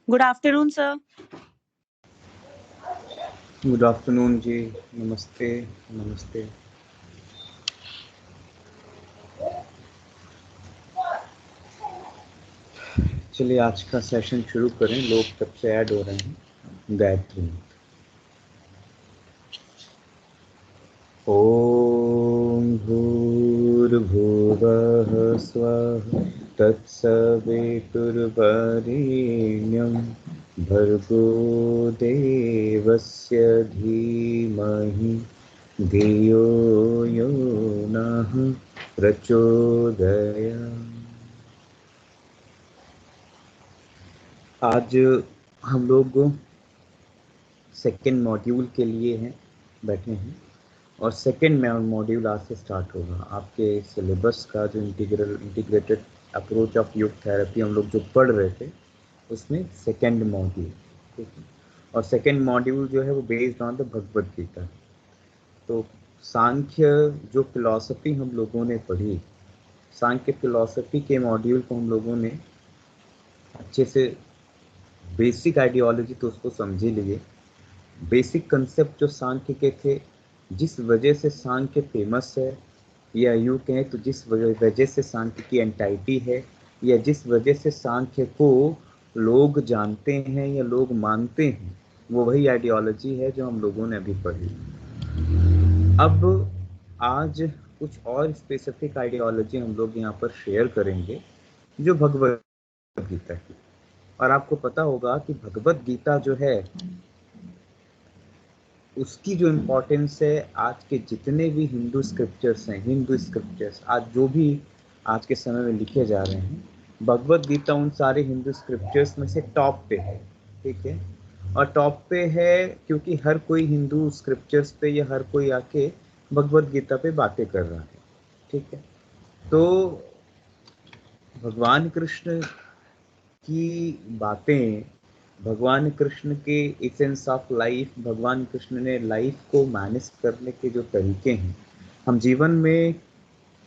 Good afternoon sir. Good afternoon ji. नमस्ते नमस्ते। चलिए आज का सेशन शुरू करें। लोग कब से ऐड हो रहे हैं। गायत्री। ओम भूर्भुवः स्वः तत्सवितुर्वरेण्यं भर्गो देवस्य धीमहि धियो यो नः प्रचोदयात्। आज हम लोग सेकेंड मॉड्यूल के लिए बैठे हैं और सेकेंड मॉड्यूल आज से स्टार्ट होगा। आपके सिलेबस का जो इंटीग्रेटेड अप्रोच ऑफ योग थेरेपी हम लोग जो पढ़ रहे थे उसमें सेकेंड मॉड्यूल, ठीक है। और सेकेंड मॉड्यूल जो है वो based on the Bhagavad Gita. तो सांख्य जो फिलॉसफी हम लोगों ने पढ़ी, सांख्य फिलॉसफी के मॉड्यूल को हम लोगों ने अच्छे से बेसिक आइडियोलॉजी तो उसको समझ ही लिए। बेसिक कंसेप्ट जो सांख्य के थे, जिस वजह से सांख्य फेमस है, या यूँ कहें तो जिस वजह से सांख्य की एंटाइटी है, या जिस वजह से सांख्य को लोग जानते हैं या लोग मानते हैं, वो वही आइडियोलॉजी है जो हम लोगों ने अभी पढ़ी। अब आज कुछ और स्पेसिफिक आइडियोलॉजी हम लोग यहाँ पर शेयर करेंगे जो भगवद गीता की। और आपको पता होगा कि भगवद गीता जो है उसकी जो इम्पोर्टेंस है, आज के जितने भी हिंदू स्क्रिप्चर्स हैं, हिंदू स्क्रिप्चर्स आज जो भी आज के समय में लिखे जा रहे हैं, भगवद गीता उन सारे हिंदू स्क्रिप्चर्स में से टॉप पे है, ठीक है। और टॉप पे है क्योंकि हर कोई हिंदू स्क्रिप्चर्स पे या हर कोई आके भगवद गीता पे बातें कर रहा है, ठीक है। तो भगवान कृष्ण की बातें, भगवान कृष्ण के एसेंस ऑफ लाइफ, भगवान कृष्ण ने लाइफ को मैनेज करने के जो तरीके हैं, हम जीवन में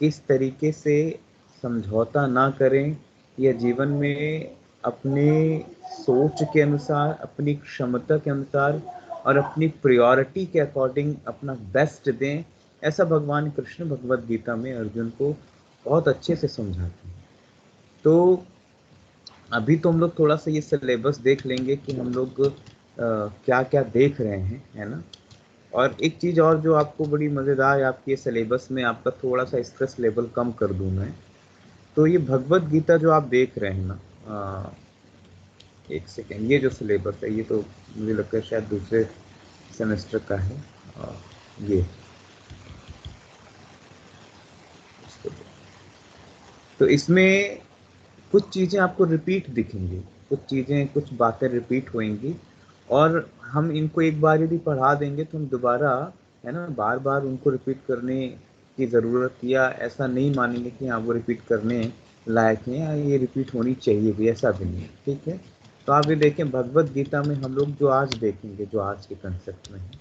किस तरीके से समझौता ना करें या जीवन में अपने सोच के अनुसार, अपनी क्षमता के अनुसार और अपनी प्रायोरिटी के अकॉर्डिंग अपना बेस्ट दें, ऐसा भगवान कृष्ण भगवद गीता में अर्जुन को बहुत अच्छे से समझाते हैं। तो अभी तो हम लोग थोड़ा सा ये सिलेबस देख लेंगे कि हम लोग क्या क्या देख रहे हैं, है ना। और एक चीज़ और जो आपको बड़ी मज़ेदार है, आपके सिलेबस में आपका थोड़ा सा स्ट्रेस लेवल कम कर दूँ मैं, तो ये भगवद गीता जो आप देख रहे हैं ना, एक सेकेंड, ये जो सिलेबस है ये तो मुझे लगता है शायद दूसरे सेमेस्टर का है। ये तो इसमें कुछ चीज़ें आपको रिपीट दिखेंगी, कुछ चीज़ें, कुछ बातें रिपीट होंगी, और हम इनको एक बार यदि पढ़ा देंगे तो हम दोबारा, है ना, बार बार उनको रिपीट करने की ज़रूरत या ऐसा नहीं मानेंगे कि हाँ वो रिपीट करने लायक हैं या ये रिपीट होनी चाहिए भी, ऐसा भी नहीं, ठीक है। तो आप ये देखें, भगवद गीता में हम लोग जो आज देखेंगे, जो आज के कंसेप्ट में है,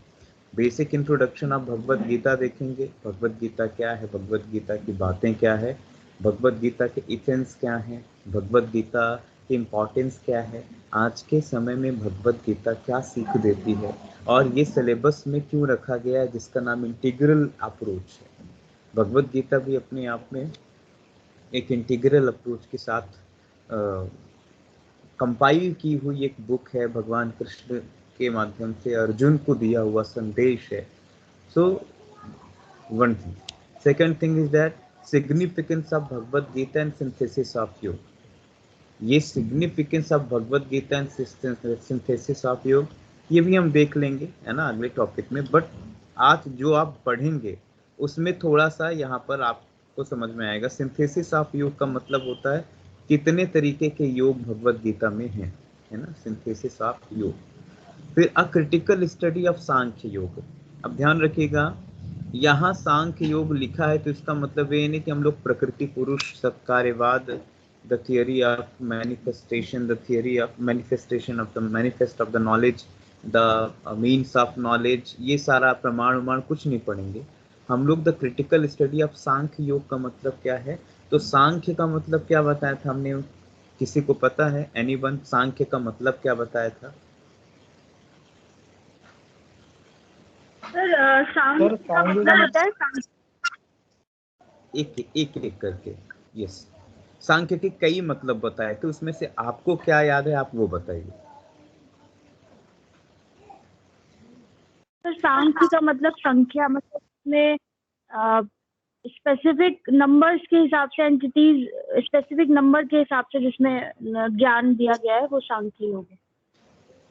बेसिक इंट्रोडक्शन आप भगवद गीता देखेंगे। भगवद गीता क्या है, भगवद गीता की बातें क्या है, भगवद गीता के इसेंस क्या हैं, भगवद गीता की इम्पोर्टेंस क्या है, आज के समय में भगवद गीता क्या सीख देती है, और ये सिलेबस में क्यों रखा गया है जिसका नाम इंटीग्रल अप्रोच है। भगवद गीता भी अपने आप में एक इंटीग्रल अप्रोच के साथ कंपाइल की हुई एक बुक है, भगवान कृष्ण के माध्यम से अर्जुन को दिया हुआ संदेश है। So one thing. Second thing is that significance of Bhagavad Gita and synthesis of yoga. ये significance of Bhagavad Gita and synthesis of yoga, ये भी हम देख लेंगे, है ना, अगले टॉपिक में। बट आज जो आप पढ़ेंगे उसमें थोड़ा सा यहाँ पर आपको समझ में आएगा। सिंथेसिस ऑफ योग का मतलब होता है कितने तरीके के योग भगवद गीता में हैं, है ना, सिंथेसिस ऑफ योग। फिर a critical study of Sankhya योग। अब ध्यान रखिएगा, यहाँ सांख्य योग लिखा है तो इसका मतलब ये नहीं कि हम लोग प्रकृति पुरुष सत्कार्यवाद, the theory of manifestation, the theory of manifestation of the manifest of the knowledge, the means of knowledge, ये सारा प्रमाण उमाण कुछ नहीं पढ़ेंगे हम लोग। The critical study of Sankhya yoga का मतलब क्या है, तो सांख्य का मतलब क्या बताया था हमने, किसी को पता है? एनीवन? सांख्य का मतलब क्या बताया था? सर सांख्य का मतलब होता है एक एक एक करके। यस, सांख्य के कई मतलब बताए, तो उसमें से आपको क्या याद है, आप वो बताइए। सर सांख्य का मतलब संख्या, मतलब उसमें स्पेसिफिक नंबर्स के हिसाब से, एंटिटीज स्पेसिफिक नंबर के हिसाब से जिसमें ज्ञान दिया गया है वो सांख्य योग है।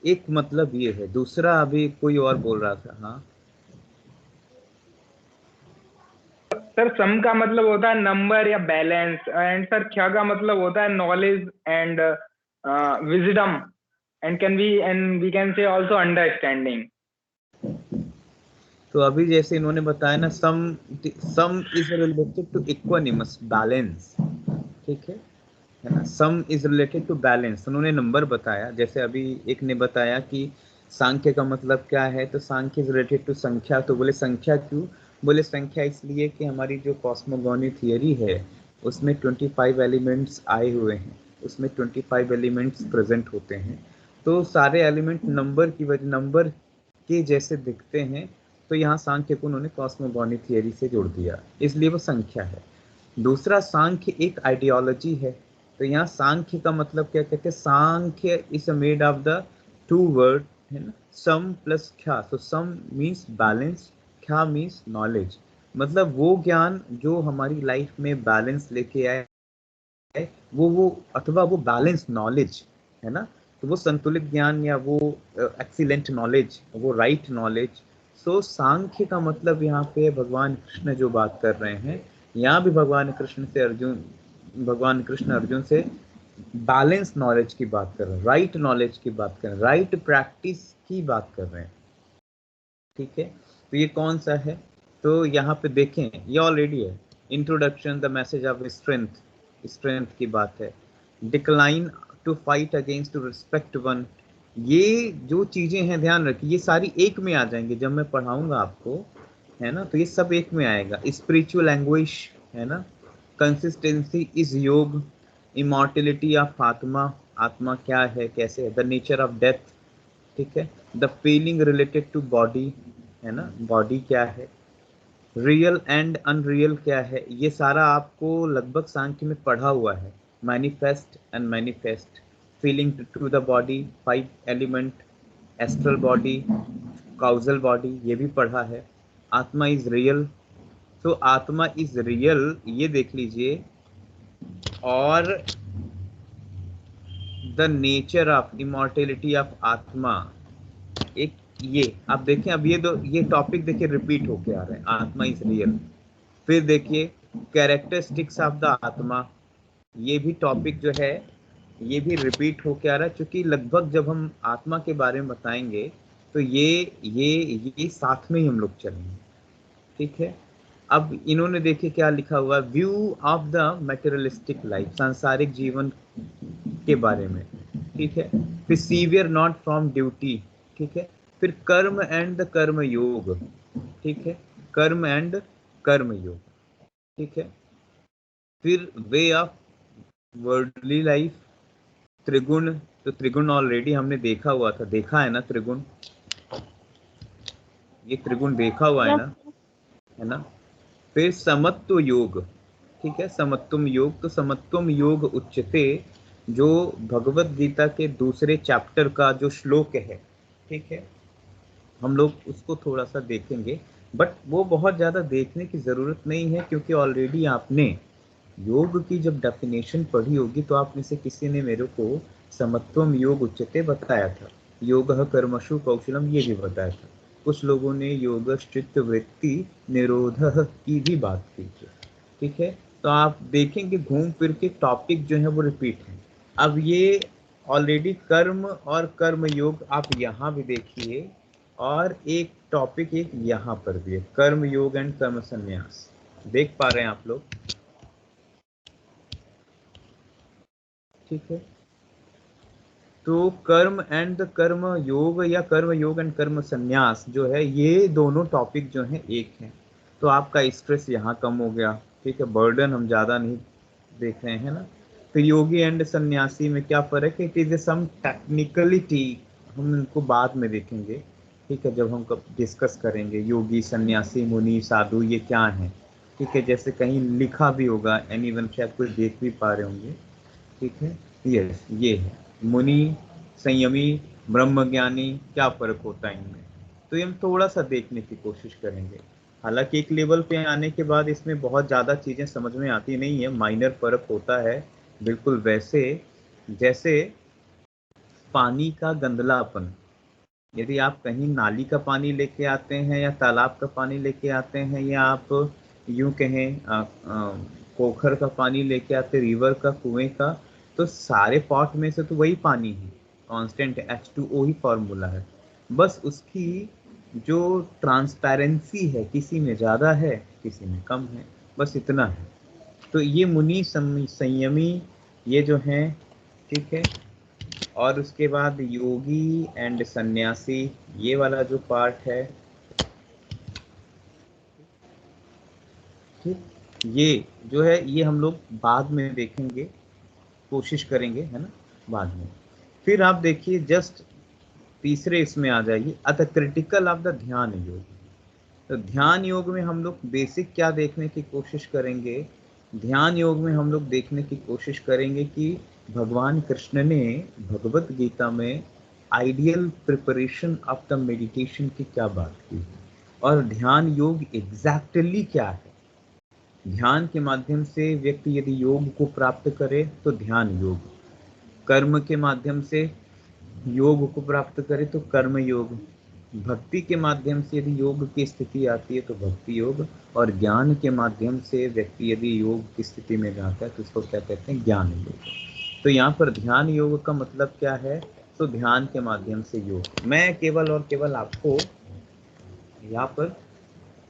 एक मतलब ये है, दूसरा अभी कोई और बोल रहा था। हाँ सर सम का मतलब होता है नंबर या बैलेंस, एंड सर ख्या का मतलब होता है knowledge and wisdom, and we can say also understanding. तो अभी जैसे इन्होंने बताया ना, सम is related to equanimous balance, ठीक है ना। सम इज रिलेटेड टू बैलेंस, उन्होंने नंबर बताया। जैसे अभी एक ने बताया कि सांख्य का मतलब क्या है, तो सांख्य इज रिलेटेड टू संख्या। तो बोले संख्या क्यों? बोले संख्या इसलिए कि हमारी जो कॉस्मोगॉनी थियरी है उसमें 25 एलिमेंट्स आए हुए हैं, उसमें 25 एलिमेंट्स प्रेजेंट होते हैं। तो सारे एलिमेंट नंबर की वजह, नंबर के जैसे दिखते हैं, तो यहाँ सांख्य को उन्होंने कॉस्मोगॉनी थियरी से जोड़ दिया, इसलिए वो संख्या है। दूसरा, सांख्य एक आइडियोलॉजी है। तो यहाँ सांख्य का मतलब क्या कहते हैं? Sankhya is made of the two word, है ना, सम प्लस ख्या। तो सम मीन्स बैलेंस, ख्या मीन्स नॉलेज। मतलब वो ज्ञान जो हमारी लाइफ में बैलेंस लेके आए, वो अथवा वो बैलेंस नॉलेज, है ना। तो वो संतुलित ज्ञान या वो एक्सीलेंट नॉलेज, वो राइट नॉलेज। सो सांख्य का मतलब यहाँ पे भगवान कृष्ण जो बात कर रहे हैं, यहाँ भी भगवान कृष्ण अर्जुन से बैलेंस नॉलेज की बात कर रहे हैं, राइट नॉलेज की बात कर रहे हैं, राइट प्रैक्टिस की बात कर रहे हैं, ठीक है। तो ये कौन सा है? तो यहाँ पे देखें, ये ऑलरेडी है। Introduction, the message of strength, strength की बात है। Decline, to fight against, to respect one. ये जो चीजें हैं ध्यान रखिए, ये सारी एक में आ जाएंगे जब मैं पढ़ाऊंगा आपको, है ना। तो ये सब एक में आएगा। स्पिरिचुअल एंग्विश, है ना। कंसिस्टेंसी इज योग। इमॉर्टिलिटी ऑफ आत्मा, आत्मा क्या है, कैसे है। द नेचर ऑफ डेथ, ठीक है। The feeling related to body, है ना, बॉडी क्या है। रियल एंड अनरियल क्या है, ये सारा आपको लगभग सांख्य में पढ़ा हुआ है। Manifest and manifest, feeling to the body, 5 element, astral body, causal body, ये भी पढ़ा है। आत्मा इज रियल, तो आत्मा इज रियल ये देख लीजिए। और the nature of immortality of आत्मा, एक ये आप देखें। अब ये टॉपिक देखिए रिपीट होके आ रहे हैं, आत्मा इज रियल। फिर देखिए कैरेक्टरिस्टिक्स ऑफ द आत्मा, ये भी टॉपिक जो है ये भी रिपीट होके आ रहा है, क्योंकि लगभग जब हम आत्मा के बारे में बताएंगे तो ये साथ में ही हम लोग चलेंगे, ठीक है। अब इन्होंने देखिए क्या लिखा हुआ, view of the materialistic life, सांसारिक जीवन के बारे में, ठीक है। फिर सीवियर नॉट फ्रॉम ड्यूटी, ठीक है। फिर कर्म एंड द कर्म योग, ठीक है, कर्म एंड कर्म योग, ठीक है। फिर वे ऑफ वर्ल्डली लाइफ, त्रिगुण। तो त्रिगुण ऑलरेडी हमने देखा हुआ था, देखा है ना त्रिगुण, ये त्रिगुण देखा हुआ है यस। ना, है ना। फिर समत्व योग, ठीक है, समत्वम योग। तो समत्वम योग उच्चते, जो भगवत गीता के दूसरे चैप्टर का जो श्लोक है, ठीक है, हम लोग उसको थोड़ा सा देखेंगे। बट वो बहुत ज़्यादा देखने की ज़रूरत नहीं है, क्योंकि ऑलरेडी आपने योग की जब डेफिनेशन पढ़ी होगी तो आप में से किसी ने मेरे को समत्वम योग उच्चते बताया था, योगः कर्मसु कौशलम ये भी बताया था। कुछ लोगों ने योगश्चित्त वृत्ति निरोधः की भी बात की थी, ठीक है। तो आप देखेंगे घूम फिर के टॉपिक जो है वो रिपीट है। अब ये ऑलरेडी कर्म और कर्म योग आप यहाँ भी देखिए, और एक टॉपिक एक यहाँ पर भी है, कर्म योग एंड कर्म संन्यास। देख पा रहे हैं आप लोग? ठीक है। तो कर्म एंड कर्म योग, या कर्म योग एंड कर्म संन्यास जो है, ये दोनों टॉपिक जो हैं एक हैं। तो आपका स्ट्रेस यहाँ कम हो गया, ठीक है, बर्डन हम ज़्यादा नहीं देख रहे हैं ना। फिर योगी एंड सन्यासी में क्या फर्क है, इट इज सम टेक्निकलिटी, हम इनको बाद में देखेंगे, ठीक है, जब हम डिस्कस करेंगे योगी सन्यासी मुनि साधु ये क्या है, ठीक है, जैसे कहीं लिखा भी होगा, एनीवन शायद कोई देख भी पा रहे होंगे, ठीक है, यस ये है मुनि, संयमी, ब्रह्मज्ञानी, क्या फर्क होता है इनमें, तो ये हम थोड़ा सा देखने की कोशिश करेंगे। हालांकि एक लेवल पे आने के बाद इसमें बहुत ज़्यादा चीज़ें समझ में आती नहीं है, माइनर फर्क होता है, बिल्कुल वैसे जैसे पानी का गंदलापन, यदि आप कहीं नाली का पानी लेके आते हैं या तालाब का पानी लेके आते हैं या आप यूं कहें पोखर का पानी लेके आते, रिवर का, कुएं का, तो सारे पॉट में से तो वही पानी है, कांस्टेंट H2O ही फॉर्मूला है, बस उसकी जो ट्रांसपेरेंसी है किसी में ज़्यादा है किसी में कम है, बस इतना है। तो ये मुनि संयमी ये जो हैं, ठीक है, और उसके बाद योगी एंड सन्यासी ये वाला जो पार्ट है, ठीक, ये जो है ये हम लोग बाद में देखेंगे, कोशिश करेंगे, है ना, बाद में। फिर आप देखिए जस्ट तीसरे इसमें आ जाइए, अत क्रिटिकल ऑफ द ध्यान योग। तो ध्यान योग में हम लोग बेसिक क्या देखने की कोशिश करेंगे, ध्यान योग में हम लोग देखने की कोशिश करेंगे कि भगवान कृष्ण ने भगवत गीता में ideal preparation of the meditation की क्या बात की, और ध्यान योग एग्जैक्टली क्या है। ध्यान के माध्यम से व्यक्ति यदि योग को प्राप्त करे तो ध्यान योग, कर्म के माध्यम से योग को प्राप्त करे तो कर्म योग, भक्ति के माध्यम से यदि योग की स्थिति आती है तो भक्ति योग, और ज्ञान के माध्यम से व्यक्ति यदि योग की स्थिति में जाता है तो उसको क्या कहते हैं, ज्ञान योग। तो यहाँ पर ध्यान योग का मतलब क्या है, तो ध्यान के माध्यम से योग। मैं केवल और केवल आपको यहाँ पर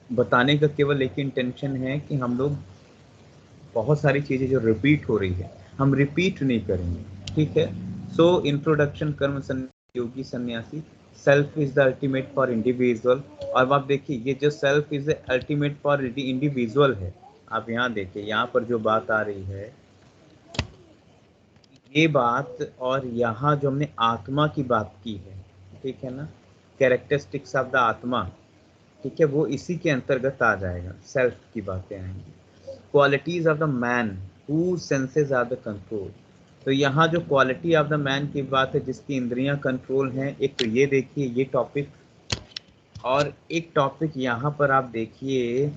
बताने का केवल एक इंटेंशन है कि हम लोग बहुत सारी चीज़ें जो रिपीट हो रही है हम रिपीट नहीं करेंगे, ठीक है। सो इंट्रोडक्शन, कर्म योगी सन्यासी, self is the ultimate for individual. और आप देखिए ये जो self is the ultimate for individual है, आप यहाँ देखिए यहाँ पर जो बात आ रही है ये बात, और यहाँ जो हमने आत्मा की बात की है, ठीक है ना, कैरेक्टरिस्टिक्स ऑफ द आत्मा, ठीक है, वो इसी के अंतर्गत आ जाएगा, सेल्फ की बातें आएंगी। Qualities of the man who senses are the control, तो यहाँ जो क्वालिटी ऑफ द मैन की बात है जिसकी इंद्रियां कंट्रोल हैं, एक तो ये देखिए ये टॉपिक, और एक टॉपिक यहाँ पर आप देखिए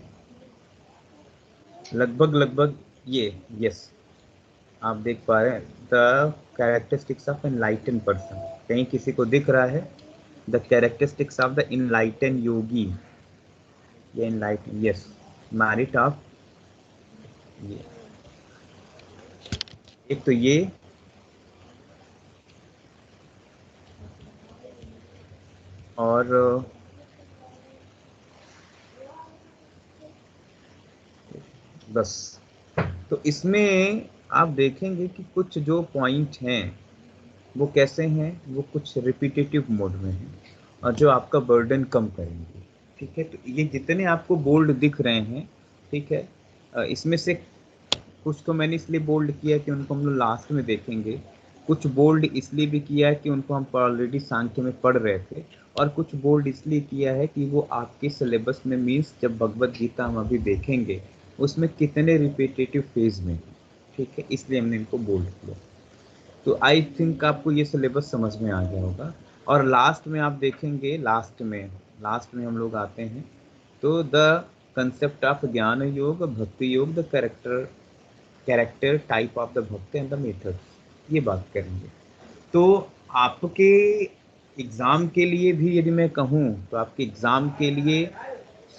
लगभग ये, यस आप देख पा रहे हैं, the characteristics of enlighten person, कहीं किसी को दिख रहा है the characteristics of the enlighten yogi, ये इनलाइटन, यस, मैरिट ऑफ, ये एक तो ये, और बस। तो इसमें आप देखेंगे कि कुछ जो पॉइंट हैं वो कैसे हैं, वो कुछ रिपीटेटिव मोड में हैं और जो आपका बर्डन कम करेंगे, ठीक है। तो ये जितने आपको बोल्ड दिख रहे हैं, ठीक है, इसमें से कुछ तो मैंने इसलिए बोल्ड किया कि उनको हम लोग लास्ट में देखेंगे, कुछ बोल्ड इसलिए भी किया है कि उनको हम ऑलरेडी सांख्य में पढ़ रहे थे, और कुछ बोल्ड इसलिए किया है कि वो आपके सिलेबस में, मीन्स जब भगवत गीता हम अभी देखेंगे उसमें कितने रिपीटेटिव फेज में, ठीक है, इसलिए हमने इनको बोल्ड किया। तो आई थिंक आपको ये सिलेबस समझ में आ गया होगा। और लास्ट में आप देखेंगे, लास्ट में हम लोग आते हैं तो द कंसेप्ट ऑफ ज्ञान योग, भक्ति योग, the character type of the भक्त एंड द मेथड, ये बात करेंगे। तो आपके एग्ज़ाम के लिए भी यदि मैं कहूँ तो आपके एग्ज़ाम के लिए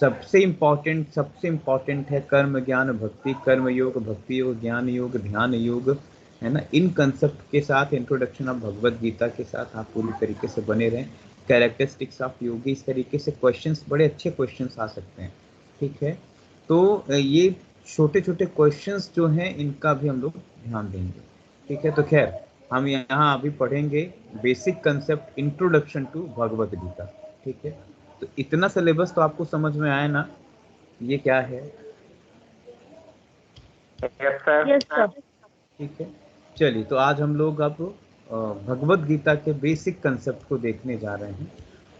सबसे इम्पॉर्टेंट है कर्म ज्ञान भक्ति, कर्म योग, भक्ति योग, ज्ञान योग, ध्यान योग, है ना। इन कंसेप्ट के साथ, इंट्रोडक्शन ऑफ भगवत गीता के साथ आप पूरी तरीके से बने रहें। कैरेक्टरिस्टिक्स ऑफ योगी, इस तरीके से क्वेश्चंस, बड़े अच्छे क्वेश्चंस आ सकते हैं, ठीक है। तो ये छोटे छोटे क्वेश्चंस जो हैं इनका भी हम लोग ध्यान देंगे, ठीक है। तो खैर हम यहाँ अभी पढ़ेंगे basic concept, introduction to Bhagavad Gita, ठीक है। तो इतना सिलेबस तो आपको समझ में आया ना, ये क्या है, यस सर, यस सर, ठीक है। चलिए, तो आज हम लोग अब भगवत गीता के बेसिक कंसेप्ट को देखने जा रहे हैं,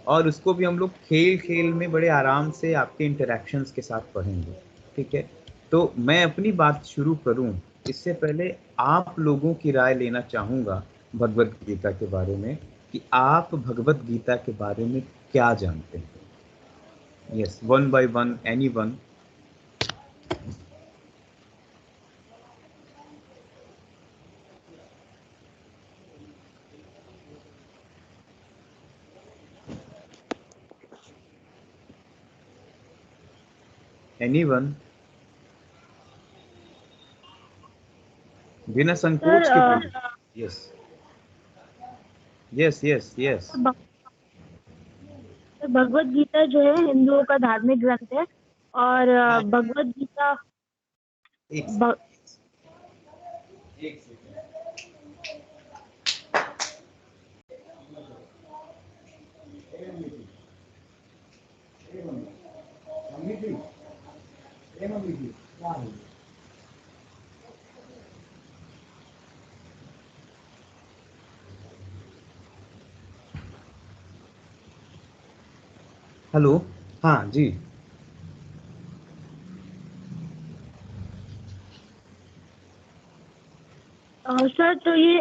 और उसको भी हम लोग खेल खेल में बड़े आराम से आपके इंटरेक्शंस के साथ पढ़ेंगे, ठीक है। तो मैं अपनी बात शुरू करूं इससे पहले आप लोगों की राय लेना चाहूँगा भगवत गीता के बारे में, कि आप भगवत गीता के बारे में क्या जानते हैं। Yes, one by one, any one. Anyone, बिना संकोच के बोलिए। Yes yes yes yes. Bhagavad Gita जो है हिंदुओं का धार्मिक ग्रंथ है, और भगवत गीता एक सेकंड। हेलो, हाँ जी। सर, तो ये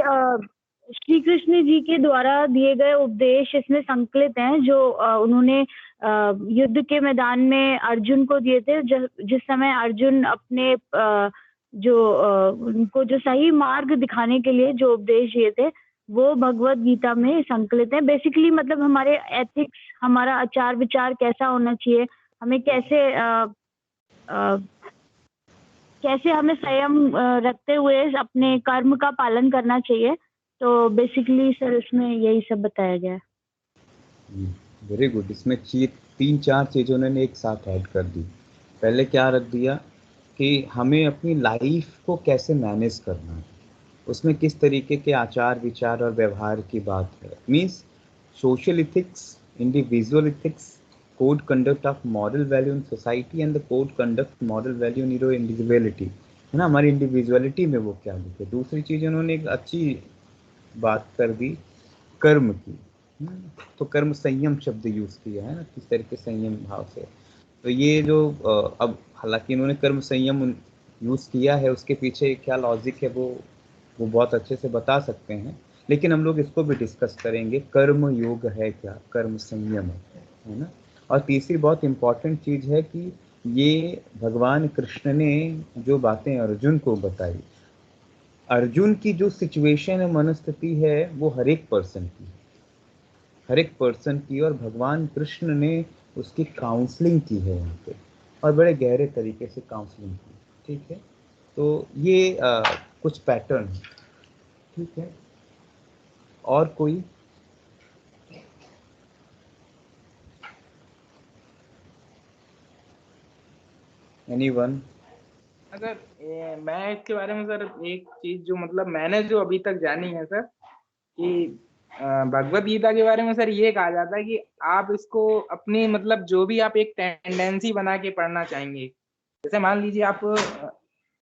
श्री कृष्ण जी के द्वारा दिए गए उपदेश इसमें संकलित हैं, जो उन्होंने युद्ध के मैदान में अर्जुन को दिए थे, जिस समय अर्जुन अपने उनको जो सही मार्ग दिखाने के लिए जो उपदेश दिए थे, वो भगवत गीता में संकलित हैं। बेसिकली मतलब हमारे एथिक्स, हमारा आचार विचार कैसा होना चाहिए, हमें कैसे हमें संयम रखते हुए अपने कर्म का पालन करना चाहिए। तो बेसिकली सर इसमें यही सब बताया गया है। Very good. इसमें 3-4 चीज़ें उन्होंने एक साथ ऐड कर दी। पहले क्या रख दिया कि हमें अपनी लाइफ को कैसे मैनेज करना है, उसमें किस तरीके के आचार विचार और व्यवहार की बात है। Means social ethics, individual ethics, code conduct of moral value in society and the code conduct moral value in your individuality, है ना, हमारी इंडिविजुअलिटी में वो क्या लिखे। दूसरी चीज़ उन्होंने एक अच्छी बात कर दी कर्म की। तो कर्म संयम शब्द यूज़ किया है ना, किस तरह के संयम भाव से। तो ये जो अब हालांकि इन्होंने कर्म संयम यूज़ किया है, उसके पीछे क्या लॉजिक है वो बहुत अच्छे से बता सकते हैं, लेकिन हम लोग इसको भी डिस्कस करेंगे। कर्म योग है क्या, कर्म संयम है ना। और तीसरी बहुत इम्पॉर्टेंट चीज़ है कि ये भगवान कृष्ण ने जो बातें अर्जुन को बताई, अर्जुन की जो सिचुएशन है, मनस्थिति है, वो हर एक पर्सन की, हर एक पर्सन की, और भगवान कृष्ण ने उसकी काउंसलिंग की है यहाँ पे, और बड़े गहरे तरीके से काउंसलिंग की, ठीक है। तो ये कुछ पैटर्न, ठीक है। और कोई? एनीवन? अगर मैं इसके बारे में सर एक चीज जो मतलब मैंने जो अभी तक जानी है सर, कि भगवत गीता के बारे में सर ये कहा जाता है कि आप इसको अपनी मतलब जो भी आप एक टेंडेंसी बना के पढ़ना चाहेंगे। जैसे मान लीजिए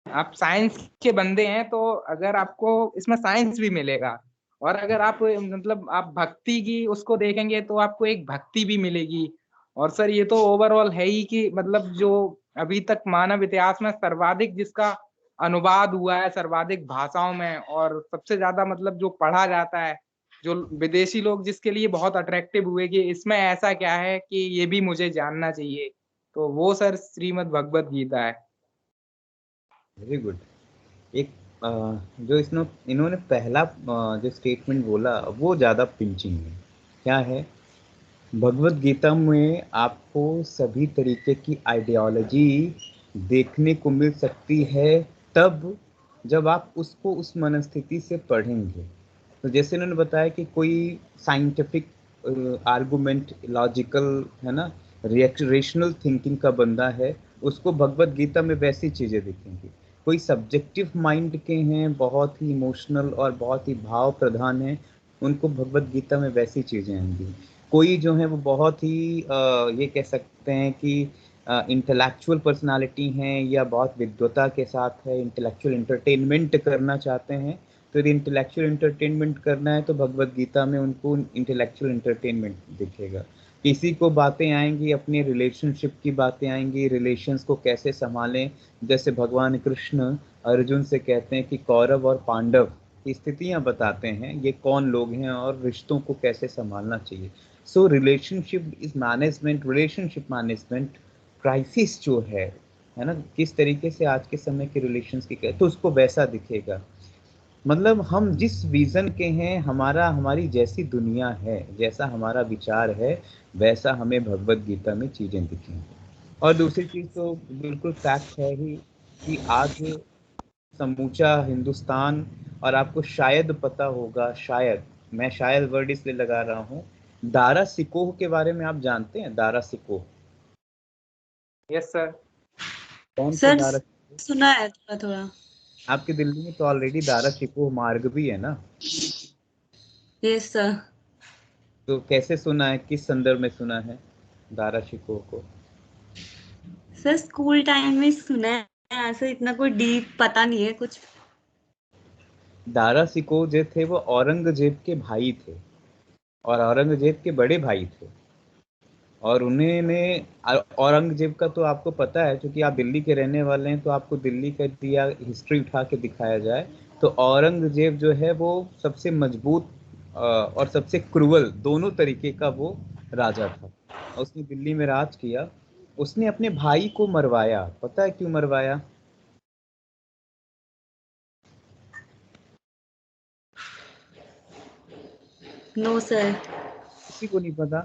आप साइंस के बंदे हैं, तो अगर आपको इसमें साइंस भी मिलेगा, और अगर आप मतलब आप भक्ति की उसको देखेंगे तो आपको एक भक्ति भी मिलेगी। और सर ये तो ओवरऑल है ही कि मतलब जो अभी तक मानव इतिहास में सर्वाधिक जिसका अनुवाद हुआ है सर्वाधिक भाषाओं में, और सबसे ज्यादा मतलब जो पढ़ा जाता है, जो विदेशी लोग जिसके लिए बहुत अट्रैक्टिव हुए कि इसमें ऐसा क्या है कि ये भी मुझे जानना चाहिए, तो वो सर श्रीमद् भगवत गीता है। Very good. एक जो इन्होंने पहला जो स्टेटमेंट बोला वो ज़्यादा पिंचिंग है। क्या है? भगवत गीता में आपको सभी तरीके की आइडियोलॉजी देखने को मिल सकती है तब जब आप उसको उस मनस्थिति से पढ़ेंगे। तो जैसे इन्होंने बताया कि कोई साइंटिफिक आर्गुमेंट, लॉजिकल, है ना, रेशनल थिंकिंग का बंदा है, उसको भगवत गीता में वैसी चीज़ें दिखेंगी। कोई सब्जेक्टिव माइंड के हैं, बहुत ही इमोशनल और बहुत ही भाव प्रधान है, उनको भगवत गीता में वैसी चीज़ें आएंगी। कोई जो है वो बहुत ही ये कह सकते हैं कि इंटेलेक्चुअल पर्सनालिटी हैं या बहुत विद्वता के साथ है, इंटेलेक्चुअल एंटरटेनमेंट करना चाहते हैं, तो यदि इंटेलेक्चुअल एंटरटेनमेंट करना है तो भगवत गीता में उनको इंटेलेक्चुअल एंटरटेनमेंट दिखेगा। किसी को बातें आएंगी, अपने रिलेशनशिप की बातें आएंगी, रिलेशंस को कैसे संभालें, जैसे भगवान कृष्ण अर्जुन से कहते हैं कि कौरव और पांडव की स्थितियां बताते हैं, ये कौन लोग हैं और रिश्तों को कैसे संभालना चाहिए। So relationship is management, relationship management crisis जो है ना, किस तरीके से आज के समय के रिलेशंस की, तो उसको वैसा दिखेगा। मतलब हम जिस विजन के हैं, हमारी जैसी दुनिया है, जैसा हमारा विचार है, वैसा हमें भगवत गीता में चीजें दिखेंगी। और दूसरी चीज तो बिल्कुल फैक्ट है ही कि आज समूचा हिंदुस्तान, और आपको शायद पता होगा, शायद, मैं शायद वर्ड इसलिए लगा रहा हूँ, दारा सिकोह के बारे में आप जानते हैं? Dara Shikoh, yes sir. कौन सा सर दारा? सुना है थोड़ा थोड़ा। आपकी दिल्ली में तो ऑलरेडी दारा सिकोह मार्ग भी है ना? Yes sir. तो कैसे सुना है, किस संदर्भ में सुना है दारा शिकोह को? सर स्कूल टाइम में सुना है, ऐसे इतना कोई डीप पता नहीं है कुछ। दारा शिकोह जो थे वो औरंगजेब के भाई थे, और औरंगजेब के बड़े भाई थे, और उन्होंने, औरंगजेब का तो आपको पता है, क्योंकि आप दिल्ली के रहने वाले हैं, तो आपको दिल्ली का दिया हिस्ट्री उठा के दिखाया जाए तो औरंगजेब जो है वो सबसे मजबूत और सबसे क्रूअल दोनों तरीके का वो राजा था। उसने दिल्ली में राज किया, उसने अपने भाई को मरवाया। पता है क्यों मरवाया? No sir. किसी को नहीं पता?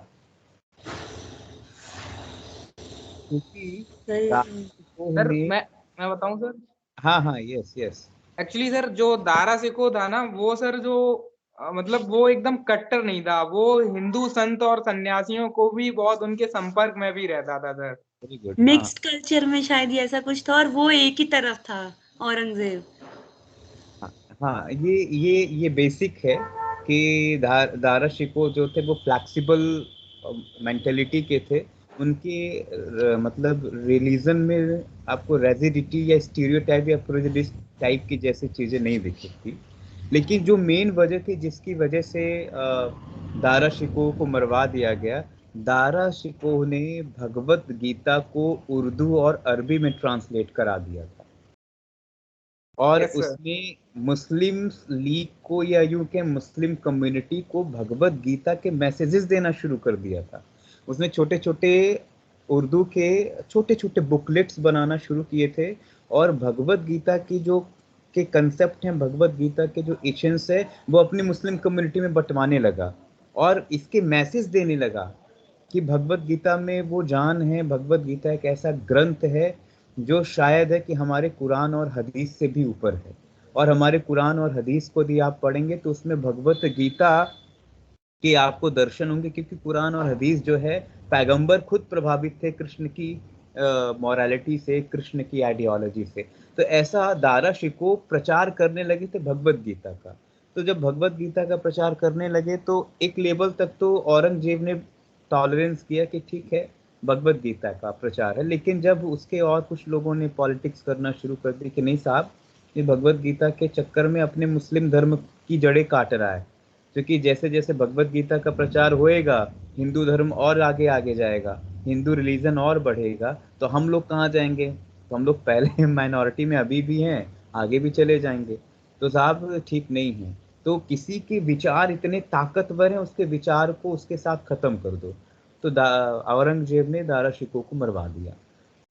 क्योंकि सर दारा शिकोह सर ने, मैं बताऊं सर। हाँ हाँ, यस यस, एक्चुअली सर जो दारा सिकोह था ना, वो सर जो मतलब वो एकदम कट्टर नहीं था, वो हिंदू संत और सन्यासियों को भी बहुत उनके संपर्क में भी रहता था सर। Very good. हाँ मिक्स्ड कल्चर में शायद ये ऐसा कुछ था, और वो एक ही तरफ था औरंगजेब। हाँ हाँ, ये बेसिक है कि दारा शिकोह जो थे वो फ्लैक्सिबल मेंटेलिटी के थे। उनके मतलब रिलीजन में आपको रेजिडिटी या स्टीरियोटाइप या प्रेजुडिस टाइप की जैसी चीज़ें नहीं दिख सकती। लेकिन जो मेन वजह थी जिसकी वजह से दारा शिकोह को मरवा दिया गया, दारा शिकोह ने भगवत गीता को उर्दू और अरबी में ट्रांसलेट करा दिया था, और यस सर। उसने मुस्लिम लीग को, या यूं के मुस्लिम कम्युनिटी को भगवत गीता के मैसेजेस देना शुरू कर दिया था। उसने छोटे छोटे उर्दू के छोटे छोटे बुकलेट्स बनाना शुरू किए थे, और भगवत गीता की जो के कंसेप्ट हैं, भगवत गीता के जो एशंस है, वो अपनी मुस्लिम कम्युनिटी में बंटवाने लगा, और इसके मैसेज देने लगा कि भगवत गीता में वो जान है, भगवत गीता एक ऐसा ग्रंथ है जो शायद है कि हमारे कुरान और हदीस से भी ऊपर है। और हमारे कुरान और हदीस को यदि आप पढ़ेंगे तो उसमें भगवत गीता के आपको दर्शन होंगे, क्योंकि कुरान और हदीस जो है, पैगंबर खुद प्रभावित थे कृष्ण की मॉरलिटी से, कृष्ण की आइडियोलॉजी से। तो ऐसा दारा शिकोह प्रचार करने लगे थे भगवत गीता का। तो जब भगवत गीता का प्रचार करने लगे तो एक लेवल तक तो औरंगजेब ने टॉलरेंस किया कि ठीक है, भगवत गीता का प्रचार है। लेकिन जब उसके और कुछ लोगों ने पॉलिटिक्स करना शुरू कर दी कि नहीं साहब, ये भगवत गीता के चक्कर में अपने मुस्लिम धर्म की जड़ें काट रहा है, क्योंकि जैसे जैसे भगवत गीता का प्रचार होएगा, हिंदू धर्म और आगे आगे जाएगा, हिंदू रिलीजन और बढ़ेगा, तो हम लोग कहाँ जाएंगे? तो हम लोग पहले माइनॉरिटी में अभी भी हैं, आगे भी चले जाएंगे। तो साहब ठीक नहीं है। तो किसी के विचार इतने ताकतवर हैं, उसके विचार को उसके साथ खत्म कर दो। तो औरंगजेब ने दारा शिकोह को मरवा दिया।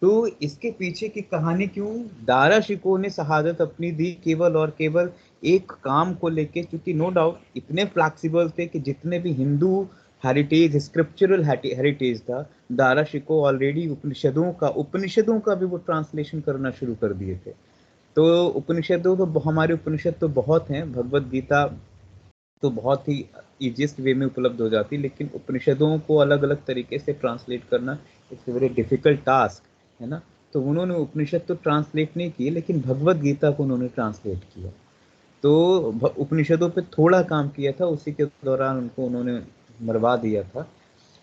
तो इसके पीछे की कहानी क्यों? दारा शिकोह ने शहादत अपनी दी केवल और केवल एक काम को लेके, क्योंकि नो डाउट इतने फ्लैक्सिबल थे कि जितने भी हिंदू हेरिटेज, स्क्रिप्चरल हेरिटेज था, दारा शिकोह ऑलरेडी उपनिषदों का भी वो ट्रांसलेशन करना शुरू कर दिए थे। तो उपनिषदों तो हमारे उपनिषद तो बहुत हैं, भगवत गीता तो बहुत ही इजीएस्ट वे में उपलब्ध हो जाती, लेकिन उपनिषदों को अलग अलग तरीके से ट्रांसलेट करना इट्स वेरी डिफिकल्ट टास्क, है ना। तो उन्होंने उपनिषद तो ट्रांसलेट नहीं किए, लेकिन भगवत गीता को उन्होंने ट्रांसलेट किया। तो उपनिषदों पे थोड़ा काम किया था, उसी के दौरान उनको उन्होंने मरवा दिया था।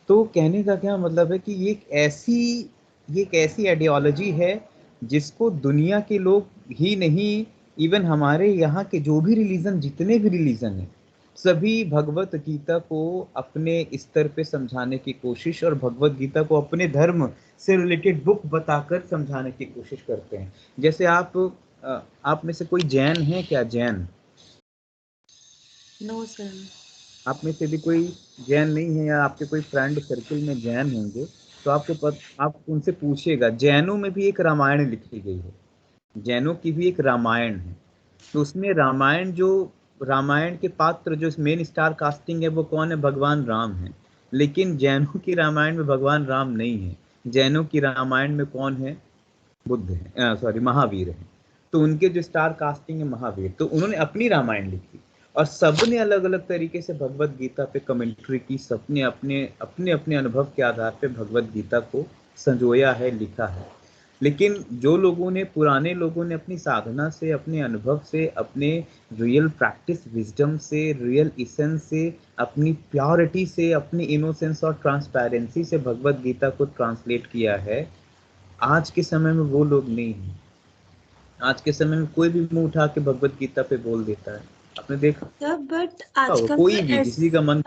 तो कहने का क्या मतलब है कि ये एक ऐसी आइडियोलॉजी है जिसको दुनिया के लोग ही नहीं, इवन हमारे यहाँ के जो भी रिलीजन, जितने भी रिलीजन हैं, सभी भगवत गीता को अपने स्तर पे समझाने की कोशिश और भगवत गीता को अपने धर्म से रिलेटेड बुक बताकर समझाने की कोशिश करते हैं। जैसे आप में से कोई जैन है क्या? जैन? No sir. आप में से भी कोई जैन नहीं है, या आपके कोई फ्रेंड सर्किल में जैन होंगे, तो आप उनसे पूछिएगा, जैनों में भी एक रामायण लिखी गई है, जैनों की भी एक रामायण है। तो उसमें रामायण के पात्र जो मेन स्टार कास्टिंग है वो कौन है? भगवान राम है। लेकिन जैनों की रामायण में भगवान राम नहीं है। जैनों की रामायण में कौन है? बुद्ध है, सॉरी, महावीर है। तो उनके जो स्टार कास्टिंग है महावीर। तो उन्होंने अपनी रामायण लिखी और सबने अलग अलग तरीके से भगवत गीता पे कमेंट्री की। सबने अपने अपने अपने अनुभव के आधार पे भगवत गीता को संजोया है, लिखा है। लेकिन जो लोगों ने, पुराने लोगों ने अपनी साधना से, अपने अनुभव से, अपने रियल प्रैक्टिस विजडम से, रियल इसेंस से, अपनी प्योरिटी से, अपनी इनोसेंस और ट्रांसपेरेंसी से भगवत गीता को ट्रांसलेट किया है, आज के समय में वो लोग नहीं हैं। आज के समय में कोई भी मुंह उठा के भगवत गीता पे बोल देता है। आपने देखा सर बट होगा, आजकल कोई तो भी, किसी का मन।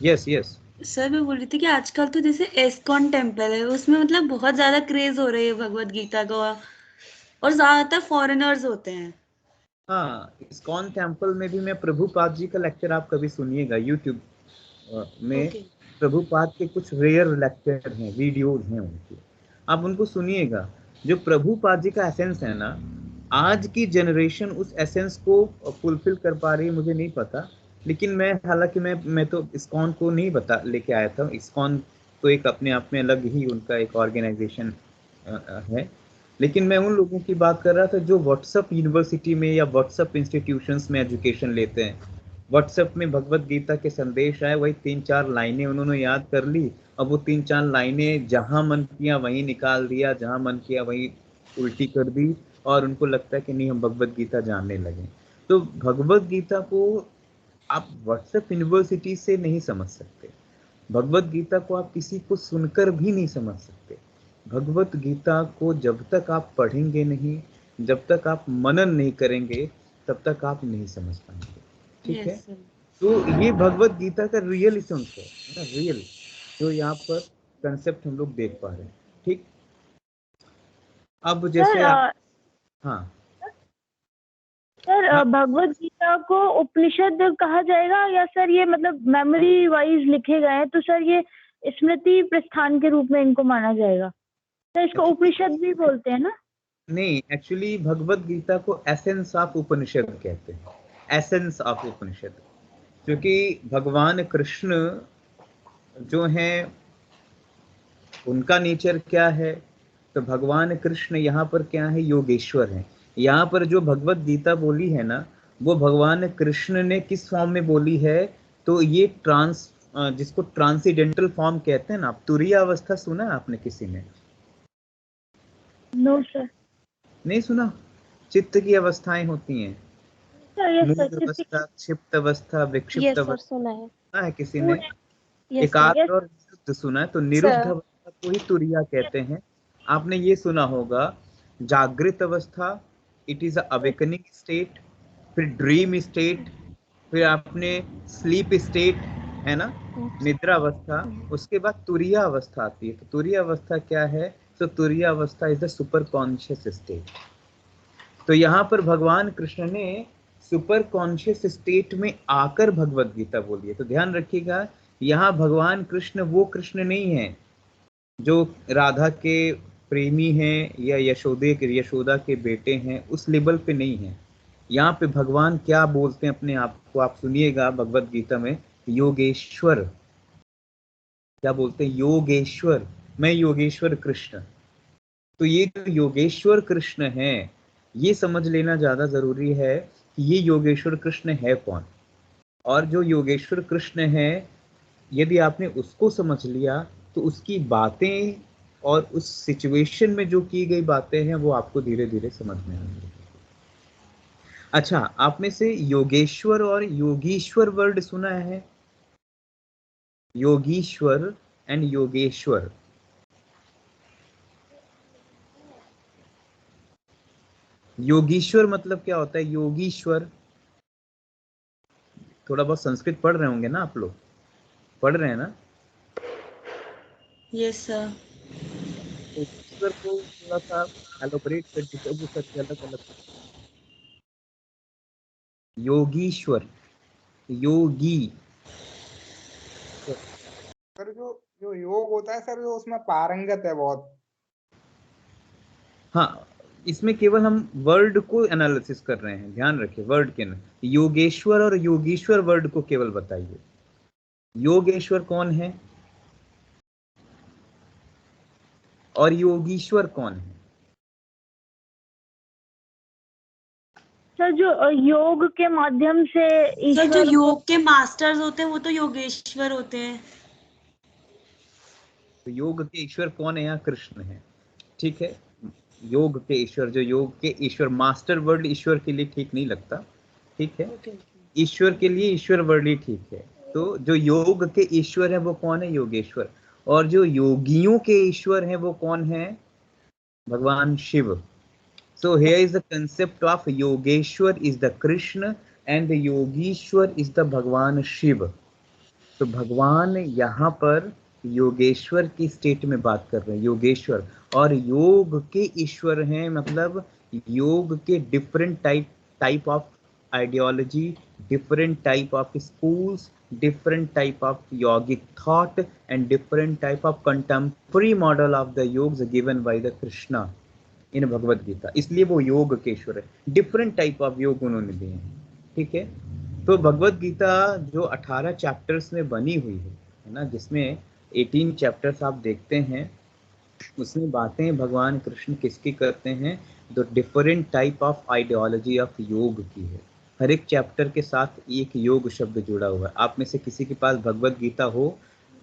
Yes yes. सर मैं बोल रही थी कि आजकल तो जैसे एस्कॉन टेम्पल है, उसमें मतलब बहुत ज्यादा क्रेज हो रही है भगवत गीता का, और ज्यादातर फॉरेनर्स होते हैं। हाँ, इस्कॉन टेम्पल में भी मैं प्रभुपाद जी का लेक्चर आप कभी सुनिएगा यूट्यूब में। ओके। प्रभुपाद के कुछ रेयर लेक्चर हैं, वीडियोज हैं उनके, आप उनको सुनिएगा। जो प्रभुपाद जी का एसेंस है ना, आज की जनरेशन उस एसेंस को फुलफिल कर पा रही है, मुझे नहीं पता। लेकिन हालांकि मैं तो इस्कॉन को नहीं बता लेके आया था। इस्कॉन तो एक अपने आप में अलग ही उनका एक ऑर्गेनाइजेशन है। लेकिन मैं उन लोगों की बात कर रहा था जो व्हाट्सएप यूनिवर्सिटी में या व्हाट्सएप इंस्टीट्यूशंस में एजुकेशन लेते हैं। व्हाट्सएप में भगवत गीता के संदेश आए, वही 3-4 लाइनें उन्होंने याद कर ली, अब वो 3-4 लाइनें जहां मन किया वहीं निकाल दिया, जहां मन किया वहीं उल्टी कर दी, और उनको लगता है कि नहीं, हम भगवत गीता जानने लगे। तो भगवत गीता को आप व्हाट्सएप यूनिवर्सिटी से नहीं समझ सकते। भगवत गीता को आप किसी को सुनकर भी नहीं समझ सकते। भगवत गीता को जब तक आप पढ़ेंगे नहीं, जब तक आप मनन नहीं करेंगे, तब तक आप नहीं समझ पाएंगे। ठीक है? Yes sir. तो ये भगवत गीता का रियल इसेंस है ना, रियल जो यहाँ पर कंसेप्ट हम लोग देख पा रहे हैं। ठीक, अब जैसे आप, सर हाँ सर हाँ, भगवत गीता को उपनिषद कहा जाएगा, या सर ये मतलब मेमोरी वाइज लिखे गए हैं, तो सर ये स्मृति प्रस्थान के रूप में इनको माना जाएगा? सर इसको उपनिषद भी बोलते हैं ना? नहीं, एक्चुअली भगवत गीता को एसेंस ऑफ उपनिषद कहते हैं, एसेंस ऑफ उपनिषद। क्योंकि भगवान कृष्ण जो हैं, उनका नेचर क्या है? तो भगवान कृष्ण यहाँ पर क्या है? योगेश्वर हैं। यहाँ पर जो भगवत गीता बोली है ना, वो भगवान कृष्ण ने किस फॉर्म में बोली है? तो ये जिसको ट्रांसीडेंटल फॉर्म कहते हैं ना। आप तुरीय अवस्था सुना है आपने किसी ने? No sir. नहीं सुना? चित्त की अवस्थाएं होती हैं, सर यस सर, मूल अवस्था, क्षिप्त अवस्था, विक्षिप्त यस सर अवस्था। सुना है। सुना है किसी ने? यस सर, एकाग्र यस और निरुद्ध सुना है? तो निरुद्ध सर। अवस्था को ही तुरीया कहते हैं। आपने ये सुना होगा, जागृत अवस्था, इट इज अवेकनिंग स्टेट, फिर ड्रीम स्टेट, फिर आपने स्लीप स्टेट, है ना, निद्रा अवस्था। उसके बाद तुरीया अवस्था आती है। तो तुरीया अवस्था क्या है? तो तुरीया अवस्था is the super conscious state. तो यहाँ पर भगवान कृष्ण ने सुपर कॉन्शियस स्टेट में आकर भगवत गीता बोली है। तो ध्यान रखिएगा, यहाँ भगवान कृष्ण वो कृष्ण नहीं है जो राधा के प्रेमी हैं या यशोदा के बेटे हैं, उस लेवल पे नहीं है। यहाँ पे भगवान क्या बोलते हैं अपने आप को, आप सुनिएगा भगवत गीता में, योगेश्वर। क्या बोलते हैं? योगेश्वर, मैं योगेश्वर कृष्ण। तो ये जो योगेश्वर कृष्ण है, ये समझ लेना ज्यादा जरूरी है कि ये योगेश्वर कृष्ण है कौन। और जो योगेश्वर कृष्ण है, यदि आपने उसको समझ लिया, तो उसकी बातें और उस सिचुएशन में जो की गई बातें हैं वो आपको धीरे धीरे समझ में आएंगी। अच्छा, आप में से योगेश्वर और योगीश्वर वर्ड सुना है? योगीश्वर एंड योगेश्वर। योगीश्वर मतलब क्या होता है? योगीश्वर, थोड़ा बहुत संस्कृत पढ़ रहे होंगे ना आप लोग, पढ़ रहे हैं ना? Yes sir. तो ईश्वर को थोड़ा सा एलोबरेट कर दीजिए, वो सब अलग अलग। योगीश्वर, योगी। सर जो जो योग होता है सर, जो उसमें पारंगत है बहुत। हाँ, इसमें केवल हम वर्ड को एनालिसिस कर रहे हैं, ध्यान रखिए वर्ड के ना। योगेश्वर और योगीश्वर वर्ड को केवल बताइए। योगेश्वर कौन है और योगीश्वर कौन है? सर जो योग के माध्यम से सर जो ईश्वर को, योग के मास्टर्स होते हैं वो तो योगेश्वर होते हैं। तो योग के ईश्वर कौन है? यहाँ कृष्ण है, ठीक है। योग के ईश्वर, जो योग के ईश्वर, मास्टर वर्ड ईश्वर के लिए ठीक नहीं लगता, ठीक है। ईश्वर के लिए ईश्वर वर्ड ही ठीक है। तो जो योग के ईश्वर है वो कौन है? योगेश्वर। और जो योगियों के ईश्वर है वो कौन है? भगवान Shiv. So here is the concept of Yogeshwar is the Krishna and the Yogeshwar is the भगवान शिव। तो भगवान यहाँ पर योगेश्वर की स्टेट में बात कर रहे हैं, योगेश्वर। और योग के ईश्वर हैं, मतलब योग के different type of ideology, different type of schools, different type of yogic thought and different type of contemporary model of the yogas given by the Krishna in Bhagavad Gita. इसलिए वो योग के ईश्वर है, डिफरेंट टाइप ऑफ योग उन्होंने दिए हैं, ठीक है। तो भगवत गीता जो 18 चैप्टर्स में बनी हुई है ना, जिसमें 18 चैप्टर्स आप देखते हैं, उसमें बातें भगवान कृष्ण किसकी करते हैं? तो different type of ideology of योग की है। हर एक चैप्टर के साथ एक योग शब्द जुड़ा हुआ है। आप में से किसी के पास भगवत गीता हो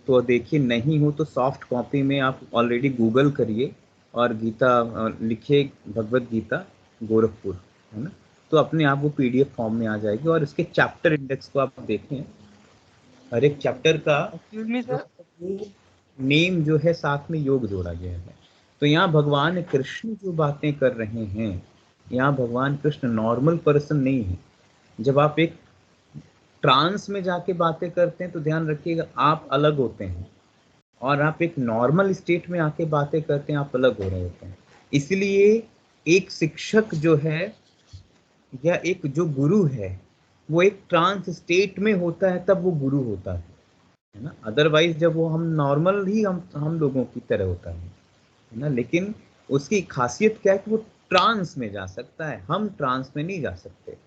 तो देखिए, नहीं हो तो सॉफ्ट कॉपी में आप ऑलरेडी गूगल करिए और गीता लिखिए, भगवत गीता गोरखपुर, है ना, तो अपने आप वो पीडीएफ फॉर्म में आ जाएगी। और इसके चैप्टर इंडेक्स को आप देखें, हर एक चैप्टर का नेम जो है साथ में योग जोड़ा गया है। तो यहाँ भगवान कृष्ण जो बातें कर रहे हैं, यहाँ भगवान कृष्ण नॉर्मल पर्सन नहीं है। जब आप एक ट्रांस में जाके बातें करते हैं तो ध्यान रखिएगा आप अलग होते हैं, और आप एक नॉर्मल स्टेट में आके बातें करते हैं आप अलग हो रहे होते हैं। इसलिए एक शिक्षक जो है या एक जो गुरु है वो एक ट्रांस स्टेट में होता है, तब वो गुरु होता है ना। अदरवाइज जब वो हम नॉर्मल ही हम लोगों की तरह होता है ना। लेकिन उसकी खासियत क्या है कि वो ट्रांस में जा सकता है, हम ट्रांस में नहीं जा सकते।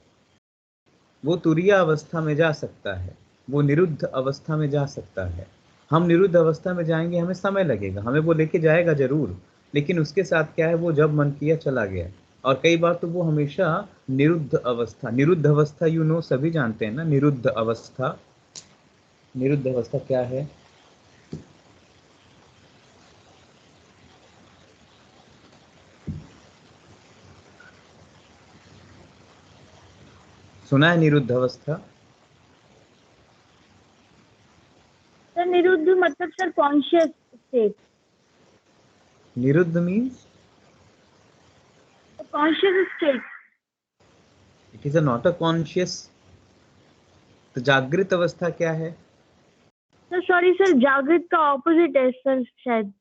वो तुरीय अवस्था में जा सकता है, वो निरुद्ध अवस्था में जा सकता है। हम निरुद्ध अवस्था में जाएंगे, हमें समय लगेगा, हमें वो लेके जाएगा जरूर, लेकिन उसके साथ क्या है, वो जब मन किया चला गया। और कई बार तो वो हमेशा निरुद्ध अवस्था यू नो, सभी जानते हैं ना निरुद्ध अवस्था। निरुद्ध अवस्था क्या है? सुना है निरुद्ध अवस्था? सर निरुद्ध मतलब सर कॉन्शियस स्टेट। निरुद्ध means conscious state. It is not a conscious. तो जागृत अवस्था क्या है? सर सॉरी सर, जागृत का ऑपोजिट है सर शायद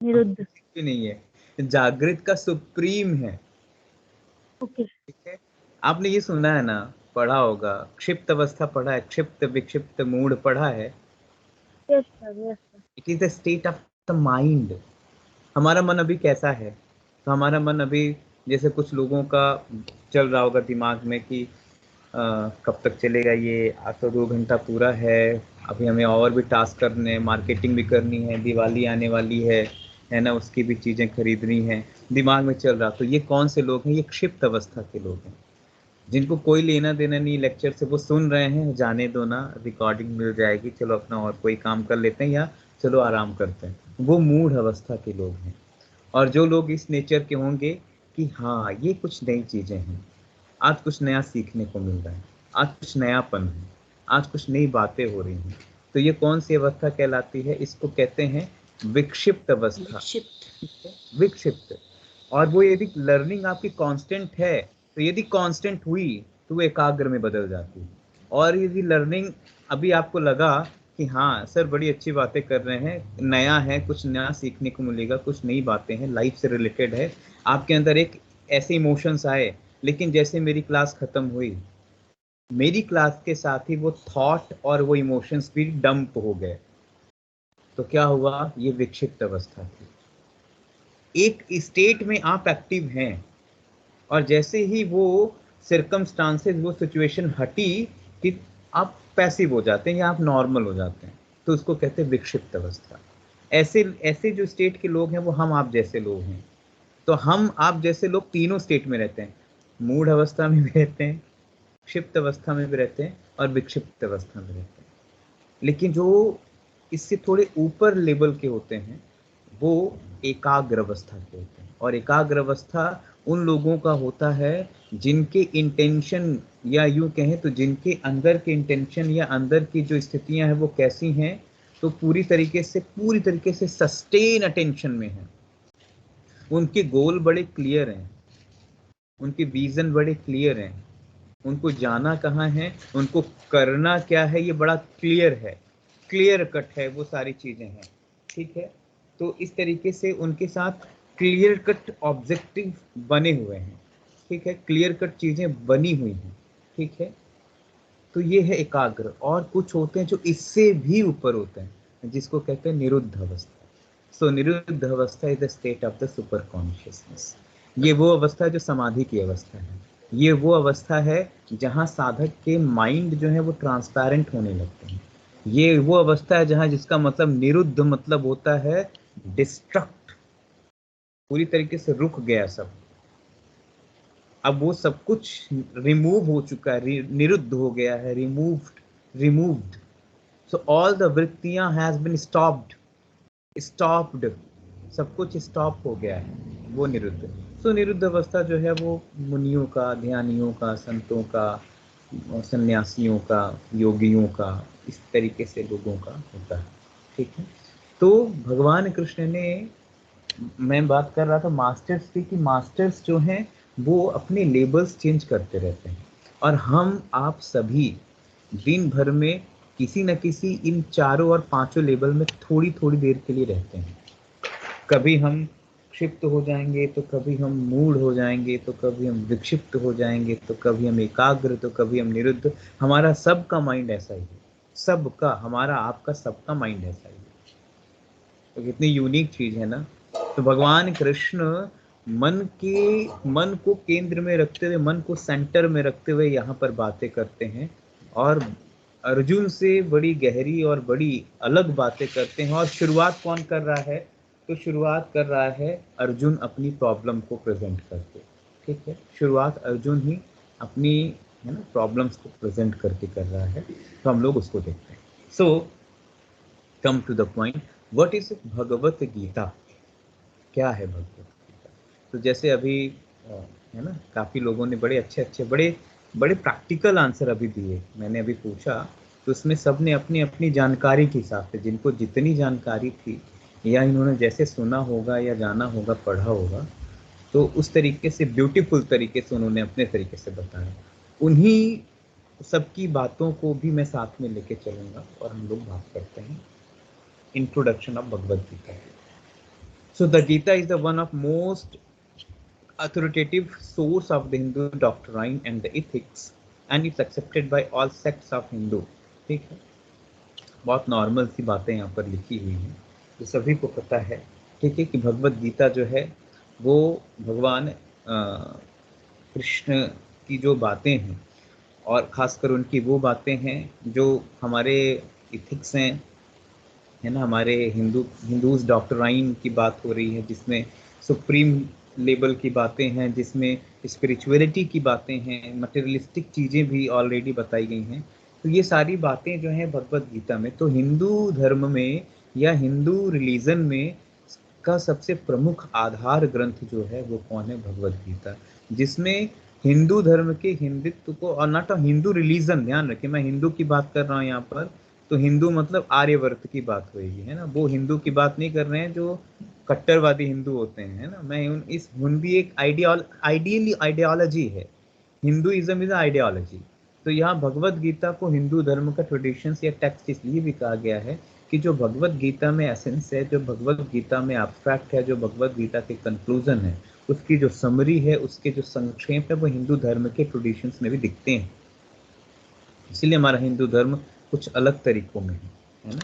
निरुद्ध। नहीं है, जागृत का सुप्रीम है। ओके। ठीक है, आपने ये सुना है ना, पढ़ा होगा, क्षिप्त अवस्था पढ़ा है, क्षिप्त विक्षिप्त मूड पढ़ा है। Yes sir, yes sir. It is the state of the mind. हमारा मन अभी कैसा है? तो हमारा मन अभी जैसे कुछ लोगों का चल रहा होगा दिमाग में कि कब तक चलेगा ये, आज तो 2 घंटा पूरा है, अभी हमें और भी टास्क करने हैं, मार्केटिंग भी करनी है, दिवाली आने वाली है ना, उसकी भी चीज़ें खरीदनी है, दिमाग में चल रहा। तो ये कौन से लोग हैं? ये क्षिप्त अवस्था के लोग हैं, जिनको कोई लेना देना नहीं लेक्चर से, वो सुन रहे हैं, जाने दो ना, रिकॉर्डिंग मिल जाएगी, चलो अपना और कोई काम कर लेते हैं या चलो आराम करते हैं। वो मूढ़ अवस्था के लोग हैं। और जो लोग इस नेचर के होंगे कि हाँ ये कुछ नई चीज़ें हैं, आज कुछ नया सीखने को मिल रहा है, आज कुछ नयापन है, आज कुछ नई बातें हो रही हैं, तो ये कौन सी अवस्था कहलाती है? इसको कहते हैं विक्षिप्त अवस्था। विक्षिप्त। और वो यदि लर्निंग आपकी कांस्टेंट है, तो यदि कांस्टेंट हुई तो वो एकाग्र में बदल जाती है। और यदि लर्निंग अभी आपको लगा कि हाँ सर बड़ी अच्छी बातें कर रहे हैं, नया है, कुछ नया सीखने को मिलेगा, कुछ नई बातें हैं, लाइफ से रिलेटेड है, आपके अंदर एक ऐसे इमोशंस आए, लेकिन जैसे मेरी क्लास खत्म हुई, मेरी क्लास के साथ ही वो थॉट और वो इमोशंस भी डंप हो गए, तो क्या हुआ, ये विक्षिप्त अवस्था थी। एक स्टेट में आप एक्टिव हैं और जैसे ही वो सिरकमस्टांसेस, वो सिचुएशन हटी कि आप पैसिव हो जाते हैं या आप नॉर्मल हो जाते हैं, तो उसको कहते हैं विक्षिप्त अवस्था। ऐसे ऐसे जो स्टेट के लोग हैं वो हम आप जैसे लोग हैं। तो हम आप जैसे लोग तीनों स्टेट में रहते हैं, मूढ़ अवस्था में भी रहते हैं, क्षिप्त अवस्था में भी रहते हैं और विक्षिप्त अवस्था में रहते हैं। लेकिन जो इससे थोड़े ऊपर लेवल के होते हैं वो एकाग्र अवस्था के होते हैं। और एकाग्र अवस्था उन लोगों का होता है जिनके इंटेंशन, या यूं कहें तो जिनके अंदर के इंटेंशन या अंदर की जो स्थितियां हैं वो कैसी हैं, तो पूरी तरीके से सस्टेन अटेंशन में है। उनके गोल बड़े क्लियर हैं, उनके विजन बड़े क्लियर हैं, उनको जाना कहाँ है, उनको करना क्या है, ये बड़ा क्लियर है, क्लियर कट है, वो सारी चीजें हैं। ठीक है, तो इस तरीके से उनके साथ क्लियर कट ऑब्जेक्टिव बने हुए हैं। ठीक है, क्लियर कट चीजें बनी हुई हैं। ठीक है, तो ये है एकाग्र। और कुछ होते हैं जो इससे भी ऊपर होते हैं, जिसको कहते हैं निरुद्ध अवस्था। सो निरुद्ध अवस्था is the state of the super consciousness. ये वो अवस्था है जो समाधि की अवस्था है। ये वो अवस्था है जहाँ साधक के माइंड जो है वो ट्रांसपेरेंट होने लगते हैं। ये वो अवस्था है जहाँ, जिसका मतलब निरुद्ध मतलब होता है डिस्ट्रक्ट, पूरी तरीके से रुक गया सब। अब वो सब कुछ रिमूव हो चुका है, निरुद्ध हो गया है, रिमूव्ड। सो ऑल द वृत्तियां हैज बीन स्टॉप्ड, सब कुछ स्टॉप हो गया है, वो निरुद्ध। सो निरुद्ध अवस्था जो है वो मुनियों का, ध्यानियों का, संतों का, सन्यासियों का, योगियों का, इस तरीके से लोगों का होता है। ठीक है, तो भगवान कृष्ण ने, मैं बात कर रहा था मास्टर्स की, कि मास्टर्स जो हैं वो अपने लेबल्स चेंज करते रहते हैं, और हम आप सभी दिन भर में किसी न किसी इन चारों और पांचों लेवल में थोड़ी थोड़ी देर के लिए रहते हैं। कभी हम क्षिप्त हो जाएंगे, तो कभी हम मूढ़ हो जाएंगे, तो कभी हम विक्षिप्त हो जाएंगे, तो कभी हम एकाग्र, तो कभी हम निरुद्ध। हमारा सबका माइंड ऐसा ही है, सबका, हमारा आपका सबका माइंड ऐसा ही है। तो कितनी यूनिक चीज है ना। तो भगवान कृष्ण मन को केंद्र में रखते हुए, मन को सेंटर में रखते हुए यहाँ पर बातें करते हैं, और अर्जुन से बड़ी गहरी और बड़ी अलग बातें करते हैं। और शुरुआत कौन कर रहा है, तो शुरुआत कर रहा है अर्जुन अपनी प्रॉब्लम को प्रेजेंट करके। ठीक है, शुरुआत अर्जुन ही अपनी, है ना, प्रॉब्लम्स को प्रेजेंट करके कर रहा है। तो हम लोग उसको देखते हैं। So come to the point, what is Bhagavad Gita, क्या है भगवत गीता। तो जैसे अभी है ना, काफी लोगों ने बड़े अच्छे बड़े प्रैक्टिकल आंसर अभी दिए। मैंने अभी पूछा तो उसमें सब ने अपनी अपनी जानकारी के हिसाब से, जिनको जितनी जानकारी थी, या इन्होंने जैसे सुना होगा या जाना होगा, पढ़ा होगा, तो उस तरीके से ब्यूटीफुल तरीके से उन्होंने अपने तरीके से बताया। उन्हीं सबकी बातों को भी मैं साथ में लेके चलूंगा और हम लोग बात करते हैं introduction of Bhagavad Gita. So the Gita is the one of most authoritative source of the Hindu doctrine and the ethics, and it's accepted by all sects of Hindu. ठीक है, बहुत नॉर्मल सी बातें यहाँ पर लिखी हुई हैं, तो सभी को पता है। ठीक है, कि भगवत गीता जो है वो भगवान कृष्ण की जो बातें हैं, और खासकर उनकी वो बातें हैं जो हमारे इथिक्स हैं, है ना, हमारे हिंदूज डॉक्टराइन की बात हो रही है, जिसमें सुप्रीम लेवल की बातें हैं, जिसमें स्पिरिचुअलिटी की बातें हैं, मटेरियलिस्टिक चीज़ें भी ऑलरेडी बताई गई हैं। तो ये सारी बातें जो हैं भगवत गीता में। तो हिंदू धर्म में या हिंदू रिलीजन में का सबसे प्रमुख आधार ग्रंथ जो है वो कौन है, भगवत गीता, जिसमें हिंदू धर्म के हिंदुत्व को, और नॉट अ हिंदू रिलीजन, ध्यान रखें मैं हिंदू की बात कर रहा हूँ यहाँ पर, तो हिंदू मतलब आर्यवर्त की बात होगी, है ना, वो हिंदू की बात नहीं कर रहे हैं जो कट्टरवादी हिंदू होते हैं, है ना। मैं इस हिंदी एक आइडियोलॉजी है, हिंदुइज्म इज आइडियोलॉजी। तो यहाँ भगवत गीता को हिंदू धर्म का ट्रेडिशंस या टेक्स्ट इसलिए भी कहा गया है कि जो भगवत गीता में एसेंस है, जो भगवत गीता में एब्स्ट्रैक्ट है, जो भगवत गीता के कंक्लूजन है, उसकी जो समरी है, उसके जो संक्षेप है, वो हिंदू धर्म के ट्रेडिशंस में भी दिखते हैं। इसीलिए हमारा हिंदू धर्म कुछ अलग तरीकों में है ना।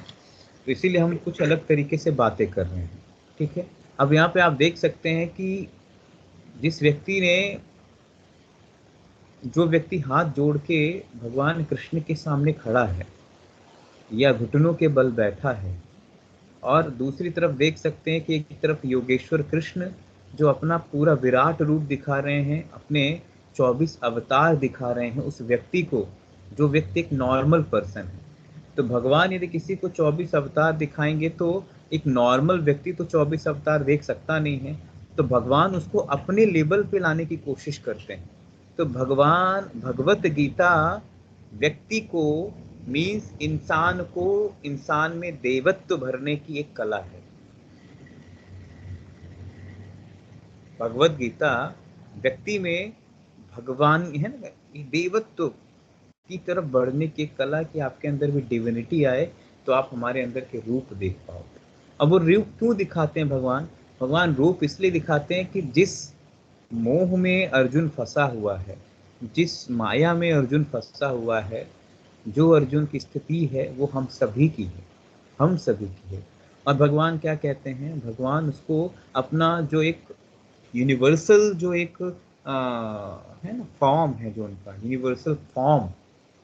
तो इसीलिए हम कुछ अलग तरीके से बातें कर रहे हैं, ठीक है। अब यहाँ पे आप देख सकते हैं कि जो व्यक्ति हाथ जोड़ के भगवान कृष्ण के सामने खड़ा है या घुटनों के बल बैठा है, और दूसरी तरफ देख सकते हैं कि एक तरफ योगेश्वर कृष्ण जो अपना पूरा विराट रूप दिखा रहे हैं, अपने 24 अवतार दिखा रहे हैं, उस व्यक्ति को, जो व्यक्ति एक नॉर्मल पर्सन है। तो भगवान यदि किसी को 24 अवतार दिखाएंगे तो एक नॉर्मल व्यक्ति तो 24 अवतार देख सकता नहीं है, तो भगवान उसको अपने लेवल पे लाने की कोशिश करते हैं। तो भगवत गीता व्यक्ति को मीन्स इंसान में देवत्व भरने की एक कला है। भगवत गीता व्यक्ति में भगवान है ना, देवत्व की तरफ बढ़ने की कला, कि आपके अंदर भी डिविनिटी आए तो आप हमारे अंदर के रूप देख पाओगे। अब वो रूप क्यों दिखाते हैं भगवान रूप इसलिए दिखाते हैं कि जिस मोह में अर्जुन फंसा हुआ है, जिस माया में अर्जुन फंसा हुआ है, जो अर्जुन की स्थिति है वो हम सभी की है। और भगवान क्या कहते हैं, भगवान उसको अपना जो एक यूनिवर्सल जो एक है ना फॉर्म है, जो उनका यूनिवर्सल फॉर्म,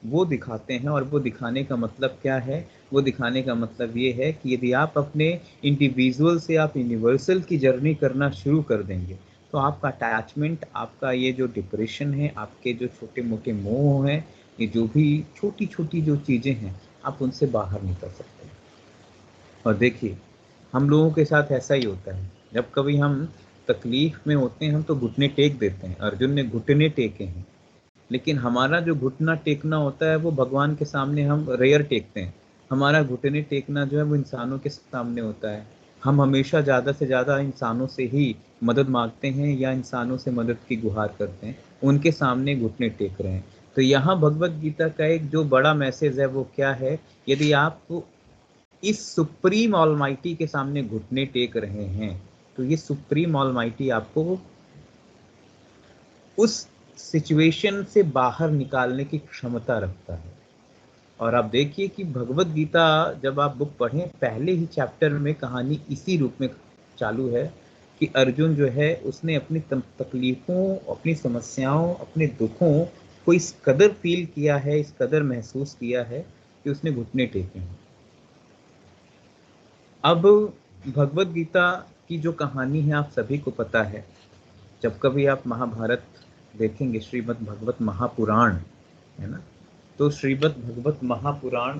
वो दिखाते हैं। और वो दिखाने का मतलब क्या है, वो दिखाने का मतलब ये है कि यदि आप अपने इंडिविजुअल से आप यूनिवर्सल की जर्नी करना शुरू कर देंगे तो आपका अटैचमेंट, आपका ये जो डिप्रेशन है, आपके जो छोटे मोटे मोह हैं, ये जो भी छोटी छोटी जो चीज़ें हैं, आप उनसे बाहर निकल सकते हैं। और देखिए हम लोगों के साथ ऐसा ही होता है, जब कभी हम तकलीफ में होते हैं हम तो घुटने टेक देते हैं। अर्जुन ने घुटने टेके हैं, लेकिन हमारा जो घुटना टेकना होता है वो भगवान के सामने हम रेयर टेकते हैं। हमारा घुटने टेकना जो है वो इंसानों के सामने होता है। हम हमेशा ज़्यादा से ज़्यादा इंसानों से ही मदद मांगते हैं या इंसानों से मदद की गुहार करते हैं, उनके सामने घुटने टेक रहे हैं। तो यहाँ भगवत गीता का एक जो बड़ा मैसेज है वो क्या है, यदि आप इस सुप्रीम ऑलमाइटी के सामने घुटने टेक रहे हैं तो ये सुप्रीम ऑलमाइटी आपको उस सिचुएशन से बाहर निकालने की क्षमता रखता है। और आप देखिए कि भगवत गीता जब आप बुक पढ़ें, पहले ही चैप्टर में कहानी इसी रूप में चालू है कि अर्जुन जो है उसने अपनी तकलीफों, अपनी समस्याओं, अपने दुखों को इस कदर फील किया है, इस कदर महसूस किया है कि उसने घुटने टेके हैं। अब भगवत गीता की जो कहानी है आप सभी को पता है, जब कभी आप महाभारत देखेंगे, श्रीमद् भगवत महापुराण है ना, तो श्रीमद् भगवत महापुराण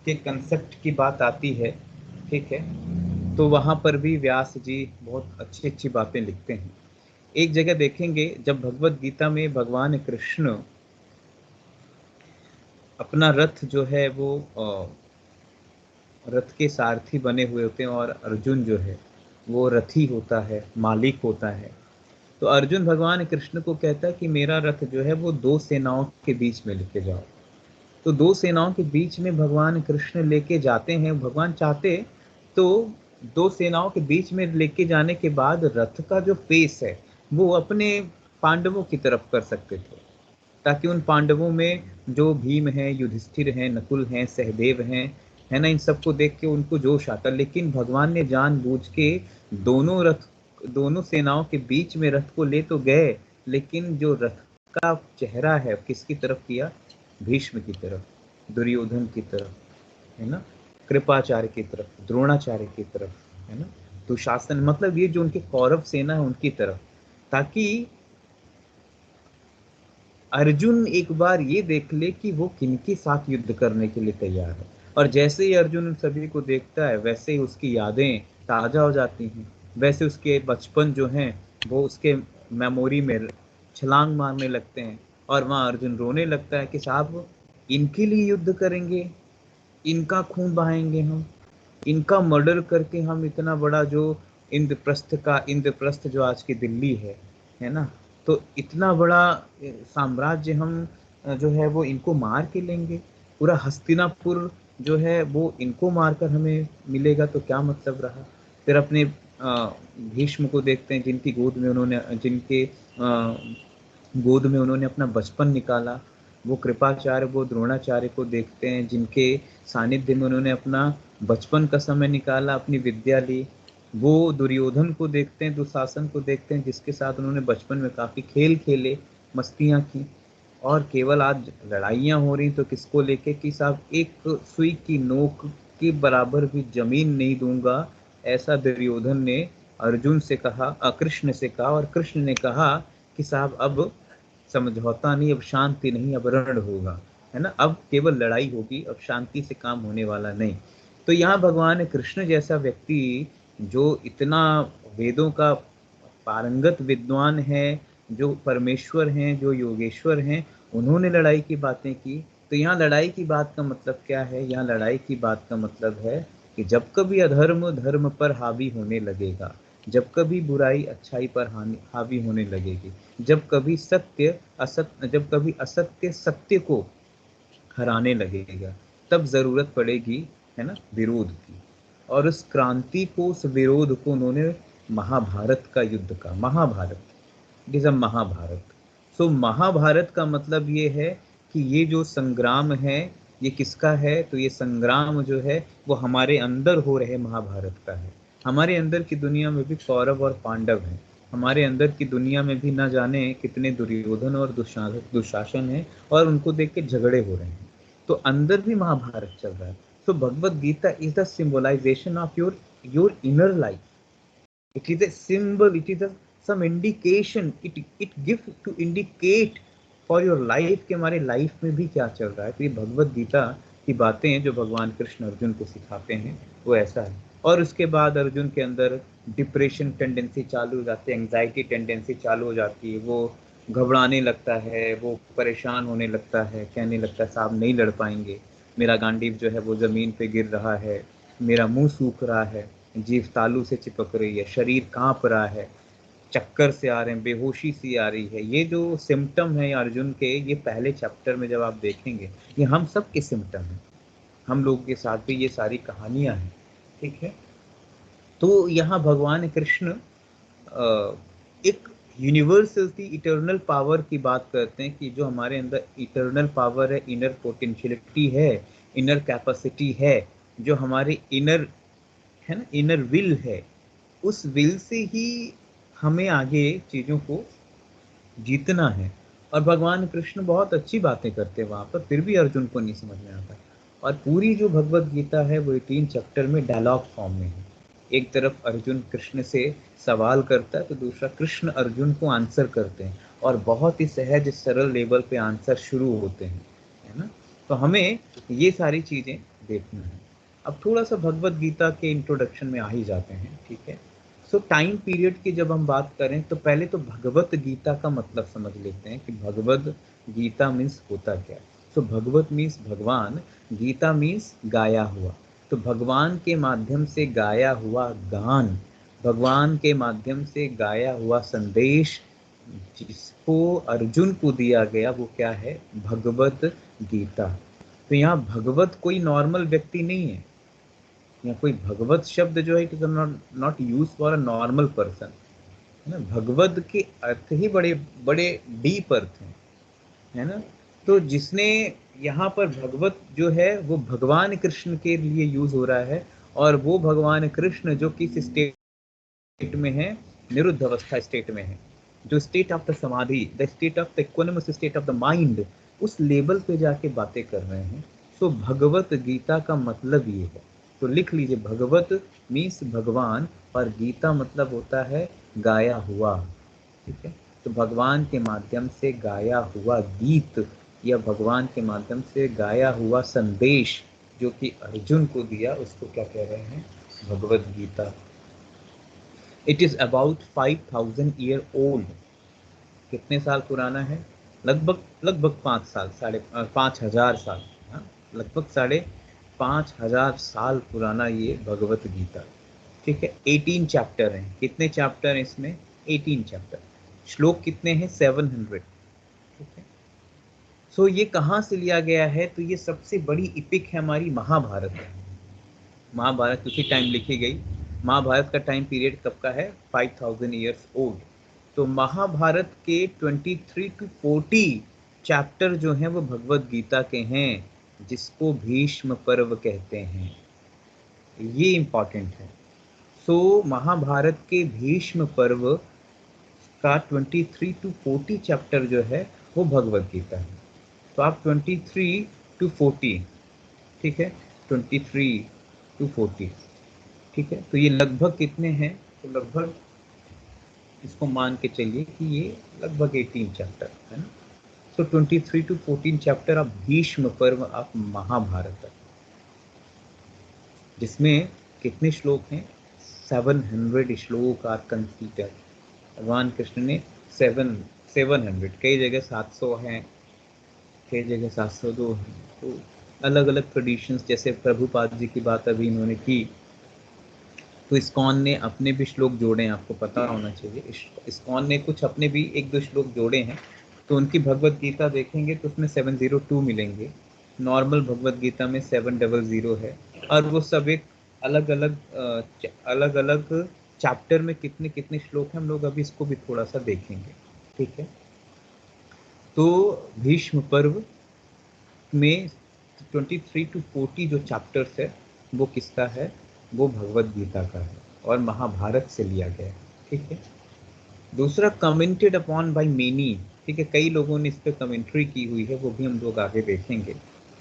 के कंसेप्ट की बात आती है, ठीक है। तो वहाँ पर भी व्यास जी बहुत अच्छी अच्छी बातें लिखते हैं। एक जगह देखेंगे जब भगवत गीता में भगवान कृष्ण अपना रथ जो है वो रथ के सारथी बने हुए होते हैं और अर्जुन जो है वो रथी होता है, मालिक होता है। तो अर्जुन भगवान कृष्ण को कहता है कि मेरा रथ जो है वो 2 सेनाओं के बीच में लेके जाओ। तो 2 सेनाओं के बीच में भगवान कृष्ण लेके जाते हैं। भगवान चाहते तो 2 सेनाओं के बीच में लेके जाने के बाद रथ का जो फेस है वो अपने पांडवों की तरफ कर सकते थे, ताकि उन पांडवों में जो भीम हैं, युधिष्ठिर हैं, नकुल हैं, सहदेव हैं, है ना, इन सबको देख के उनको जोश आता। लेकिन भगवान ने जानबूझ के दोनों सेनाओं के बीच में रथ को ले तो गए, लेकिन जो रथ का चेहरा है किसकी तरफ किया, भीष्म की तरफ, दुर्योधन की तरफ, है ना, कृपाचार्य की तरफ, द्रोणाचार्य की तरफ, है ना, दुशासन, मतलब ये जो उनके कौरव सेना है उनकी तरफ, ताकि अर्जुन एक बार ये देख ले कि वो किनके साथ युद्ध करने के लिए तैयार है। और जैसे ही अर्जुन उन सभी को देखता है वैसे ही उसकी यादें ताज़ा हो जाती हैं, वैसे उसके बचपन जो हैं वो उसके मेमोरी में छलांग मारने लगते हैं। और वहाँ अर्जुन रोने लगता है कि साहब इनके लिए युद्ध करेंगे, इनका खून बहाएंगे हम, इनका मर्डर करके हम इतना बड़ा जो इंद्रप्रस्थ जो आज की दिल्ली है ना, तो इतना बड़ा साम्राज्य हम जो है वो इनको मार के लेंगे, पूरा हस्तिनापुर जो है वो इनको मारकर हमें मिलेगा, तो क्या मतलब रहा। फिर अपने भीष्म को देखते हैं जिनके गोद में उन्होंने अपना बचपन निकाला, वो कृपाचार्य, वो द्रोणाचार्य को देखते हैं जिनके सानिध्य में उन्होंने अपना बचपन का समय निकाला, अपनी विद्या ली। वो दुर्योधन को देखते हैं, दुशासन को देखते हैं जिसके साथ उन्होंने बचपन में काफ़ी खेल खेले, मस्तियाँ की, और केवल आज लड़ाइयाँ हो रही तो किसको लेके कि साहब एक सुई की नोक के बराबर भी जमीन नहीं दूंगा, ऐसा दुर्योधन ने अर्जुन से कहा, कृष्ण से कहा, और कृष्ण ने कहा कि साहब अब समझौता नहीं, अब शांति नहीं, अब रण होगा, है ना, अब केवल लड़ाई होगी, अब शांति से काम होने वाला नहीं। तो यहाँ भगवान कृष्ण जैसा व्यक्ति जो इतना वेदों का पारंगत विद्वान है, जो परमेश्वर हैं, जो योगेश्वर हैं, उन्होंने लड़ाई की बातें की। तो यहाँ लड़ाई की बात का मतलब क्या है? यहाँ लड़ाई की बात का मतलब है कि जब कभी अधर्म धर्म पर हावी होने लगेगा, जब कभी बुराई अच्छाई पर हावी होने लगेगी, जब कभी असत्य सत्य को हराने लगेगा, तब जरूरत पड़ेगी, है ना, विरोध की। और उस क्रांति को, उस विरोध को उन्होंने महाभारत का युद्ध का, Mahabharata, it is a Mahabharata. So Mahabharata का मतलब ये है कि ये जो संग्राम है ये किसका है? तो ये संग्राम जो है वो हमारे अंदर हो रहे महाभारत का है। हमारे अंदर की दुनिया में भी कौरव और पांडव हैं, हमारे अंदर की दुनिया में भी न जाने कितने दुर्योधन और दुशासन है, और उनको देख के झगड़े हो रहे हैं, तो अंदर भी महाभारत चल रहा है। So Bhagavad Gita is the symbolization of your inner life. It is a symbol, it is some indication, it gives to indicate for your life कि हमारे लाइफ में भी क्या चल रहा है। तो ये भगवत गीता की बातें हैं जो भगवान कृष्ण अर्जुन को सिखाते हैं, वो ऐसा है। और उसके बाद अर्जुन के अंदर डिप्रेशन टेंडेंसी चालू हो जाती है, एंग्जाइटी टेंडेंसी चालू हो जाती है, वो घबराने लगता है, वो परेशान होने लगता है, कहने लगता है साहब नहीं लड़ पाएंगे, मेरा गांडीव जो है वो ज़मीन पे गिर रहा है, मेरा मुंह सूख रहा है, जीभ तालू से चिपक रही है, शरीर कांप रहा है, चक्कर से आ रहे हैं, बेहोशी सी आ रही है। ये जो सिम्टम है अर्जुन के, ये पहले चैप्टर में जब आप देखेंगे, ये हम सब के सिम्टम हैं, हम लोग के साथ भी ये सारी कहानियां हैं, ठीक है। तो यहाँ भगवान कृष्ण एक यूनिवर्सलिटी, इटर्नल पावर की बात करते हैं कि जो हमारे अंदर इटर्नल पावर है, इनर पोटेंशियलिटी है, इनर कैपेसिटी है, जो हमारे इनर है ना, इनर विल है, उस विल से ही हमें आगे चीज़ों को जीतना है। और भगवान कृष्ण बहुत अच्छी बातें करते हैं वहाँ पर, फिर भी अर्जुन को नहीं समझ में आता। और पूरी जो भगवत गीता है वो 3 चैप्टर में डायलॉग फॉर्म में है। एक तरफ अर्जुन कृष्ण से सवाल करता है, तो दूसरा कृष्ण अर्जुन को आंसर करते हैं, और बहुत ही सहज सरल लेवल पे आंसर शुरू होते हैं, है ना। तो हमें ये सारी चीज़ें देखना है। अब थोड़ा सा भगवत गीता के इंट्रोडक्शन में आ ही जाते हैं, ठीक है। सो टाइम पीरियड की जब हम बात करें तो पहले तो भगवत गीता का मतलब समझ लेते हैं कि भगवत गीता मीन्स होता क्या है। सो भगवत मीन्स भगवान, गीता मीन्स गाया हुआ। तो भगवान के माध्यम से गाया हुआ गान, भगवान के माध्यम से गाया हुआ संदेश जिसको अर्जुन को दिया गया, वो क्या है? भगवत गीता। तो यहाँ भगवत कोई नॉर्मल व्यक्ति नहीं है, या कोई भगवत शब्द जो है it is not use for a normal person, है ना। भगवत के अर्थ ही बड़े बड़े डीप अर्थ हैं, है ना। तो जिसने यहाँ पर भगवत जो है वो भगवान कृष्ण के लिए यूज हो रहा है, और वो भगवान कृष्ण जो किस स्टेट में है? निरुद्ध अवस्था स्टेट में है, जो स्टेट ऑफ द समाधि, the state of the equanimous state of the mind, उस लेवल पे जाके बातें कर रहे हैं। सो भगवत गीता का मतलब ये है, तो लिख लीजिए, भगवत मीन्स भगवान, और गीता मतलब होता है गाया हुआ, ठीक है। तो भगवान के माध्यम से गाया हुआ गीत, या भगवान के माध्यम से गाया हुआ संदेश जो कि अर्जुन को दिया, उसको क्या कह रहे हैं? Bhagavad Gita. It is about 5000 year old. कितने साल पुराना है? लगभग 5 साल, 5,500 साल, लगभग 5,500 साल पुराना ये भगवत गीता, ठीक है। 18 चैप्टर हैं। कितने चैप्टर हैं इसमें? 18 चैप्टर। श्लोक कितने हैं? 700। ठीक है। सो ये कहाँ से लिया गया है? तो ये सबसे बड़ी इपिक है हमारी महाभारत। महाभारत उसी टाइम लिखी गई। महाभारत का टाइम पीरियड कब का है? 5000 ईयर्स ओल्ड। तो महाभारत के 23 to 40 चैप्टर जो हैं वो भगवत गीता के हैं, जिसको भीष्म पर्व कहते हैं। ये इंपॉर्टेंट है। सो महाभारत के भीष्म पर्व का 23 to 40 चैप्टर जो है वो भगवत गीता है। तो आप 23 to 40, ठीक है, 23 to 40, ठीक है। तो ये लगभग कितने हैं? तो लगभग इसको मान के चलिए कि ये लगभग 18 चैप्टर है ना। तो 23 to 14 चैप्टर आप भीष्म पर्व आप महाभारत है, जिसमें कितने श्लोक हैं? 700 श्लोक आर कंसीडर्ड। भगवान कृष्ण ने 700, कई जगह 700 हैं, कई जगह 702 हैं। तो अलग अलग ट्रेडिशंस, जैसे प्रभुपाद जी की बात अभी इन्होंने की, तो इस्कॉन ने अपने भी श्लोक जोड़े हैं, आपको पता होना चाहिए। इस्कॉन ने कुछ अपने भी 1-2 श्लोक जोड़े हैं। तो उनकी भगवत गीता देखेंगे तो उसमें 702 मिलेंगे, नॉर्मल भगवत गीता में 700 है। और वो सब एक अलग अलग चैप्टर में कितने कितने श्लोक हैं, हम लोग अभी इसको भी थोड़ा सा देखेंगे, ठीक है। तो भीष्म पर्व में 23 to 40 जो चैप्टर्स है वो किसका है? वो भगवत गीता का है और महाभारत से लिया गया है, ठीक है। दूसरा, कमेंटेड अपॉन बाय मेनी, ठीक है, कई लोगों ने इस पर कमेंट्री की हुई है, वो भी हम लोग आगे देखेंगे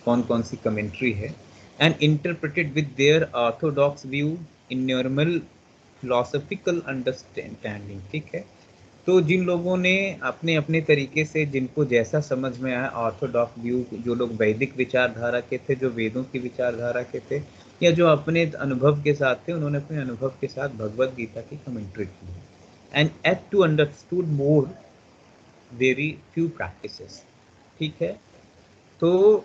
कौन कौन सी कमेंट्री है। And interpreted with their Orthodox view in normal philosophical understanding, ठीक है। तो जिन लोगों ने अपने अपने तरीके से, जिनको जैसा समझ में आया, ऑर्थोडॉक्स व्यू, जो लोग वैदिक विचारधारा के थे, जो वेदों की विचारधारा के थे, या जो अपने अनुभव के साथ थे, उन्होंने अपने अनुभव के साथ भगवत गीता की कमेंट्री की है। And at to understood more very few practices, ठीक है। तो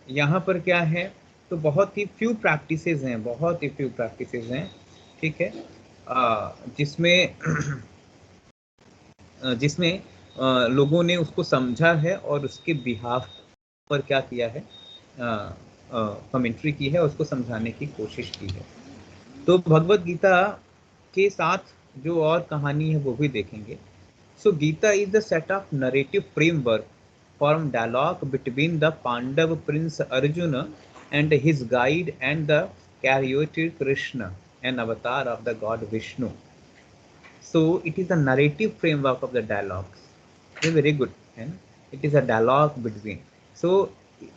यहाँ पर क्या है? तो बहुत ही फ्यू प्रैक्टिसेस हैं, बहुत ही फ्यू प्रैक्टिसेस हैं, ठीक है, जिसमें लोगों ने उसको समझा है और उसके बिहाफ पर क्या किया है? कमेंट्री की है, उसको समझाने की कोशिश की है। तो भगवत गीता के साथ जो और कहानी है वो भी देखेंगे। So Gita is the set of narrative framework form dialogue between the Pandava prince Arjuna and his guide and the charioteer Krishna, an avatar of the god Vishnu. So it is a narrative framework of the dialogues. It's very good. And it is a dialogue between. So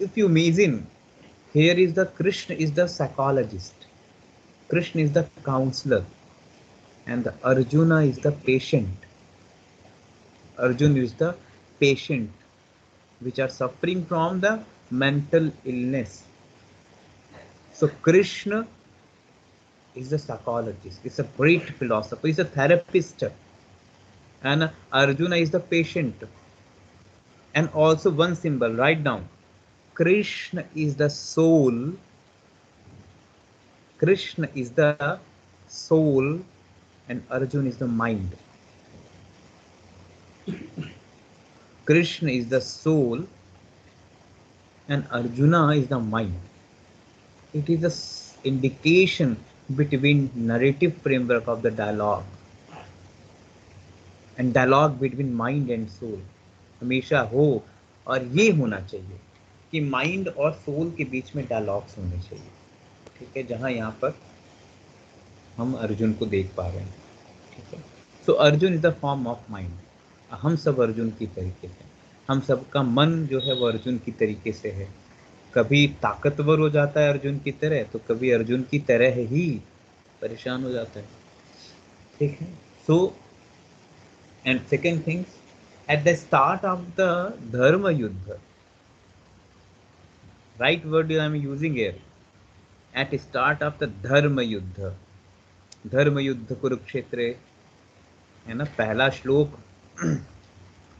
if you imagine, here is the Krishna is the psychologist, Krishna is the counselor, and the Arjuna is the patient. Arjuna is the patient, which are suffering from the mental illness. So Krishna is a psychologist, is a great philosopher, is a therapist, and Arjuna is the patient. And also one symbol, write down, Krishna is the soul, Krishna is the soul, and Arjuna is the mind. Krishna is the soul and Arjuna is the mind. It is the indication between narrative framework of the dialogue and dialogue between mind and soul हमेशा हो, और ये होना चाहिए कि mind और soul के बीच में डायलॉग्स होने चाहिए, ठीक है, जहाँ यहाँ पर हम अर्जुन को देख पा रहे हैं, ठीक है। So Arjuna is the form of mind. हम सब अर्जुन की तरीके से, हम सबका मन जो है वो अर्जुन की तरीके से है. कभी ताकतवर हो जाता है अर्जुन की तरह, तो कभी अर्जुन की तरह ही परेशान हो जाता है, ठीक है. So and second things, at the start of the dharma yuddha, right word I am using here, at start of the dharma yuddha, धर्म युद्ध कुरुक्षेत्र है ना, पहला श्लोक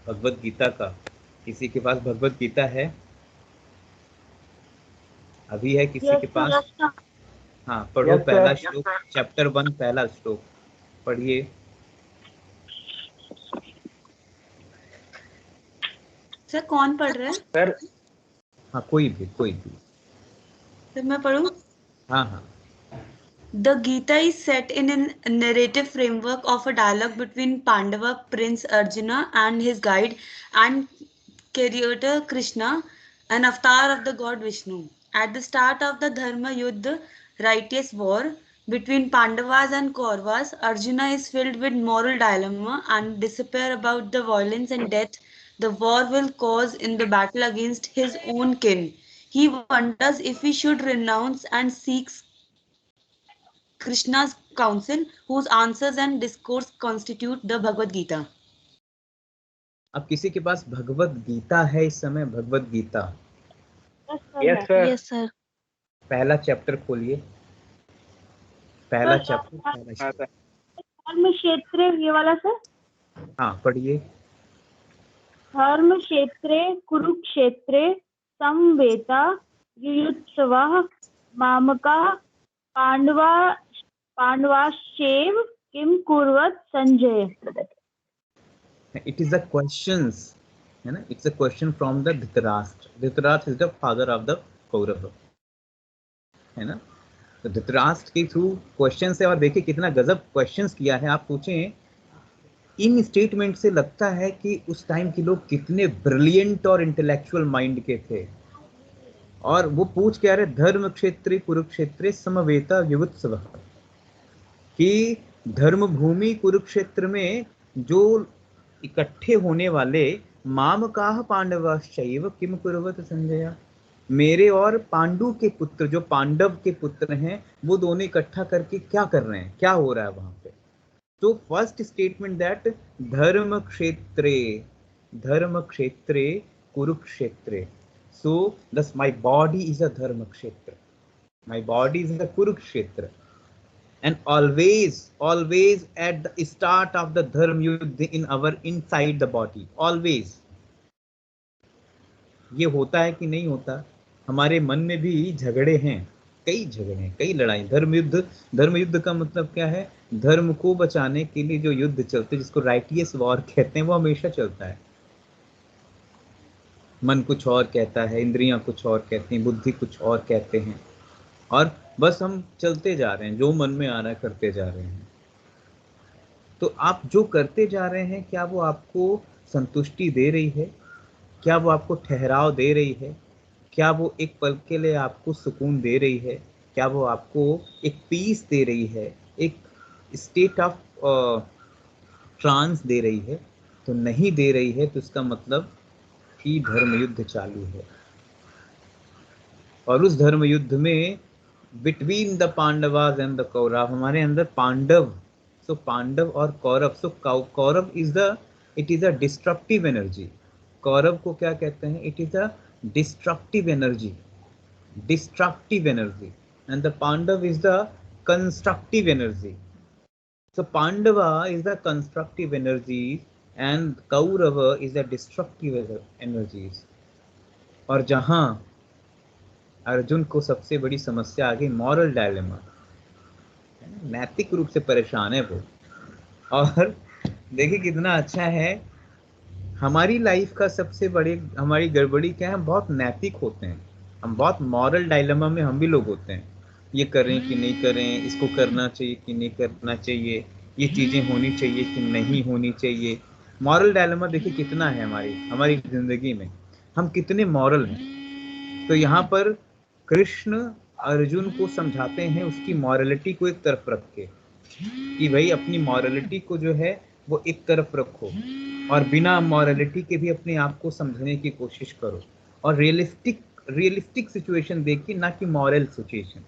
भगवत गीता का. किसी के पास भगवत गीता है? अभी है किसी के पास? हाँ पढ़ो, Yes, पहला sir. श्लोक, चैप्टर 1 पहला श्लोक पढ़िए। सर कौन पढ़ रहा है? सर हाँ कोई भी सर मैं पढ़ूं? हाँ हाँ। The Gita is set in a narrative framework of a dialogue between Pandava Prince Arjuna and his guide and creator Krishna, an avatar of the god Vishnu. At the start of the Dharma Yuddha, righteous war between Pandavas and Kauravas, Arjuna is filled with moral dilemma and despair about the violence and death the war will cause in the battle against his own kin. He wonders if he should renounce and seeks Krishna's counsel, whose answers and discourse constitute the Bhagavad Gita. अब किसी के पास भगवत गीता है इस समय? Bhagavad Gita Yes, sir. Yes sir. पहला chapter खोलिए, पहला sir, chapter पहला हाँ श्लोक। सर। धर्म क्षेत्रे ये वाला सर। हाँ पढ़िए। धर्म क्षेत्रे कुरुक्षेत्रे समवेता युयुत्सवः मामका पांडवाश्चैव किम कुर्वत Sanjaya. It is the questions, है ना, it's a question from the Dhritarashtra. Dhritarashtra is the father of the Kaurava, है ना। तो धृतराष्ट्र के थ्रू क्वेश्चन है, और देखिए कितना गजब क्वेश्चंस किया है। आप सोचें, इन स्टेटमेंट से लगता है कि उस टाइम के लोग कितने ब्रिलियंट और इंटेलेक्चुअल माइंड के थे। और वो पूछ क्या रहे, धर्म क्षेत्रे कुरुक्षेत्रे समवेता युयुत्सव, कि धर्म भूमि कुरुक्षेत्र में जो इकट्ठे होने वाले मामकाह पांडवाश्चैव किम कुर्वत संजय, मेरे और पांडु के पुत्र, जो पांडव के पुत्र हैं, वो दोनों इकट्ठा करके क्या कर रहे हैं, क्या हो रहा है वहां पे। तो फर्स्ट स्टेटमेंट दैट धर्म क्षेत्रे कुरुक्षेत्रे, सो दस माय बॉडी इज अ धर्म क्षेत्र, my body is the Kurukshetra, and always at the start of the dharma yuddha in our inside the body, always। ये होता है कि नहीं होता? हमारे मन में भी झगड़े हैं, कई झगड़े हैं, कई लड़ाई। धर्म युद्ध का मतलब क्या है? धर्म को बचाने के लिए जो युद्ध चलते, जिसको राइटियस वॉर कहते हैं, वो हमेशा चलता है। मन कुछ और कहता है, इंद्रियां कुछ और कहती हैं, बुद्धि कुछ और कहते हैं, और बस हम चलते जा रहे हैं, जो मन में आ रहा है करते जा रहे हैं। तो आप जो करते जा रहे हैं, क्या वो आपको संतुष्टि दे रही है? क्या वो आपको ठहराव दे रही है? क्या वो एक पल के लिए आपको सुकून दे रही है? क्या वो आपको एक पीस दे रही है, एक स्टेट ऑफ ट्रांस दे रही है? तो नहीं दे रही है, तो इसका मतलब कि धर्म युद्ध चालू है। और उस धर्म युद्ध में between the Pandavas and the Kaurava, हमारे अंदर पांडव, सो पांडव और Kaurava, so Kaurava is a destructive energy. Kaurava को क्या कहते हैं? It is a destructive energy, and the Pandava is the constructive energy. So Pandava is the constructive energy and Kaurava is the destructive energies. और जहां अर्जुन को सबसे बड़ी समस्या आ गई, मॉरल डायलेमा, नैतिक रूप से परेशान है वो। और देखिए कितना अच्छा है, हमारी लाइफ का सबसे बड़ी हमारी गड़बड़ी क्या है? हम बहुत नैतिक होते हैं, हम बहुत मॉरल डायलेमा में हम भी लोग होते हैं। ये करें कि नहीं करें, इसको करना चाहिए कि नहीं करना चाहिए, ये चीज़ें होनी चाहिए कि नहीं होनी चाहिए। मॉरल डायलेमा देखिए कितना है हमारी ज़िंदगी में, हम कितने मॉरल हैं। तो यहाँ पर कृष्ण अर्जुन को समझाते हैं उसकी मॉरलिटी को एक तरफ रख के, कि भाई अपनी मॉरलिटी को जो है वो एक तरफ रखो, और बिना मॉरलिटी के भी अपने आप को समझने की कोशिश करो, और रियलिस्टिक सिचुएशन देखिए, ना कि मॉरल सिचुएशन।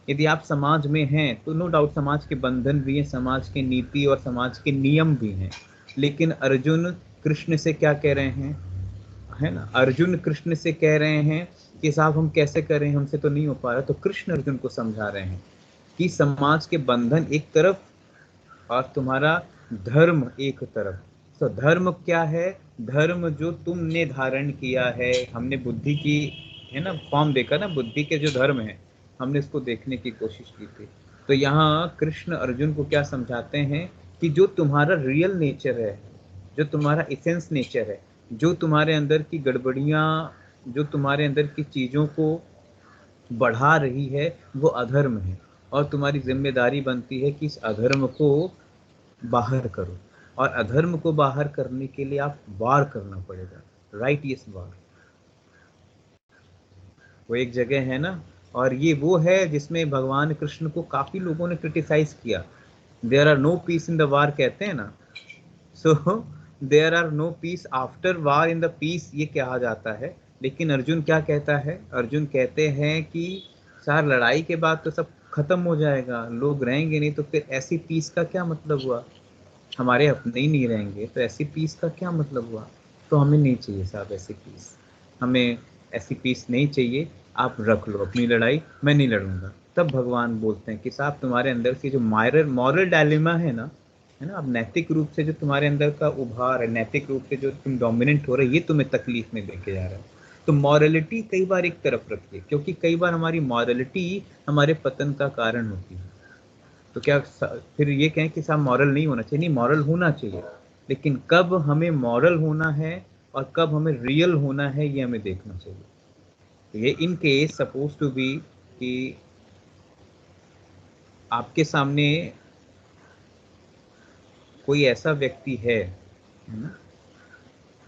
यदि आप समाज में हैं तो नो डाउट समाज के बंधन भी हैं, समाज के नीति और समाज के नियम भी हैं, लेकिन अर्जुन कृष्ण से क्या कह रहे हैं, है ना? अर्जुन कृष्ण से कह रहे हैं कि साहब हम कैसे करें, हमसे तो नहीं हो पा रहा। तो कृष्ण अर्जुन को समझा रहे हैं कि समाज के बंधन एक तरफ और तुम्हारा धर्म एक तरफ। तो धर्म क्या है? धर्म जो तुमने धारण किया है, हमने बुद्धि की, है ना, फॉर्म देखा ना, बुद्धि के जो धर्म है, हमने इसको देखने की कोशिश की थी। तो यहाँ कृष्ण अर्जुन को क्या समझाते हैं कि जो तुम्हारा रियल नेचर है, जो तुम्हारा इसेंस नेचर है, जो तुम्हारे अंदर की गड़बड़ियाँ, जो तुम्हारे अंदर की चीज़ों को बढ़ा रही है, वो अधर्म है, और तुम्हारी जिम्मेदारी बनती है कि इस अधर्म को बाहर करो, और अधर्म को बाहर करने के लिए आप वार करना पड़ेगा, राइट, यस वार। वो एक जगह है ना, और ये वो है जिसमें भगवान कृष्ण को काफी लोगों ने क्रिटिसाइज किया। There are no peace in the war कहते हैं ना, so there are no peace after war in the peace, ये कहा जाता है। लेकिन अर्जुन क्या कहता है? अर्जुन कहते हैं कि सर लड़ाई के बाद तो सब खत्म हो जाएगा, लोग रहेंगे नहीं, तो फिर ऐसी पीस का क्या मतलब हुआ? हमारे अपने ही नहीं रहेंगे तो ऐसी पीस का क्या मतलब हुआ? तो हमें नहीं चाहिए साहब ऐसी पीस, हमें ऐसी पीस नहीं चाहिए। आप रख लो अपनी लड़ाई, मैं नहीं लड़ूंगा। तब भगवान बोलते हैं कि साहब तुम्हारे अंदर से जो मॉरल डायलेमा है ना, अब नैतिक रूप से जो तुम्हारे अंदर का उभार है, नैतिक रूप से जो तुम डोमिनेंट हो रहे, ये तुम्हें तकलीफ में देके जा रहा है। तो मॉरलिटी कई बार एक तरफ रखिए, क्योंकि कई बार हमारी मॉरलिटी हमारे पतन का कारण होती है। तो क्या फिर ये कहें कि साहब मॉरल नहीं होना चाहिए? नहीं, मॉरल होना चाहिए, लेकिन कब हमें मॉरल होना है और कब हमें रियल होना है, ये हमें देखना चाहिए। तो ये in case suppose to be कि आपके सामने कोई ऐसा व्यक्ति है ना,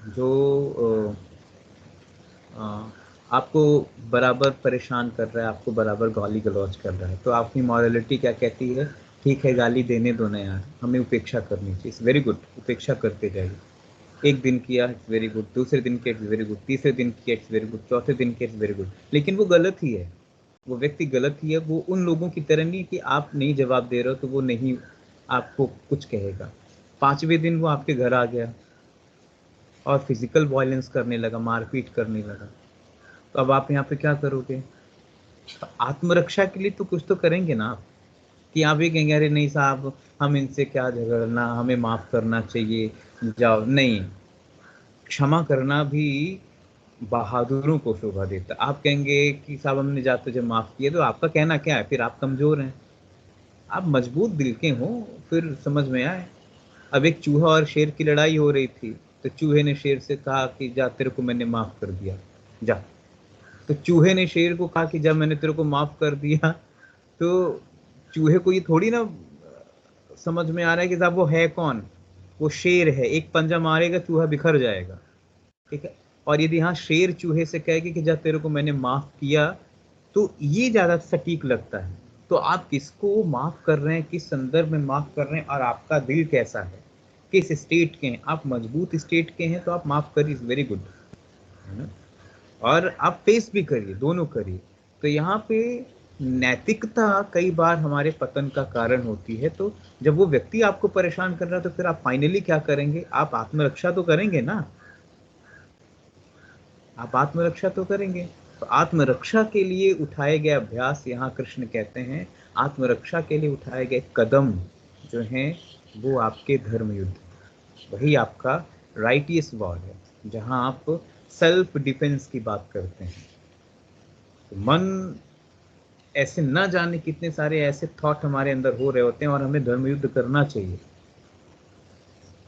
जो आपको बराबर परेशान कर रहा है, आपको बराबर गाली गलौज कर रहा है, तो आपकी मॉरलिटी क्या कहती है? ठीक है, गाली देने दो ना यार, हमें उपेक्षा करनी चाहिए, इट्स वेरी गुड, उपेक्षा करते जाइए। एक दिन किया इट्स वेरी गुड, दूसरे दिन किया इट्स वेरी गुड, तीसरे दिन किया इट्स वेरी गुड, चौथे दिन किया इट्स वेरी गुड। लेकिन वो गलत ही है, वो व्यक्ति गलत ही है। वो उन लोगों की तरह नहीं कि आप नहीं जवाब दे रहे हो तो वो नहीं आपको कुछ कहेगा। 5वें दिन वो आपके घर आ गया और फिजिकल वायलेंस करने लगा, मारपीट करने लगा, तो अब आप यहाँ पे क्या करोगे? तो आत्मरक्षा के लिए तो कुछ तो करेंगे ना आप, कि आप ये कहेंगे अरे नहीं साहब हम इनसे क्या झगड़ना, हमें माफ़ करना चाहिए, जाओ। नहीं, क्षमा करना भी बहादुरों को शोभा देता। आप कहेंगे कि साहब हमने जा तुझे माफ़ किया, तो आपका कहना क्या है? फिर आप कमज़ोर हैं। आप मजबूत दिल के हो, फिर समझ में आए। अब एक चूहा और शेर की लड़ाई हो रही थी, तो चूहे ने शेर से कहा कि जा तेरे को मैंने माफ़ कर दिया, जा। तो चूहे ने शेर को कहा कि जब मैंने तेरे को माफ़ कर दिया, तो चूहे को ये थोड़ी ना समझ में आ रहा है कि साहब वो है कौन? वो शेर है, एक पंजा मारेगा चूहा बिखर जाएगा, ठीक है। और यदि हाँ शेर चूहे से कहेगी कि जब तेरे को मैंने माफ़ किया, तो ये ज़्यादा सटीक लगता है। तो आप किसको माफ़ कर रहे हैं, किस संदर्भ में माफ़ कर रहे हैं, और आपका दिल कैसा है, किस स्टेट के हैं? आप मजबूत स्टेट के हैं तो आप माफ़ करिए, इज़ वेरी गुड, है ना। और आप फेस भी करिए, दोनों करिए। तो यहाँ पे नैतिकता कई बार हमारे पतन का कारण होती है। तो जब वो व्यक्ति आपको परेशान कर रहा है, तो फिर आप फाइनली क्या करेंगे? आप आत्मरक्षा तो करेंगे ना, आप आत्मरक्षा तो करेंगे। तो आत्मरक्षा के लिए उठाए गए अभ्यास, यहाँ कृष्ण कहते हैं आत्मरक्षा के लिए उठाए गए कदम जो हैं वो आपके धर्म युद्ध, वही आपका राइटियस वॉर है, जहाँ आप सेल्फ डिफेंस की बात करते हैं। तो मन ऐसे न जाने कितने सारे ऐसे थॉट हमारे अंदर हो रहे होते हैं, और हमें धर्म युद्ध करना चाहिए।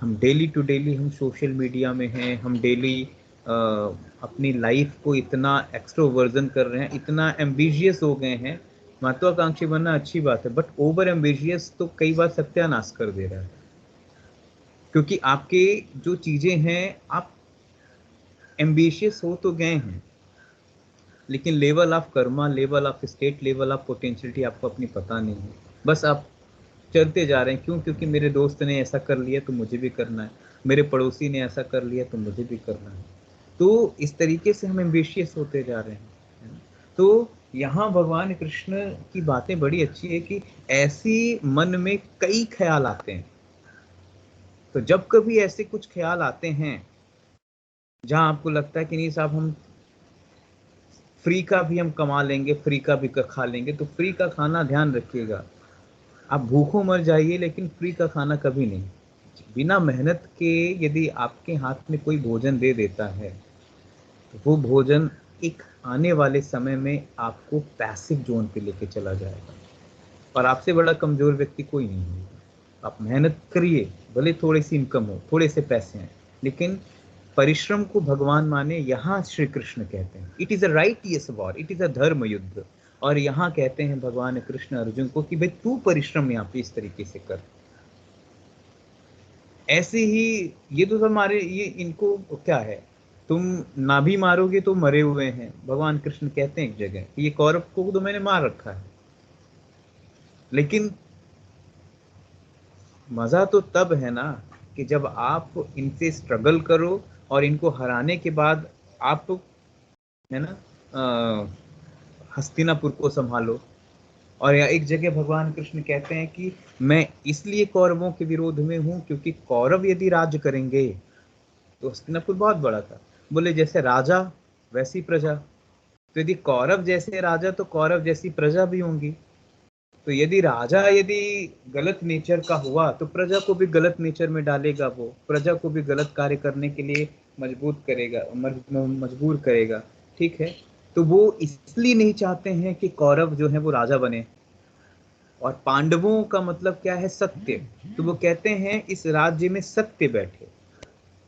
हम डेली टू डेली हम सोशल मीडिया में हैं, हम डेली अपनी लाइफ को इतना एक्सट्रोवर्जन कर रहे हैं, इतना एम्बिशियस हो गए हैं। महत्वाकांक्षी बनना अच्छी बात है, बट ओवर एम्बिशियस तो कई बार सत्यानाश कर दे रहा है। क्योंकि आपके जो चीज़ें हैं, आप एम्बिशियस हो तो गए हैं, लेकिन level of Karma, level of state, level of potentiality आपको अपनी पता नहीं है। बस आप चलते जा रहे हैं। क्यों? क्योंकि मेरे दोस्त ने ऐसा कर लिया तो मुझे भी करना है, मेरे पड़ोसी ने ऐसा कर लिया तो मुझे भी करना है। तो इस तरीके से हम एम्बिशियस होते जा रहे हैं, है ना? तो यहाँ भगवान कृष्ण की बातें बड़ी अच्छी है कि ऐसी मन में कई ख्याल आते हैं। तो जब कभी ऐसे कुछ ख्याल आते हैं जहाँ आपको लगता है कि नहीं साहब हम फ्री का भी हम कमा लेंगे, फ्री का भी खा लेंगे, तो फ्री का खाना ध्यान रखिएगा, आप भूखों मर जाइए, लेकिन फ्री का खाना कभी नहीं। बिना मेहनत के यदि आपके हाथ में कोई भोजन दे देता है, तो वो भोजन एक आने वाले समय में आपको पैसिव जोन पे लेके चला जाएगा और आपसे बड़ा कमजोर व्यक्ति कोई नहीं होगा। आप मेहनत करिए, भले थोड़ी सी इनकम हो, थोड़े से पैसे हैं, लेकिन परिश्रम को भगवान माने। यहाँ श्री कृष्ण कहते हैं it is a righteous war, it is अ धर्म युद्ध। और यहाँ कहते हैं भगवान कृष्ण अर्जुन को कि भाई तू परिश्रम यहाँ पे इस तरीके से कर। ऐसे ही ये तो हमारे ये इनको क्या है, तुम ना भी मारोगे तो मरे हुए हैं। भगवान कृष्ण कहते हैं एक जगह कि ये कौरव को तो मैंने मार रखा है, लेकिन मजा तो तब है ना कि जब आप इनसे स्ट्रगल करो और इनको हराने के बाद आप है ना हस्तिनापुर को संभालो। और या एक जगह भगवान कृष्ण कहते हैं कि मैं इसलिए कौरवों के विरोध में हूं क्योंकि कौरव यदि राज्य करेंगे, तो हस्तिनापुर बहुत बड़ा था, बोले जैसे राजा वैसी प्रजा, तो यदि कौरव जैसे राजा तो कौरव जैसी प्रजा भी होंगी। तो यदि राजा यदि गलत नेचर का हुआ तो प्रजा को भी गलत नेचर में डालेगा, वो प्रजा को भी गलत कार्य करने के लिए मजबूर करेगा। ठीक है, तो वो इसलिए नहीं चाहते हैं कि कौरव जो है वो राजा बने। और पांडवों का मतलब क्या है, सत्य। तो वो कहते हैं इस राज्य में सत्य बैठे।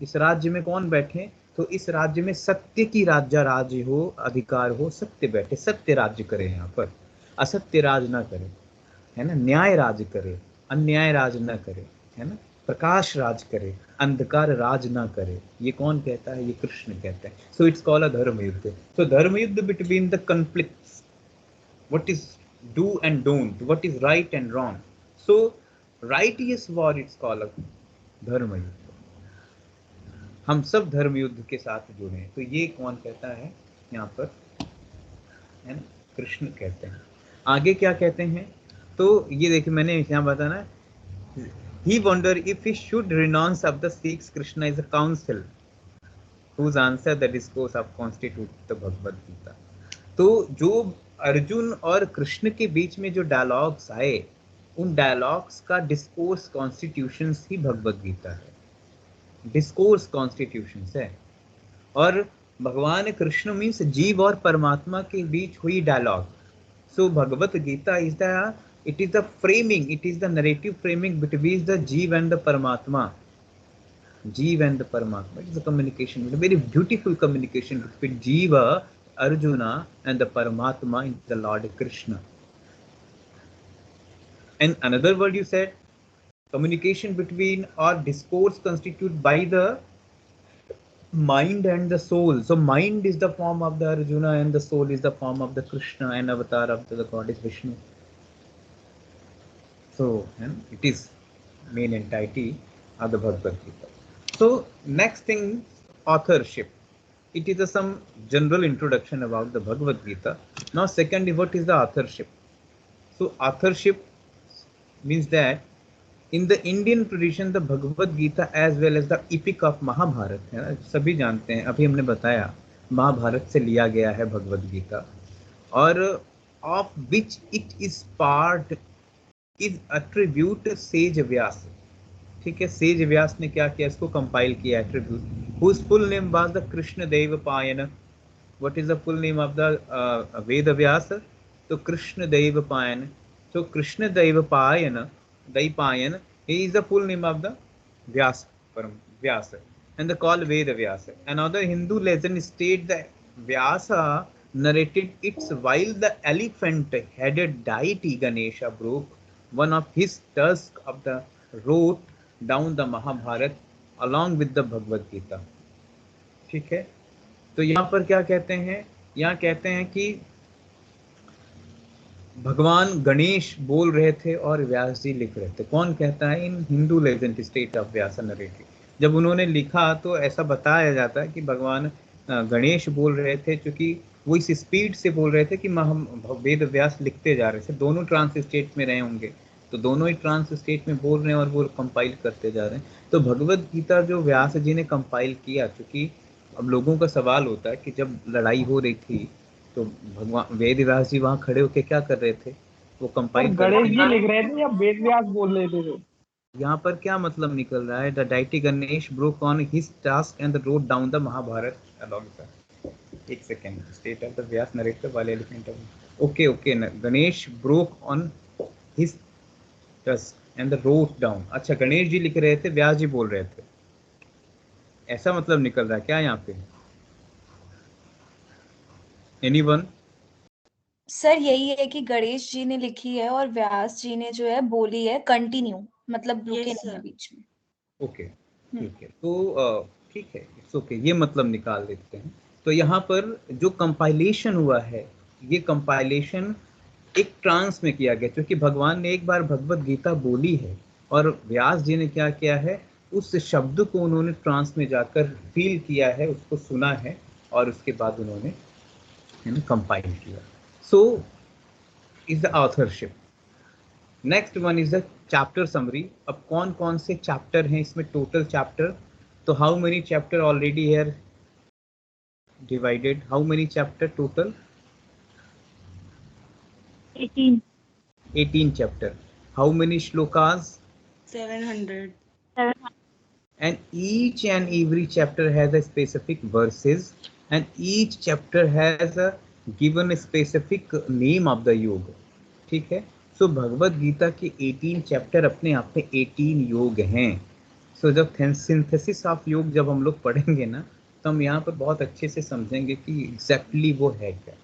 इस राज्य में कौन बैठे, तो इस राज्य में सत्य की राज्य हो, अधिकार हो, सत्य बैठे, सत्य राज्य करे यहाँ पर, असत्य राज ना करे, है ना, न्याय राज करे, अन्याय राज ना करे, है ना, प्रकाश राज करे, अंधकार राज ना करे। ये कौन कहता है, ये कृष्ण कहता है। सो इट्स कॉल्ड अ धर्म युद्ध। सो धर्म युद्ध between the conflicts, what is do and don't, what is right and wrong. So righteous war it's called अ धर्म युद्ध। हम सब धर्म युद्ध के साथ जुड़े हैं। तो ये कौन कहता है यहाँ पर, है ना, कृष्ण कहते हैं। आगे क्या कहते हैं, तो ये देखिए मैंने यहाँ बताना, he wonder if he should renounce of the Sikhs, Krishna is a council whose answer the discourse of constitute the Bhagavad Gita। तो जो अर्जुन और कृष्ण के बीच में जो डायलॉग्स आए, उन डायलॉग्स का डिस्कोर्स कॉन्स्टिट्यूशंस ही भगवद गीता है, डिस्कोर्स कॉन्स्टिट्यूशंस है। और भगवान कृष्ण मीन्स जीव और परमात्मा के बीच हुई dialogue. So Bhagavad Gita is the, it is the framing, it is the narrative framing between the Jeev and the Paramatma. Jeev and the Paramatma, it is a communication, a very beautiful communication between Jiva, Arjuna and the Paramatma in the Lord Krishna. And another word you said, communication between or discourse constituted by the mind and the soul. So mind is the form of the Arjuna and the soul is the form of the Krishna and avatar of the goddess Vishnu. So it is main entity of the Bhagavad Gita. So next thing, authorship. It is some general introduction about the Bhagavad Gita. Now second, what is the authorship? So authorship means that in the Indian tradition, the Bhagavad Gita as well as the epic of Mahabharata, है ना, सभी जानते हैं, अभी हमने बताया महाभारत से लिया गया है भगवद गीता, और of which it is part is attribute sage Vyasa. ठीक है, सेज व्यास ने क्या किया, इसको कंपाइल किया attribute. Whose full name was the Krishna Dvaipayana. What is the full name of the Veda Vyasa, तो Krishna Dvaipayana. So Krishna Dvaipayana, Dvaipayana, he is the full name of the Vyasa, परम Vyasa, and the call Veda Vyasa. Another Hindu legend state the Vyasa narrated its while the elephant headed deity Ganesha broke one of his tusks of the wrote down the Mahabharata along with the Bhagavad Gita। ठीक है, तो यहाँ पर क्या कहते हैं, यहाँ कहते हैं कि भगवान गणेश बोल रहे थे और व्यास जी लिख रहे थे। कौन कहता है, in Hindu legend state of Vyasa narrative. जब उन्होंने लिखा तो ऐसा बताया जाता है कि भगवान गणेश बोल रहे थे, क्योंकि वो इस स्पीड से बोल रहे थे कि वेद व्यास लिखते जा रहे थे। दोनों ट्रांस स्टेट में रहे होंगे, तो दोनों ही ट्रांस स्टेट में बोल रहे हैं और वो कंपाइल करते जा रहे हैं। तो भगवद गीता जो व्यास जी ने कंपाइल किया, क्योंकि अब लोगों का सवाल होता है कि जब लड़ाई हो रही थी तो भगवान वेद व्यास जी वहाँ खड़े होकर क्या कर रहे थे, वो कंपाइल गणेश जी लिख रहे थे या वेद व्यास बोल रहे थे? यहाँ पर क्या मतलब निकल रहा है, the deity Ganesha broke on his task and wrote down the Mahabharata along. एक second, state of the Vyasa narrator वाले elephant of, okay Ganesha broke on his tusk and the wrote down. अच्छा, गणेश जी लिख रहे थे, व्यास जी बोल रहे थे, ऐसा मतलब निकल रहा है क्या यहाँ पे? एनीवन? सर यही है कि गणेश जी ने लिखी है और व्यास जी ने जो है बोली है कंटिन्यू, मतलब रुके नहीं है बीच में। ओके, ठीक है, तो ठीक है, इट्स ओके, ये मतलब निकाल देते हैं। तो यहाँ पर जो कंपाइलेशन हुआ है, ये कंपाइलेशन एक ट्रांस में किया गया, क्योंकि भगवान ने एक बार भगवत गीता बोली है और व्यास जी ने क्या किया है, उस शब्द को उन्होंने ट्रांस में जाकर फील किया है, उसको सुना है और उसके बाद उन्होंने कंपाइल किया। सो is the authorship. Next one is the chapter summary. अब कौन कौन से चैप्टर हैं इसमें, टोटल चैप्टर, तो how many chapter already here divided, how many chapter total? 18 chapter. How many shlokas? 700. And each and every chapter has a specific verses, and each chapter has a given a specific name of the yoga. ठीक है, so Bhagavad Gita के 18 chapter अपने आप में 18 योग हैं। सो जब synthesis of योग जब हम लोग पढ़ेंगे ना, तो हम यहाँ पर बहुत अच्छे से समझेंगे कि एग्जैक्टली वो है क्या।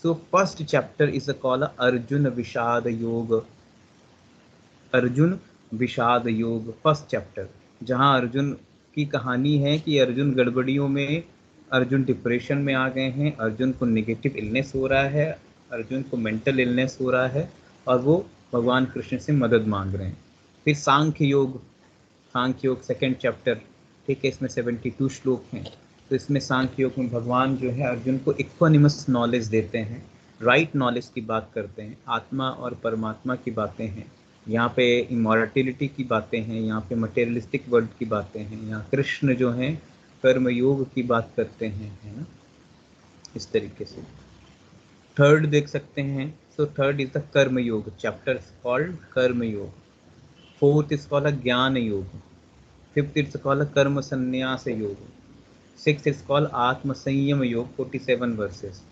So first chapter is called Arjun विषाद योग। अर्जुन विषाद योग फर्स्ट चैप्टर, जहाँ अर्जुन की कहानी है कि अर्जुन गड़बड़ियों में, अर्जुन डिप्रेशन में आ गए हैं, अर्जुन को नेगेटिव इलनेस हो रहा है, अर्जुन को मेंटल इलनेस हो रहा है और वो भगवान कृष्ण से मदद मांग रहे हैं। फिर सांख्य योग, सांख्य योग सेकेंड चैप्टर, ठीक है, इसमें 72 श्लोक हैं। तो इसमें सांख्य योग में भगवान जो है अर्जुन को इक्वानिमस नॉलेज देते हैं, राइट नॉलेज की बात करते हैं, आत्मा और परमात्मा की बातें हैं, यहाँ पे इमॉर्टिलिटी की बातें हैं, यहाँ पे मटेरियलिस्टिक वर्ल्ड की बातें हैं, यहाँ कृष्ण जो हैं कर्मयोग की बात करते हैं, है ना, इस तरीके से। थर्ड देख सकते हैं, सो थर्ड इज द कर्म योग चैप्टर कॉल्ड कर्म योग। फोर्थ इज कॉल्ड ज्ञान योग। फिफ्थ इज कॉल्ड कर्म संन्यास योग। सिक्स इज कॉल्ड आत्म संयम योग 47 वर्सेस।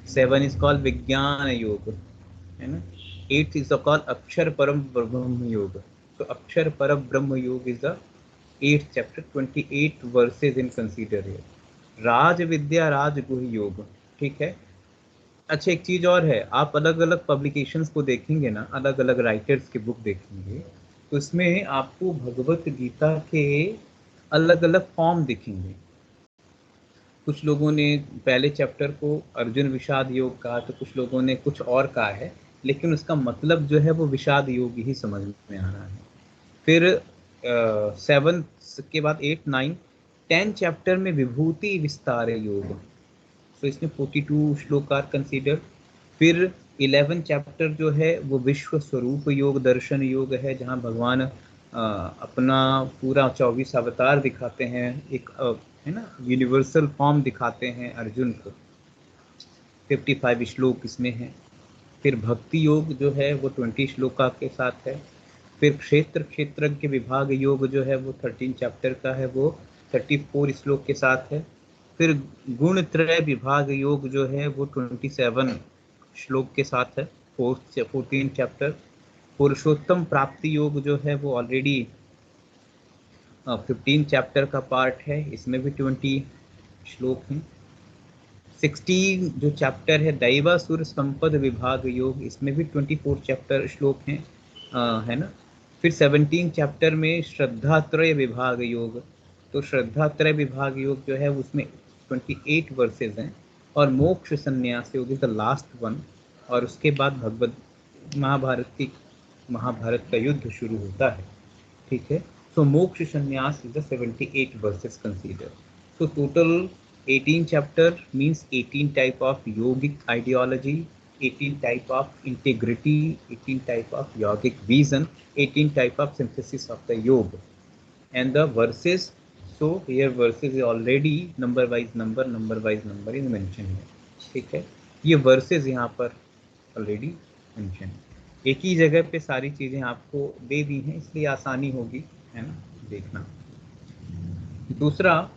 7 इज कॉल्ड विज्ञान योग, है ना। 8 इज कॉल्ड अक्षर परम ब्रह्म योग। तो अक्षर परम ब्रह्म योग is the 8th chapter, 28 verses in consider here. राज विद्या राजगुह योग, ठीक है। अच्छा, एक चीज और है, आप अलग अलग पब्लिकेशंस को देखेंगे ना, अलग अलग राइटर्स की बुक देखेंगे, तो इसमें आपको भगवत गीता के अलग अलग फॉर्म दिखेंगे। कुछ लोगों ने पहले चैप्टर को अर्जुन विषाद योग कहा, तो कुछ लोगों ने कुछ और कहा है, लेकिन उसका मतलब जो है वो विषाद योग ही समझ में आ रहा है। फिर 7 के बाद 8, 9, 10 चैप्टर में विभूति विस्तार योग, तो इसमें 42 श्लोक आर कंसीडर्ड। फिर 11 चैप्टर जो है वो विश्व स्वरूप योग दर्शन योग है, जहाँ भगवान अपना पूरा 24 अवतार दिखाते हैं, एक है ना यूनिवर्सल फॉर्म दिखाते हैं अर्जुन को। 55 श्लोक इसमें हैं। फिर भक्ति योग जो है वो 20 श्लोका के साथ है। फिर क्षेत्र क्षेत्रज्ञ विभाग योग जो है वो 13 चैप्टर का है, वो 34 श्लोक के साथ है। फिर गुण त्रय विभाग योग जो है वो 27 श्लोक के साथ है, 14 चैप्टर। पुरुषोत्तम प्राप्ति योग जो है वो ऑलरेडी 15 चैप्टर का पार्ट है, इसमें भी 20 श्लोक हैं। 16 जो चैप्टर है दैवासुर संपद विभाग योग, इसमें भी 24 चैप्टर श्लोक हैं, है ना। फिर 17 चैप्टर में श्रद्धात्रय विभाग योग, तो श्रद्धात्रय विभाग योग जो है उसमें 28 वर्सेस हैं। और मोक्ष संन्यास योग इज द लास्ट वन, और उसके बाद महाभारत का युद्ध शुरू होता है, ठीक है। सो मोक्ष संन्यास is the 78 versus consider. So total 18 chapter means 18 type of yogic ideology, 18 type of integrity, 18 type of yogic vision, 18 type of synthesis of the yoga. And the verses, so here verses is already number wise number is mentioned है, ठीक है। ये verses यहाँ पर already mentioned है, एक ही जगह पे सारी चीजें आपको दे दी हैं, इसलिए आसानी होगी, है ना, देखना। दूसरा,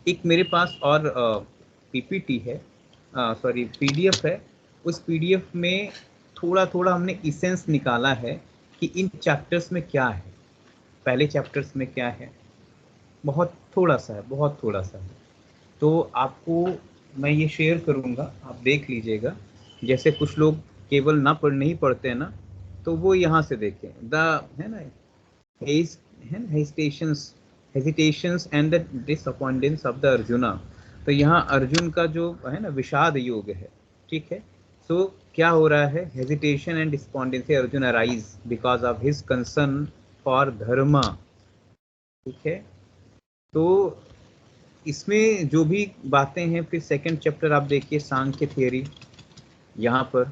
एक मेरे पास और पीपीटी है, सॉरी पीडीएफ है, उस पीडीएफ में थोड़ा थोड़ा हमने इसेंस निकाला है कि इन चैप्टर्स में क्या है, पहले चैप्टर्स में क्या है, बहुत थोड़ा सा है, बहुत थोड़ा सा है। तो आपको मैं ये शेयर करूँगा, आप देख लीजिएगा। जैसे कुछ लोग केवल नहीं पढ़ते हैं ना, तो वो यहाँ से देखें, है ना, hesitations and the disappointments of the Arjuna. तो यहाँ अर्जुन का जो है ना विषाद योग है, ठीक है। सो क्या हो रहा है, hesitation and disappointment Arjun arise because of his concern for dharma, ठीक है। तो इसमें जो भी बातें हैं, फिर सेकंड चैप्टर आप देखिए सांख्य थियरी यहाँ पर,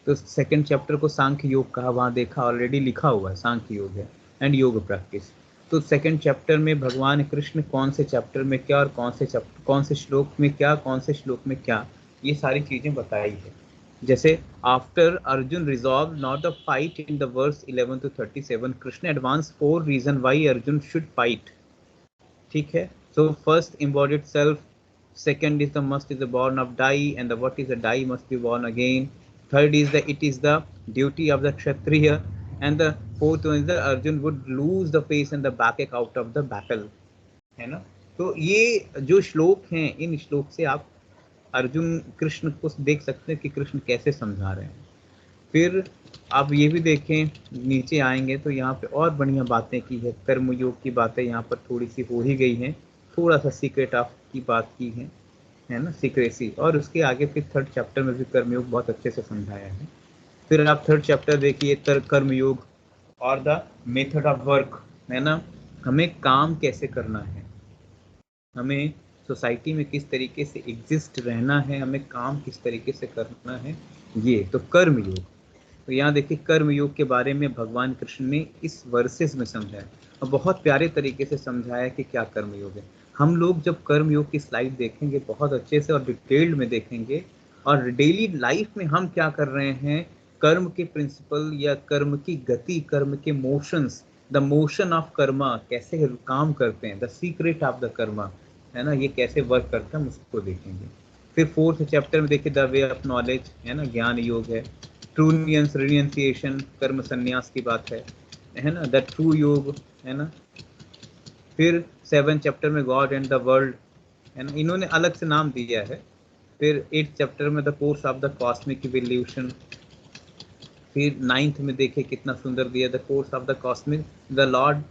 तो सेकंड चैप्टर को सांख्य योग कहा, वहाँ देखा ऑलरेडी लिखा हुआ है सांख्य योग है एंड योग प्रैक्टिस। तो सेकंड चैप्टर में भगवान कृष्ण कौन से चैप्टर में क्या और कौन से श्लोक में क्या, कौन से श्लोक में क्या, ये सारी चीजें बताई है। जैसे after Arjun resolve not the fight in the verse 11 to 37, Krishna advance 4 reason why Arjun should fight, ठीक है। So first embodied self, second is the must is the born of die, and the what is the die must be born again. Third is the it is the duty of the kshatriya, and the fourth one is the Arjun would lose the face and the back out of the battle, है ना। तो ये जो श्लोक हैं, इन श्लोक से आप अर्जुन कृष्ण को देख सकते हैं कि कृष्ण कैसे समझा रहे हैं। फिर आप ये भी देखें, नीचे आएंगे तो यहाँ पे और बढ़िया बातें की है, कर्मयोग की बातें यहाँ पर थोड़ी सी हो ही गई हैं, थोड़ा सा सीक्रेट ऑफ की बात की है ना, सीक्रेसी। और उसके आगे फिर थर्ड चैप्टर में भी कर्मयोग बहुत अच्छे से समझाया है। फिर आप थर्ड चैप्टर देखिए, कर्मयोग और द मेथड ऑफ वर्क, है ना, हमें काम कैसे करना है, हमें सोसाइटी में किस तरीके से एग्जिस्ट रहना है, हमें काम किस तरीके से करना है, ये तो कर्मयोग। तो यहाँ देखिए कर्मयोग के बारे में भगवान कृष्ण ने इस वर्सेस में समझाया और बहुत प्यारे तरीके से समझाया कि क्या कर्मयोग है। हम लोग जब कर्मयोग की स्लाइड देखेंगे बहुत अच्छे से और डिटेल्ड में देखेंगे, और डेली लाइफ में हम क्या कर रहे हैं, कर्म के प्रिंसिपल या कर्म की गति, कर्म के motions, the motion of Karma कैसे काम करते हैं, the secret of the Karma, है ना, ये कैसे वर्क करता है हम उसको देखेंगे। फिर फोर्थ चैप्टर में देखिए द वे ऑफ नॉलेज, है ना, ज्ञान योग है। ट्रू रियंसिएशन, कर्म संन्यास की बात है ना, द ट्रू योग, है ना। फिर 7 चैप्टर में गॉड एंड द वर्ल्ड, है ना, इन्होंने अलग से नाम दिया है। फिर 8 चैप्टर में the course of the cosmic evolution. फिर 9th में देखिए कितना सुंदर दिया, the course of the cosmic, the Lord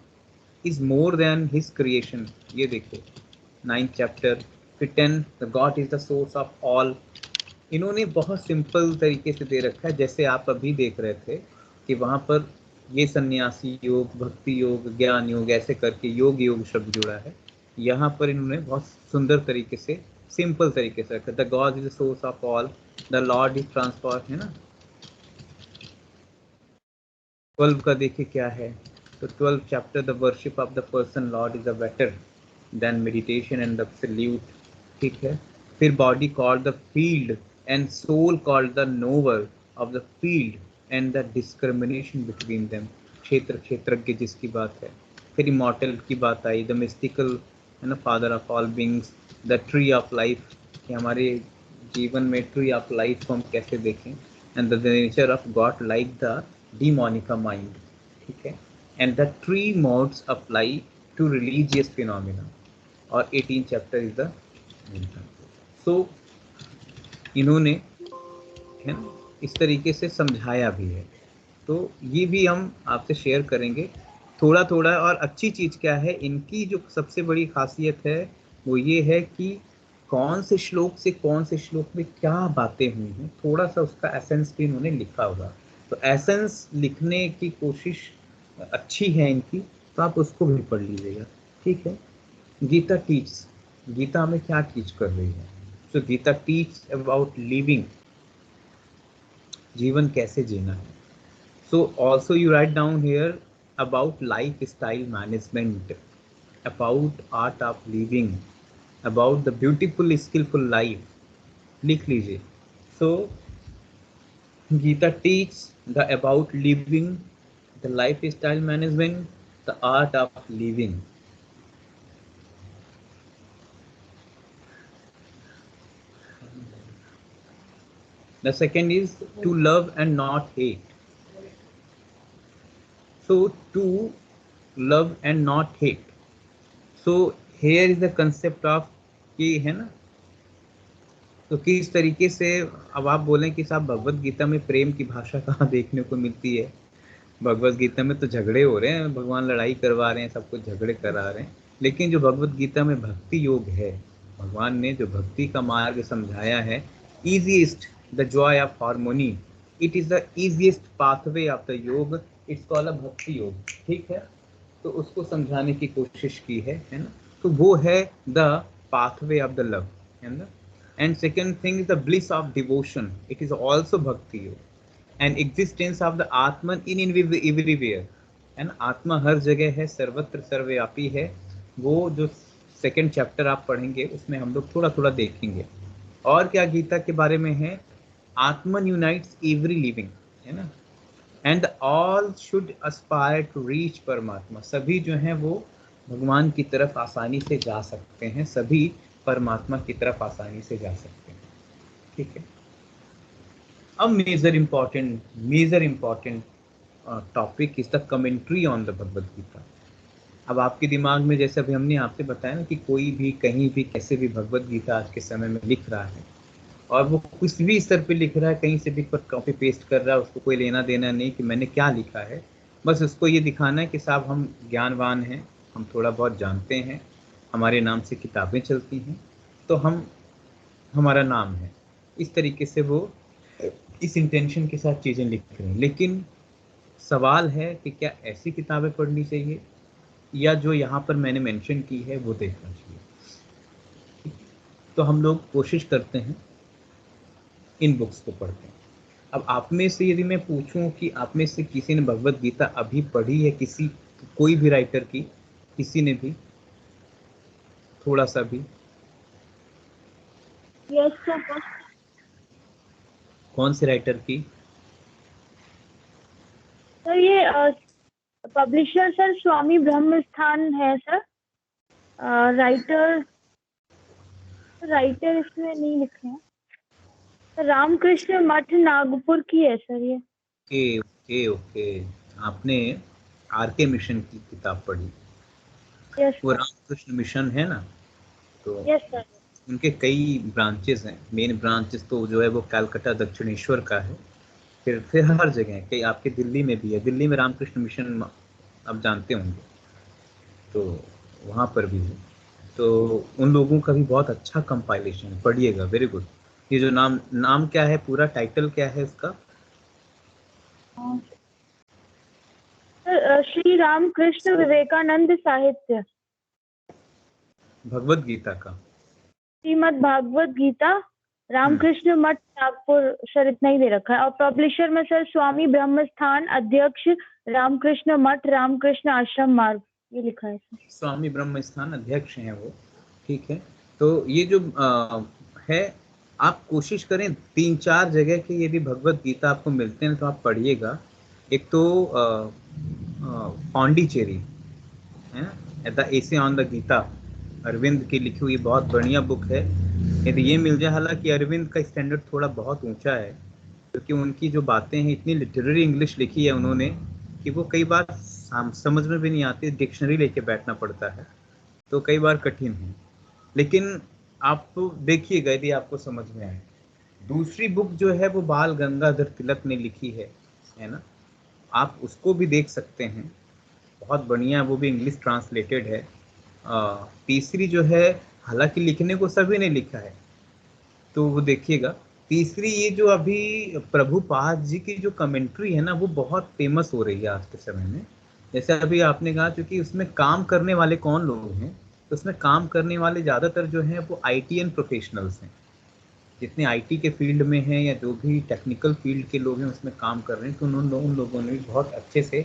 is more than his creation, ये देखिए 9th चैप्टर। फिर 10 the God is the source of all. इन्होंने बहुत सिंपल तरीके से दे रखा है, जैसे आप अभी देख रहे थे कि वहाँ पर ये सन्यासी योग, भक्ति योग, ज्ञान योग, ऐसे करके योग शब्द जुड़ा है। यहाँ पर इन्होंने बहुत सुंदर तरीके से, सिंपल तरीके से रखा, the God is the source of all, the Lord is transform, है ना। 12 का देखिए क्या है, तो 12 chapter the worship of the person Lord is a better than meditation and the absolute, ठीक है। फिर body called the field and soul called the knower of the field and the discrimination between them, क्षेत्रज्ञ जिसकी बात है। फिर immortal की बात आई, द मिस्टिकल, है ना, father of all beings, the tree of life, कि हमारे जीवन में ट्री ऑफ लाइफ को हम कैसे देखें, and the nature of god like the demonic mind, ठीक है, and the three modes apply to religious phenomena, और 18 चैप्टर इज द। सो इन्होंने, है ना, इस तरीके से समझाया भी है, तो ये भी हम आपसे शेयर करेंगे थोड़ा थोड़ा। और अच्छी चीज़ क्या है, इनकी जो सबसे बड़ी खासियत है वो ये है कि कौन से श्लोक से कौन से श्लोक में क्या बातें हुई हैं, थोड़ा सा उसका एसेंस भी इन्होंने लिखा हुआ। तो एसेंस लिखने की कोशिश अच्छी है इनकी, तो आप उसको भी पढ़ लीजिएगा, ठीक है। गीता टीच, गीता हमें क्या टीच कर रही है, तो गीता टीच अबाउट लिविंग, जीवन कैसे जीना है। So also you write down here about life style management, about art of living, about the beautiful skillful life, लिख लीजिए। So Gita teach the about living, the life style management, the art of living. The second is to love and not hate. So to love and not hate. So here is the concept of कि है ना, तो किस तरीके से अब आप बोलें कि साहब भगवत गीता में प्रेम की भाषा कहाँ देखने को मिलती है? भगवत गीता में तो झगड़े हो रहे हैं, भगवान लड़ाई करवा रहे हैं, सब कुछ झगड़े करा रहे हैं, लेकिन जो भगवत गीता में भक्ति योग है, भगवान ने जो भक्ति का मार्ग समझाया है, easiest the Joy of harmony, it is the easiest pathway of the योग, इट्स कॉल्ड अ भक्ति योग, ठीक है? तो उसको समझाने की कोशिश की है ना? तो वो है the pathway of the love, है ना? And second thing is the bliss of devotion, it is also भक्ति योग, and existence of the Atman in everywhere, है ना? आत्मा हर जगह है, सर्वत्र सर्वव्यापी है। वो जो सेकेंड चैप्टर आप पढ़ेंगे उसमें हम लोग थोड़ा थोड़ा देखेंगे। और क्या गीता के बारे में है? आत्मन यूनाइट्स एवरी लिविंग, है ना? And all should aspire to reach Paramatma, सभी जो हैं वो भगवान की तरफ आसानी से जा सकते हैं, सभी परमात्मा की तरफ आसानी से जा सकते हैं, ठीक है? अब major important topic is the commentary on the Bhagavad Gita. अब आपके दिमाग में, जैसे अभी हमने आपसे बताया ना कि कोई भी कहीं भी कैसे भी भगवद गीता आज के समय में लिख रहा है और वो कुछ भी स्तर पे लिख रहा है, कहीं से भी कॉपी पेस्ट कर रहा है, उसको कोई लेना देना नहीं कि मैंने क्या लिखा है, बस उसको ये दिखाना है कि साहब हम ज्ञानवान हैं, हम थोड़ा बहुत जानते हैं, हमारे नाम से किताबें चलती हैं, तो हमारा नाम है। इस तरीके से वो इस इंटेंशन के साथ चीज़ें लिख रहे हैं। लेकिन सवाल है कि क्या ऐसी किताबें पढ़नी चाहिए या जो यहाँ पर मैंने मेंशन की है वो देखना चाहिए? तो हम लोग कोशिश करते हैं इन बुक्स को पढ़ते हैं। अब आप में से यदि मैं पूछूं कि आप में से किसी ने भगवत गीता अभी पढ़ी है, कोई भी राइटर की, किसी ने भी थोड़ा सा भी? Yes sir. कौन से राइटर की? सर ये पब्लिशर सर स्वामी ब्रह्मस्थान है सर। राइटर इसमें नहीं लिखे हैं। रामकृष्ण मठ नागपुर की है सर ये। ओके आपने आरके मिशन की किताब पढ़ी? यस वो सर। रामकृष्ण मिशन है ना, तो यस सर। उनके कई ब्रांचेस हैं। मेन ब्रांचेस तो जो है वो कलकत्ता दक्षिणेश्वर का है, फिर हर जगह है, कई आपके दिल्ली में भी है। दिल्ली में रामकृष्ण मिशन आप जानते होंगे, तो वहाँ पर भी है। तो उन लोगों का भी बहुत अच्छा कंपाइलेशन है, पढ़िएगा, वेरी गुड। ये जो नाम क्या है, पूरा टाइटल क्या है इसका? श्री रामकृष्ण विवेकानंद साहित्य भगवत गीता का, श्रीमद् भागवत गीता, रामकृष्ण मठ नागपुर सर, इतना ही दे रखा है। और पब्लिशर में सर स्वामी ब्रह्मस्थान, अध्यक्ष रामकृष्ण मठ, रामकृष्ण आश्रम मार्ग, ये लिखा है सर। स्वामी ब्रह्मस्थान अध्यक्ष हैं वो, ठीक है? तो ये जो है, आप कोशिश करें 3-4 जगह के यदि भगवत गीता आपको मिलते हैं तो आप पढ़िएगा। एक तो पांडिचेरी है ना, the essay on the Gita, Aurobindo की लिखी हुई बहुत बढ़िया बुक है। यदि ये मिल जाए, हालांकि अरविंद का स्टैंडर्ड थोड़ा बहुत ऊंचा है, क्योंकि उनकी जो बातें हैं, इतनी लिटरेरी इंग्लिश लिखी है उन्होंने कि वो कई बार समझ में भी नहीं आती, डिक्शनरी लेके बैठना पड़ता है, तो कई बार कठिन है। लेकिन आप देखिएगा यदि आपको समझ में आए। दूसरी बुक जो है वो बाल गंगाधर तिलक ने लिखी है ना, आप उसको भी देख सकते हैं, बहुत बढ़िया, वो भी इंग्लिश ट्रांसलेटेड है। तीसरी जो है, हालांकि लिखने को सभी ने लिखा है, तो वो देखिएगा। तीसरी ये जो अभी प्रभुपाद जी की जो कमेंट्री है ना, वो बहुत फेमस हो रही है आज के समय में। जैसे अभी आपने कहा, क्योंकि उसमें काम करने वाले कौन लोग हैं, तो उसमें काम करने वाले ज़्यादातर जो हैं वो ITN प्रोफेशनल्स हैं। जितने IT के फील्ड में हैं या जो भी टेक्निकल फील्ड के लोग हैं उसमें काम कर रहे हैं, तो उन लोगों ने भी बहुत अच्छे से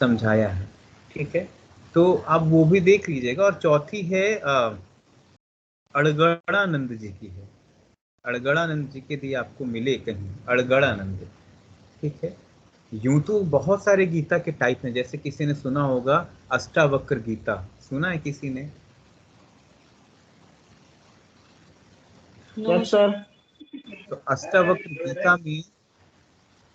समझाया है, ठीक है? तो आप वो भी देख लीजिएगा। और चौथी है अड़गड़ानंद जी की है। अड़गड़ानंद जी के दिए आपको मिले कहीं, अड़गड़ानंद, ठीक है? यूं तो बहुत सारे गीता के टाइप हैं, जैसे किसी ने सुना होगा अष्टावक्र गीता, सुना है किसी ने? Yes sir. तो अष्टावक्र गीता में,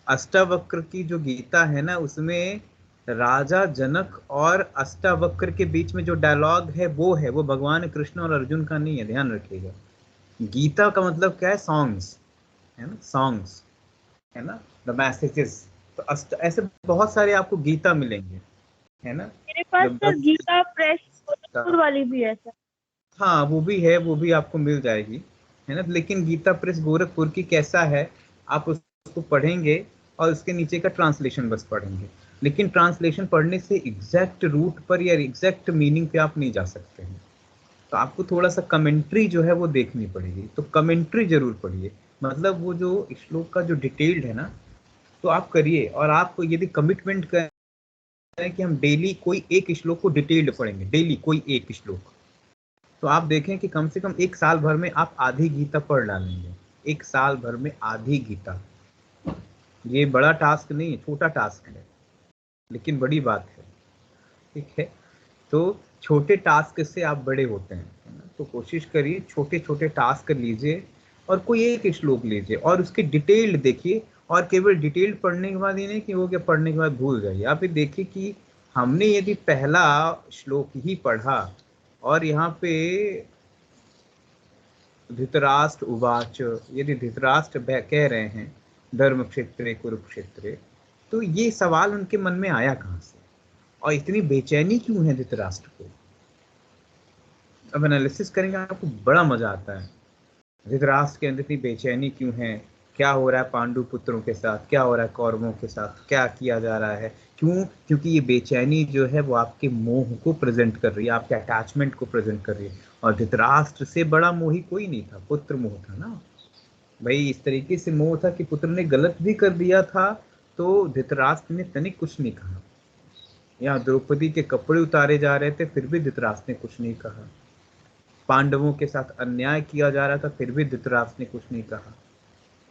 अष्टावक्र की जो गीता है ना, उसमें राजा जनक और अष्टावक्र के बीच में जो डायलॉग है वो भगवान कृष्ण और अर्जुन का नहीं है, ध्यान रखिएगा। गीता का मतलब क्या है? सॉन्ग्स, है ना, सॉन्ग्स, है ना, द मैसेजेस। तो ऐसे बहुत सारे आपको गीता मिलेंगे, है ना। मेरे पास सर गीता प्रेस गोरखपुर वाली भी है सर। हाँ वो भी है, वो भी आपको मिल जाएगी, है ना। लेकिन गीता प्रेस गोरखपुर की कैसा है, आप उसको पढ़ेंगे और उसके नीचे का ट्रांसलेशन बस पढ़ेंगे, लेकिन ट्रांसलेशन पढ़ने से एग्जैक्ट रूट पर या एग्जैक्ट मीनिंग पे आप नहीं जा सकते हैं। तो आपको थोड़ा सा कमेंट्री जो है वो देखनी पड़ेगी, तो कमेंट्री जरूर पढ़िए। मतलब वो जो श्लोक का जो डिटेल्ड है ना, तो आप करिए। और आपको यदि कमिटमेंट करें कि हम डेली कोई एक श्लोक को डिटेल्ड पढ़ेंगे, डेली कोई एक श्लोक, तो आप देखें कि कम से कम एक साल भर में आप आधी गीता पढ़ डालेंगे। एक साल भर में आधी गीता, ये बड़ा टास्क नहीं है, छोटा टास्क है, लेकिन बड़ी बात है, ठीक है। तो छोटे टास्क से आप बड़े होते हैं, है ना। तो कोशिश करिए छोटे छोटे टास्क लीजिए और कोई एक श्लोक लीजिए और उसकी डिटेल्ड देखिए। और केवल डिटेल्ड पढ़ने के बाद ये नहीं कि वो क्या पढ़ने के बाद भूल जाइए। आप ये देखिए कि हमने यदि पहला श्लोक ही पढ़ा और यहाँ पे धृतराष्ट्र उवाच, यदि धृतराष्ट्र कह रहे हैं धर्म क्षेत्रे कुरुक्षेत्रे, तो ये सवाल उनके मन में आया कहाँ से और इतनी बेचैनी क्यों है धृतराष्ट्र को। अब एनालिसिस करेंगे आपको बड़ा मजा आता है। धृतराष्ट्र के अंदर इतनी बेचैनी क्यों है, क्या हो रहा है पांडु पुत्रों के साथ, क्या हो रहा है कौरवों के साथ, क्या किया जा रहा है, क्यों? क्योंकि ये बेचैनी जो है वो आपके मोह को प्रेजेंट कर रही है, आपके अटैचमेंट को प्रेजेंट कर रही है। और धृतराष्ट्र से बड़ा मोही कोई नहीं था, पुत्र मोह था ना भाई। इस तरीके से मोह था कि पुत्र ने गलत भी कर दिया था तो धृतराष्ट्र ने तनिक कुछ नहीं कहा। यहाँ द्रौपदी के कपड़े उतारे जा रहे थे फिर भी धृतराष्ट्र ने कुछ नहीं कहा। पांडवों के साथ अन्याय किया जा रहा था फिर भी धृतराष्ट्र ने कुछ नहीं कहा।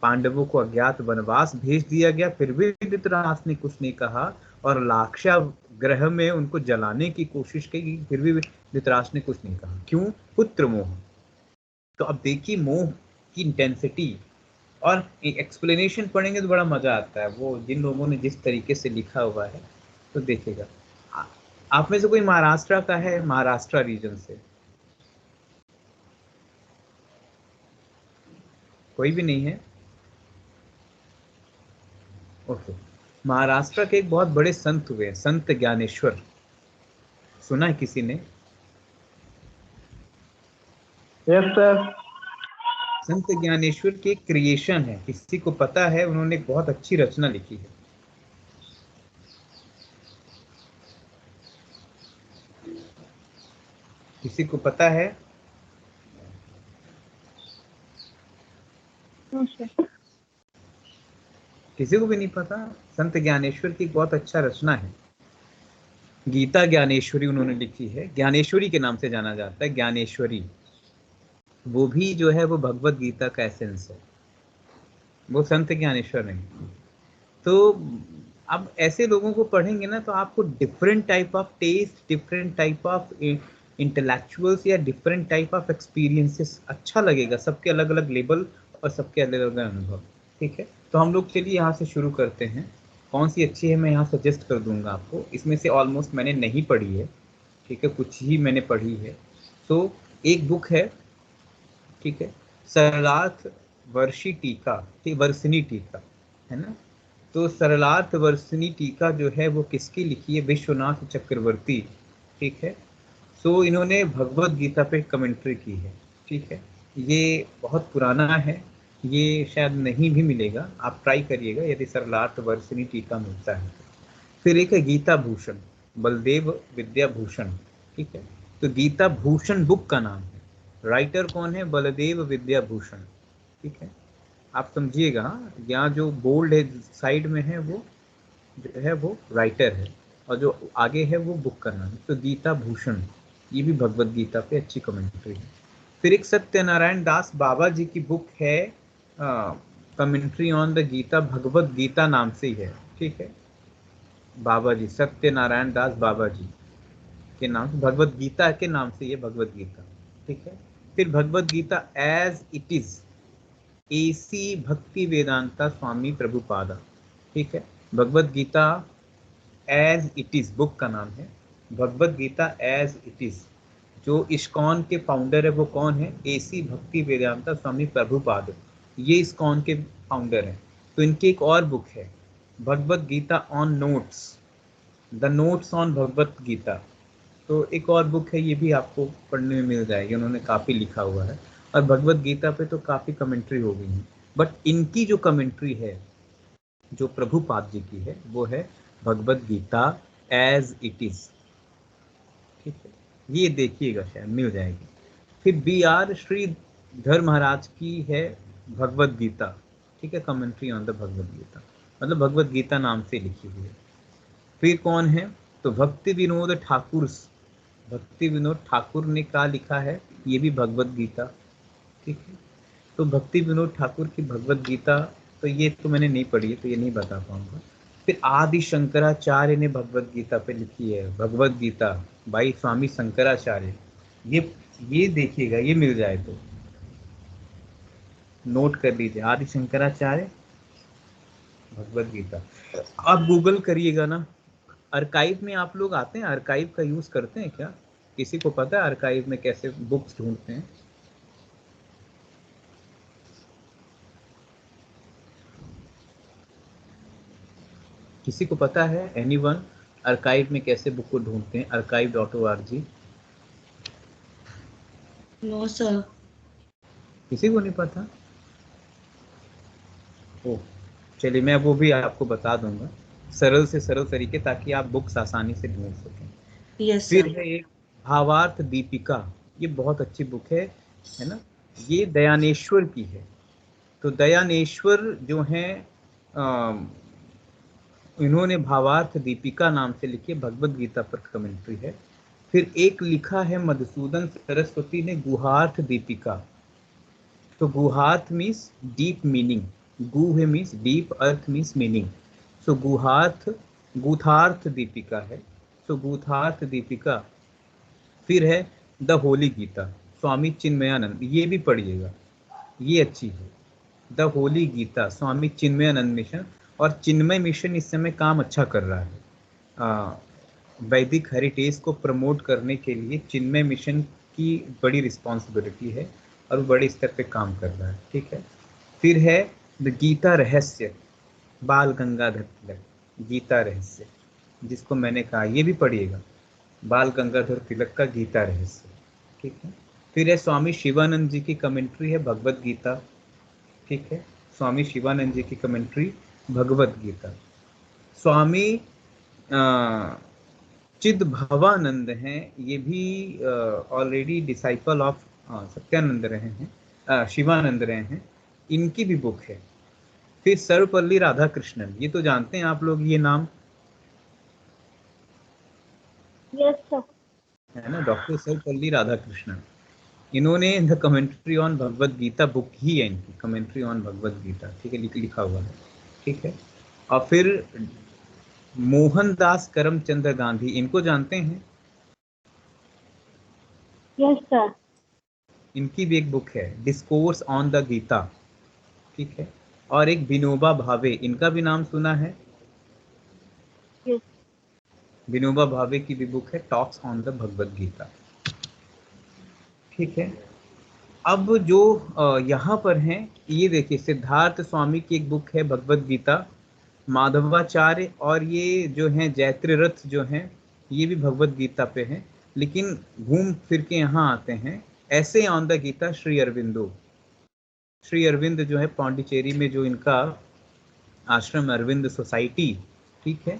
पांडवों को अज्ञात वनवास भेज दिया गया फिर भी धृतराष्ट्र ने कुछ नहीं कहा। और लाक्षा ग्रह में उनको जलाने की कोशिश की फिर भी धृतराष्ट्र ने कुछ नहीं कहा। क्यों? पुत्र मोह। तो अब देखिए मोह की इंटेंसिटी, और एक्सप्लेनेशन पढ़ेंगे तो बड़ा मजा आता है। वो जिन लोगों ने जिस तरीके से लिखा हुआ है तो देखिएगा। आप में से कोई महाराष्ट्र का है? महाराष्ट्र रीजन से कोई भी नहीं है? ओके। महाराष्ट्र के एक बहुत बड़े संत हुए, संत ज्ञानेश्वर, सुना है किसी ने? Yes sir. संत ज्ञानेश्वर की एक क्रिएशन है, किसी को पता है? उन्होंने एक बहुत अच्छी रचना लिखी है। किसी को पता है? किसी को भी नहीं पता? संत ज्ञानेश्वर की बहुत अच्छा रचना है, गीता ज्ञानेश्वरी उन्होंने लिखी है। ज्ञानेश्वरी के नाम से जाना जाता है, ज्ञानेश्वरी। वो भी जो है वो भगवत गीता का एसेंस है, वो संत ज्ञानेश्वर नहीं। तो अब ऐसे लोगों को पढ़ेंगे ना तो आपको different type of taste, different type of intellectuals या डिफरेंट टाइप ऑफ एक्सपीरियंसेस अच्छा लगेगा। सबके अलग अलग लेवल और सबके अलग अलग अनुभव, ठीक है। तो हम लोग चलिए यहाँ से शुरू करते हैं। कौन सी अच्छी है मैं यहाँ सजेस्ट कर दूंगा आपको। इसमें से ऑलमोस्ट मैंने नहीं पढ़ी है, ठीक है, कुछ ही मैंने पढ़ी है। तो एक बुक है, ठीक है, सरलार्थ वर्षी टीका, वर्षिनी टीका, है ना। तो सरलार्थ वर्षिनी टीका जो है वो किसकी लिखी है? विश्वनाथ चक्रवर्ती, ठीक है। सो इन्होंने भगवत गीता पे कमेंट्री की है, ठीक है। ये बहुत पुराना है, ये शायद नहीं भी मिलेगा, आप ट्राई करिएगा यदि सरलार्थ वर्षिनी टीका मिलता है। फिर एक है गीता भूषण, बलदेव विद्या भूषण, ठीक है। तो गीता भूषण बुक का नाम है, राइटर कौन है? बलदेव विद्या भूषण, ठीक है। आप समझिएगा, यहाँ जो बोल्ड है साइड में है वो जो है वो राइटर है और जो आगे है वो बुक का नाम है। तो गीता भूषण, ये भी भगवत गीता पे अच्छी कमेंट्री है। फिर एक सत्यनारायण दास बाबा जी की बुक है, commentary on the Gita, Bhagavad Gita नाम से ही है, ठीक है। बाबा जी सत्यनारायण दास बाबा जी के नाम से, भगवत गीता के नाम से ये भगवत गीता, ठीक है। फिर Bhagavad Gita as it is, AC Bhakti Vedanta Swami Prabhupada, ठीक है। Bhagavad Gita as it is book का नाम है, Bhagavad Gita as it is. जो इस्कॉन के फाउंडर है वो कौन है? एसी भक्ति वेदांता स्वामी प्रभुपाद, ये इस्कॉन के फाउंडर हैं। तो इनकी एक और बुक है Bhagavad Gita on notes, the notes on Bhagavad Gita. तो एक और बुक है, ये भी आपको पढ़ने में मिल जाएगी, उन्होंने काफ़ी लिखा हुआ है। और भगवत गीता पे तो काफ़ी कमेंट्री हो गई है, बट इनकी जो कमेंट्री है जो प्रभुपाद जी की है वो है Bhagavad Gita as it is, ठीक है। ये देखिएगा, शायद मिल जाएगी। फिर BR श्रीधर महाराज की है भगवत गीता, ठीक है, commentary on the Bhagavad Gita, मतलब भगवत गीता नाम से लिखी हुई है। फिर कौन है? तो भक्ति विनोद ठाकुर, भक्ति विनोद ठाकुर ने क्या लिखा है? ये भी भगवत गीता, ठीक है। तो भक्ति विनोद ठाकुर की भगवत गीता, तो ये तो मैंने नहीं पढ़ी है, तो ये नहीं बता पाऊंगा। फिर आदि शंकराचार्य ने भगवत गीता पे लिखी है भगवत गीता बाई स्वामी शंकराचार्य। ये देखिएगा, ये मिल जाए तो नोट कर लीजिए, आदि शंकराचार्य भगवत गीता। आप गूगल करिएगा ना, आर्काइव में आप लोग आते हैं, आर्काइव का यूज करते हैं क्या? किसी को पता है आर्काइव में कैसे बुक्स ढूंढते हैं? किसी को पता है? एनीवन? आर्काइव में कैसे बुक को ढूंढते हैं? archive.org। No sir. किसी को नहीं पता? ओ, चलिए मैं वो भी आपको बता दूंगा सरल से सरल तरीके, ताकि आप बुक्स आसानी से ढूंढ सकें। यस फिर सर। है एक भावार्थ दीपिका, ये बहुत अच्छी बुक है ना। ये दयानेश्वर की है। तो दयानेश्वर जो हैं इन्होंने भावार्थ दीपिका नाम से लिखी भगवत गीता पर कमेंट्री है। फिर एक लिखा है मधुसूदन सरस्वती ने गुहार्थ दीपिका। तो गुहार्थ मीन्स डीप मीनिंग, गु है means deep, artha means meaning. So Guhartha, Gudhartha Dipika है। सो गुथार्थ दीपिका। फिर है द होली गीता स्वामी चिन्मयानंद, ये भी पढ़िएगा, ये अच्छी है। The holy Gita Swami Chinmayananda mission. और चिन्मय मिशन इस समय काम अच्छा कर रहा है, वैदिक हेरिटेज को प्रमोट करने के लिए चिन्मय मिशन की बड़ी रिस्पॉन्सिबिलिटी है और वो बड़े स्तर पे काम कर रहा है, ठीक है। फिर है द गीता रहस्य बाल गंगाधर तिलक, गीता रहस्य, जिसको मैंने कहा ये भी पढ़िएगा, बाल गंगाधर तिलक का गीता रहस्य, ठीक है। फिर है स्वामी शिवानंद जी की कमेंट्री है भगवत गीता, ठीक है। स्वामी शिवानंद जी की कमेंट्री भगवत गीता। स्वामी चिदभवानंद हैं, ये भी ऑलरेडी डिसाइपल ऑफ सत्यानंद रहे हैं, शिवानंद रहे हैं, इनकी भी बुक है। फिर सर्वपल्ली राधाकृष्णन, ये तो जानते हैं आप लोग ये नाम, यस सर। है ना, डॉक्टर सर्वपल्ली राधाकृष्णन। इन्होंने the commentary on Bhagavad Gita book ही है इनकी, कमेंट्री ऑन भगवत गीता, ठीक है, लिखा हुआ है, ठीक है। और फिर मोहनदास करमचंद गांधी, इनको जानते हैं? Yes sir. इनकी भी एक बुक है डिस्कोर्स ऑन द गीता, ठीक है। और एक विनोबा भावे, इनका भी नाम सुना है? यस। विनोबा भावे की भी बुक है talks on the Bhagavad Gita, ठीक है। अब जो यहाँ पर हैं, ये देखिए सिद्धार्थ स्वामी की एक बुक है भगवत गीता, माधवाचार्य और ये जो हैं जैत्र्यरथ जो हैं, ये भी भगवत गीता पे हैं। लेकिन घूम फिर के यहाँ आते हैं ऐसे ऑन द गीता श्री अरविंदो। श्री अरविंद जो है पौंडीचेरी में जो इनका आश्रम अरविंद सोसाइटी, ठीक है,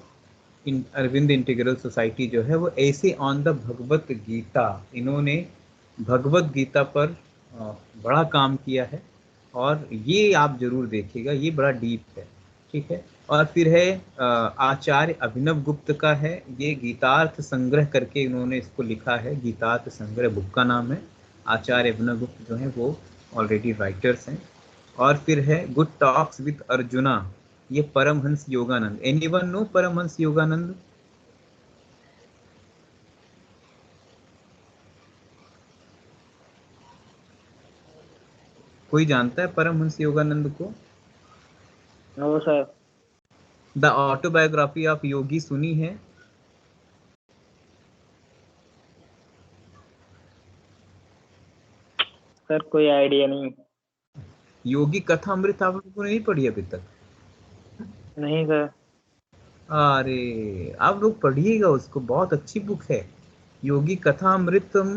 इन अरविंद इंटीग्रल सोसाइटी जो है वो ऐसे ऑन द भगवत गीता, इन्होंने भगवत गीता पर बड़ा काम किया है और ये आप जरूर देखिएगा, ये बड़ा डीप है, ठीक है। और फिर है आचार्य अभिनव गुप्त का है, ये गीतार्थ संग्रह करके इन्होंने इसको लिखा है, गीतार्थ संग्रह बुक का नाम है। आचार्य अभिनव गुप्त जो है वो ऑलरेडी राइटर्स हैं। और फिर है गुड टॉक्स विद अर्जुना, ये परमहंस योगानंद। Anyone know Paramahansa Yogananda? कोई जानता है परमहंस योगानंद को? No sir. The autobiography of yogi सुनी है? सर कोई आइडिया नहीं। योगी कथा अमृत आप लोगों ने नहीं पढ़ी अभी तक? नहीं सर। अरे आप लोग पढ़िएगा उसको, बहुत अच्छी बुक है योगी कथा अमृतम।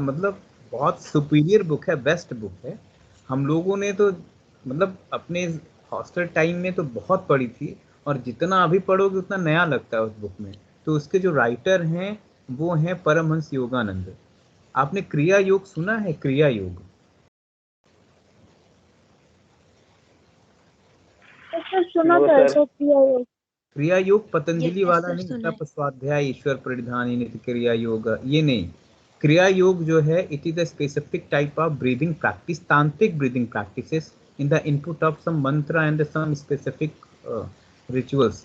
मतलब बहुत सुपीरियर बुक है, बेस्ट बुक है। हम लोगों ने तो मतलब अपने हॉस्टल टाइम में तो बहुत पढ़ी थी, और जितना अभी पढ़ोगे उतना नया लगता है उस बुक में। तो उसके जो राइटर हैं वो हैं परमहंस योगानंद। आपने क्रिया योग सुना है? क्रिया योग सुना नो था सर। ऐसा किया है। क्रिया योग पतंजलि यस वाला सर, नहीं, सुना है। तप स्वाध्याय ईश्वर परिधानी नित्य क्रिया योग, ये नहीं। क्रिया योग जो है it is a specific type of breathing practice, tantric breathing practices in the input of some mantra and some specific rituals.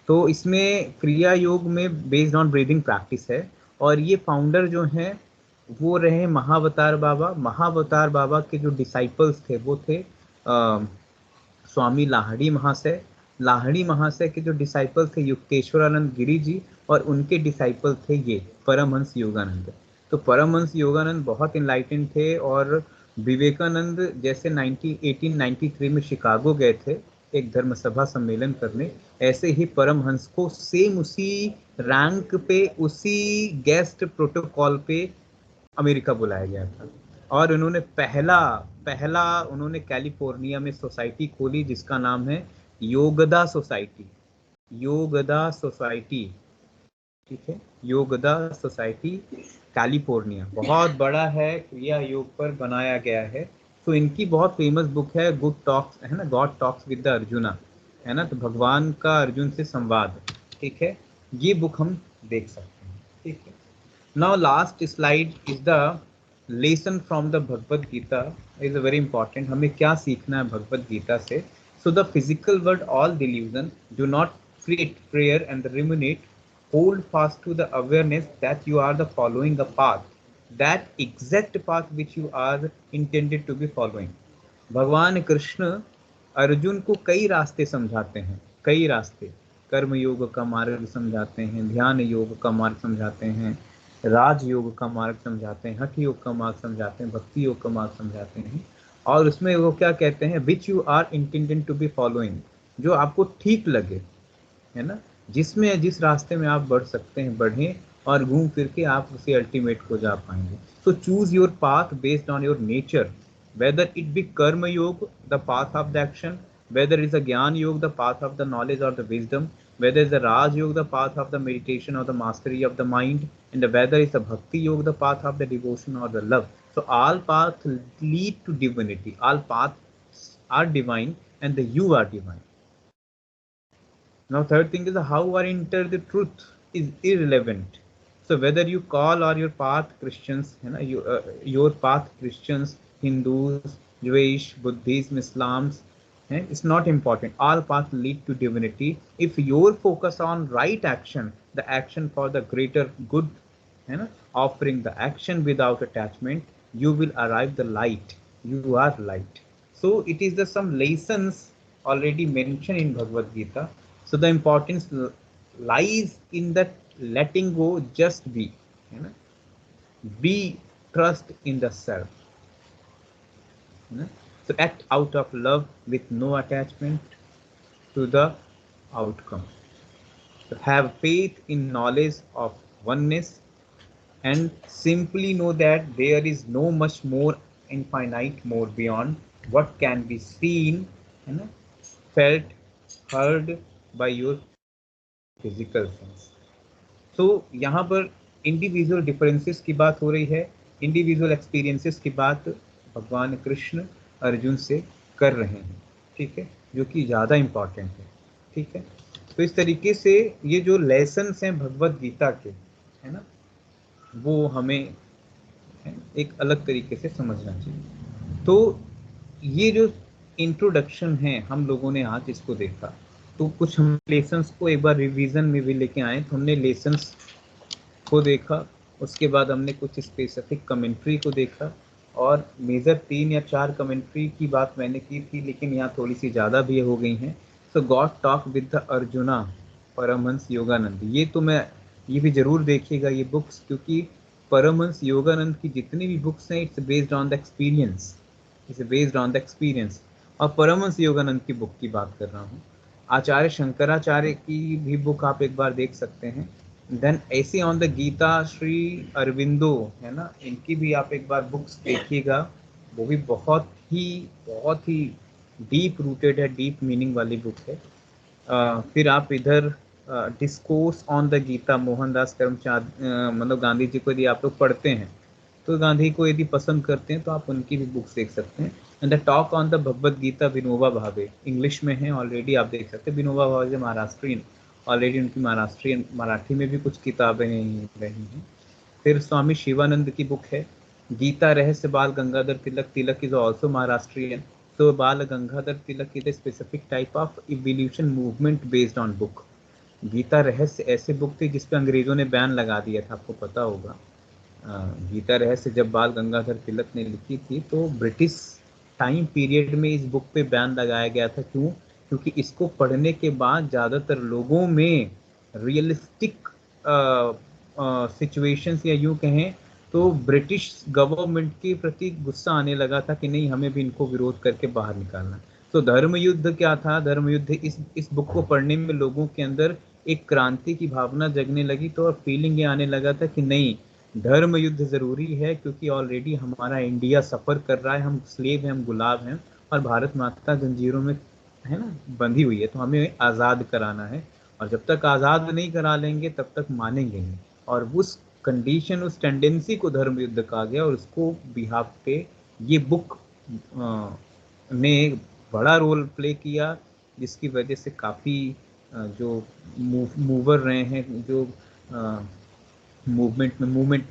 तो इसमें क्रिया योग में बेस्ड ऑन ब्रीदिंग प्रैक्टिस है। और ये फाउंडर जो हैं वो रहे महावतार बाबा। महावतार बाबा के जो डिसाइपल्स थे वो थे स्वामी लाहड़ी महाशय। लाहड़ी महाशय के जो डिसाइपल थे युक्तेश्वरानंद गिरी जी, और उनके डिसाइपल थे ये परमहंस योगानंद। तो परमहंस योगानंद बहुत इनलाइटेंड थे, और विवेकानंद जैसे 1893 में शिकागो गए थे एक धर्म सभा सम्मेलन करने, ऐसे ही परमहंस को सेम उसी रैंक पे, उसी गेस्ट प्रोटोकॉल पे अमेरिका बुलाया गया था। और उन्होंने पहला पहला उन्होंने कैलिफोर्निया में सोसाइटी खोली जिसका नाम है योगदा सोसाइटी। योगदा सोसाइटी, ठीक है, योगदा सोसाइटी कैलिफोर्निया, बहुत बड़ा है, क्रिया योग पर बनाया गया है। तो इनकी बहुत फेमस बुक है गुड टॉक्स, है ना, God talks with the arjuna, है ना, तो भगवान का अर्जुन से संवाद, ठीक है, ये बुक हम देख सकते हैं, ठीक है। Now last slide is the lesson from the Bhagavad Gita is a very important. हमें क्या सीखना है भगवद गीता से? So the physical world all delusion, do not create prayer and ruminate, hold fast to the awareness that you are the following a path, that exact path which you are intended to be following. भगवान कृष्ण अर्जुन को कई रास्ते समझाते हैं, कई रास्ते, कर्म योग का मार्ग समझाते हैं, ध्यान योग का मार्ग समझाते हैं, राज योग का मार्ग समझाते हैं, हठ योग का मार्ग समझाते हैं, भक्ति योग का मार्ग समझाते हैं। और उसमें वो क्या कहते हैं? Which you are intended to be following, जो आपको ठीक लगे, है ना, जिसमें जिस रास्ते में आप बढ़ सकते हैं बढ़ें, और घूम फिर के आप उसे अल्टीमेट को जा पाएंगे। So choose your path based on your nature, whether it be karma yoga, the path of the action, whether it's a jnana yoga, the path of the knowledge or the wisdom, whether it's a raj yoga, the path of the meditation or the mastery of the mind, and whether it's a bhakti yoga, the path of the devotion or the love. So all paths lead to divinity, all paths are divine, and you are divine. Now third thing is how I enter the truth is irrelevant. So whether you call or your path Christians, you know, your path Christians, Hindus, Jewish, Buddhism, Islams, it's not important. All paths lead to divinity. If your focus on right action, the action for the greater good, you know, offering the action without attachment, you will arrive the light. You are light. So it is the some lessons already mentioned in Bhagavad Gita. So the importance lies in that letting go, just be, you know, be trust in the self, you know? So act out of love with no attachment to the outcome. So have faith in knowledge of oneness, and simply know that there is no much more infinite more beyond what can be seen, you know, felt, heard by your physical sense. तो यहाँ पर individual differences की बात हो रही है, individual experiences की बात भगवान कृष्ण अर्जुन से कर रहे हैं, ठीक है, जो कि ज़्यादा इम्पॉर्टेंट है, ठीक है। तो इस तरीके से ये जो लेसन्स हैं भगवद गीता के, है ना, वो हमें एक अलग तरीके से समझना चाहिए। तो ये जो इंट्रोडक्शन है हम लोगों ने आज इसको देखा, तो कुछ हम लेसन्स को एक बार रिवीजन में भी लेके आए। तो हमने लेसन्स को देखा, उसके बाद हमने कुछ स्पेसिफिक कमेंट्री को देखा, और मेजर 3 या 4 कमेंट्री की बात मैंने की थी, लेकिन यहाँ थोड़ी सी ज़्यादा भी हो गई हैं। So god talk with the Arjuna Paramahansa Yogananda, ये तो मैं, ये भी ज़रूर देखिएगा ये बुक्स, क्योंकि परमहंस योगानंद की जितनी भी बुक्स हैं it's based on the experience, it's based on the experience. और परमहंस योगानंद की बुक की बात कर रहा हूँ। आचार्य शंकराचार्य की भी बुक आप एक बार देख सकते हैं। देन ऐसे ऑन द गीता श्री अरविंदो है ना, इनकी भी आप एक बार बुक्स देखिएगा, वो भी बहुत ही डीप रूटेड है, डीप मीनिंग वाली बुक है। फिर आप इधर discourse on the Gita Mohandas Karamchand, मतलब गांधी जी को यदि आप लोग पढ़ते हैं तो गांधी को यदि पसंद करते हैं तो आप उनकी भी बुक्स देख सकते हैं। And the talk on the Bhagavad Gita Vinoba Bhave, English में है ऑलरेडी, आप देख सकते हैं। विनोबा भावे महाराष्ट्रियन, ऑलरेडी उनकी महाराष्ट्रियन मराठी में भी कुछ किताबें रही हैं। फिर स्वामी शिवानंद की बुक है गीता रहस्य, बाल गंगाधर तिलक, तिलक इज ऑल्सो महाराष्ट्रियन। तो Bal Gangadhar Tilak is a specific type of evolution movement based on book. Gita Rahasya ऐसे बुक थी जिसपे अंग्रेजों ने बैन लगा दिया था, आपको पता होगा। गीता रहस्य जब बाल गंगाधर तिलक ने लिखी थी तो ब्रिटिश टाइम पीरियड में इस बुक पे बैन लगाया गया था। क्यों? क्योंकि इसको पढ़ने के बाद ज़्यादातर लोगों में रियलिस्टिक सिचुएशंस या यूँ कहें तो ब्रिटिश गवर्नमेंट के प्रति गुस्सा आने लगा था कि नहीं, हमें भी इनको विरोध करके बाहर निकालना। तो धर्म युद्ध क्या था? धर्म युद्ध, इस बुक को पढ़ने में लोगों के अंदर एक क्रांति की भावना जगने लगी। तो और फीलिंग ये आने लगा था कि नहीं, धर्म युद्ध ज़रूरी है, क्योंकि ऑलरेडी हमारा इंडिया सफ़र कर रहा है, हम स्लेव हैं, हम गुलाब हैं, और भारत माता जंजीरों में है ना बंधी हुई है, तो हमें आज़ाद कराना है। और जब तक आज़ाद नहीं करा लेंगे तब तक मानेंगे नहीं। और उस कंडीशन, उस टेंडेंसी को धर्म युद्ध कहा गया, और उसको बिहाफ पे ये बुक ने एक बड़ा रोल प्ले किया, जिसकी वजह से काफ़ी जो मूवर रहे हैं, जो मूवमेंट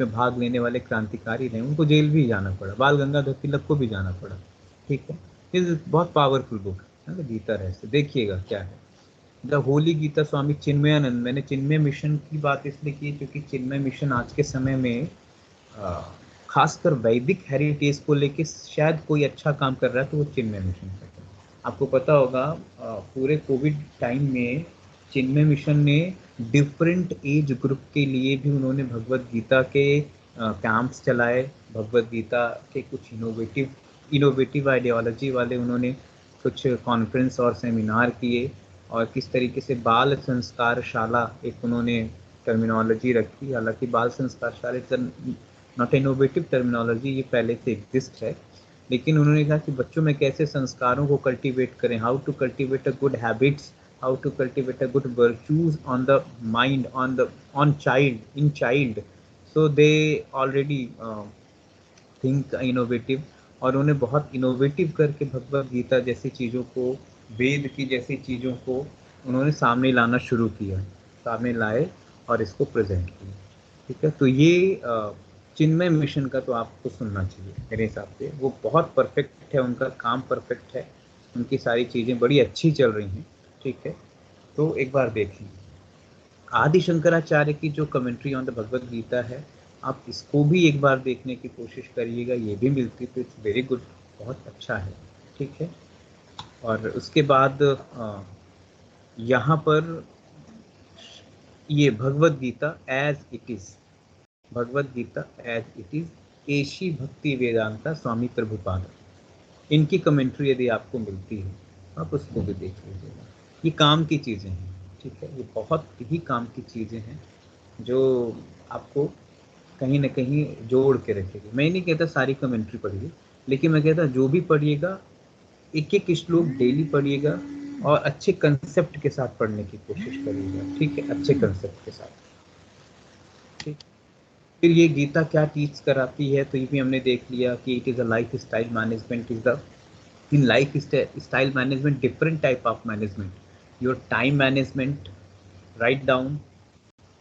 में भाग लेने वाले क्रांतिकारी रहे, उनको जेल भी जाना पड़ा। बाल गंगाधर तिलक को भी जाना पड़ा। ठीक है, ये बहुत पावरफुल बुक है ना गीता रहस्य, देखिएगा क्या है। द होली गीता स्वामी चिन्मयानंद, मैंने चिन्मय मिशन की बात इसलिए की क्योंकि चिन्मय मिशन आज के समय में खासकर वैदिक हेरिटेज को लेके शायद कोई अच्छा काम कर रहा है, तो वो चिन्मय मिशन कर रहा है। आपको पता होगा पूरे कोविड टाइम में चिन्मय मिशन ने डिफरेंट एज ग्रुप के लिए भी उन्होंने भगवत गीता के कैंप्स चलाए। भगवत गीता के कुछ इनोवेटिव आइडियोलॉजी वाले उन्होंने कुछ कॉन्फ्रेंस और सेमिनार किए, और किस तरीके से बाल संस्कार शाला एक उन्होंने टर्मिनोलॉजी रखी। हालांकि बाल संस्कार शाला इट्स नॉट इनोवेटिव टर्मिनोलॉजी, ये पहले से एग्जिस्ट है, लेकिन उन्होंने कहा कि बच्चों में कैसे संस्कारों को कल्टीवेट करें, how to cultivate a good habits, how to cultivate a good virtues on the mind, on child. So they already think innovative, और उन्हें बहुत इनोवेटिव करके भगवत गीता जैसी चीज़ों को, वेद की जैसी चीज़ों को उन्होंने सामने लाना शुरू किया, सामने लाए और इसको प्रेजेंट किया। ठीक है, तो ये चिन्मय मिशन का तो आपको सुनना चाहिए मेरे हिसाब से। वो बहुत परफेक्ट है, उनका काम परफेक्ट है, उनकी सारी चीज़ें बड़ी अच्छी चल रही हैं। ठीक है, तो एक बार देखें। आदि शंकराचार्य की जो commentary on the Bhagavad Gita है, आप इसको भी एक बार देखने की कोशिश करिएगा, ये भी मिलती तो इट्स वेरी गुड, बहुत अच्छा है। ठीक है, और उसके बाद यहाँ पर ये Bhagavad Gita as it is, Bhagavad Gita as it is, केशी भक्ति वेदांता स्वामी प्रभुपाद, इनकी कमेंट्री यदि आपको मिलती है आप उसको भी देख लीजिएगा। ये काम की चीज़ें हैं। ठीक है, ये बहुत ही काम की चीज़ें हैं जो आपको कहीं ना कहीं जोड़ के रखेगी। मैं नहीं कहता सारी कमेंट्री पढ़िए, लेकिन मैं कहता जो भी पढ़िएगा एक एक श्लोक डेली पढ़िएगा, और अच्छे कंसेप्ट के साथ पढ़ने की कोशिश करिएगा। ठीक है, अच्छे कंसेप्ट के साथ। ठीक, फिर ये गीता क्या टीच कराती है, तो ये भी हमने देख लिया कि it is a life style management, is the in life style management, different type of management, your time management, write down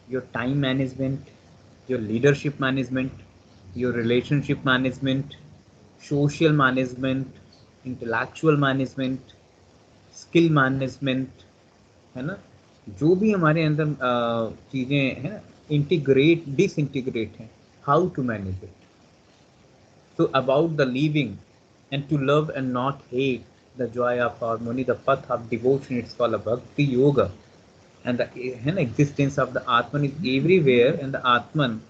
your time management, your leadership management, your relationship management, social management, intellectual management, skill management, है ना। जो भी हमारे अंदर चीज़ें हैं ना, integrate disintegrate हैं, how to manage it. So about the living and to love and not hate, the joy of harmony, the path of devotion, it's called a bhakti yoga. And the existence of the Atman is everywhere, and the Atman,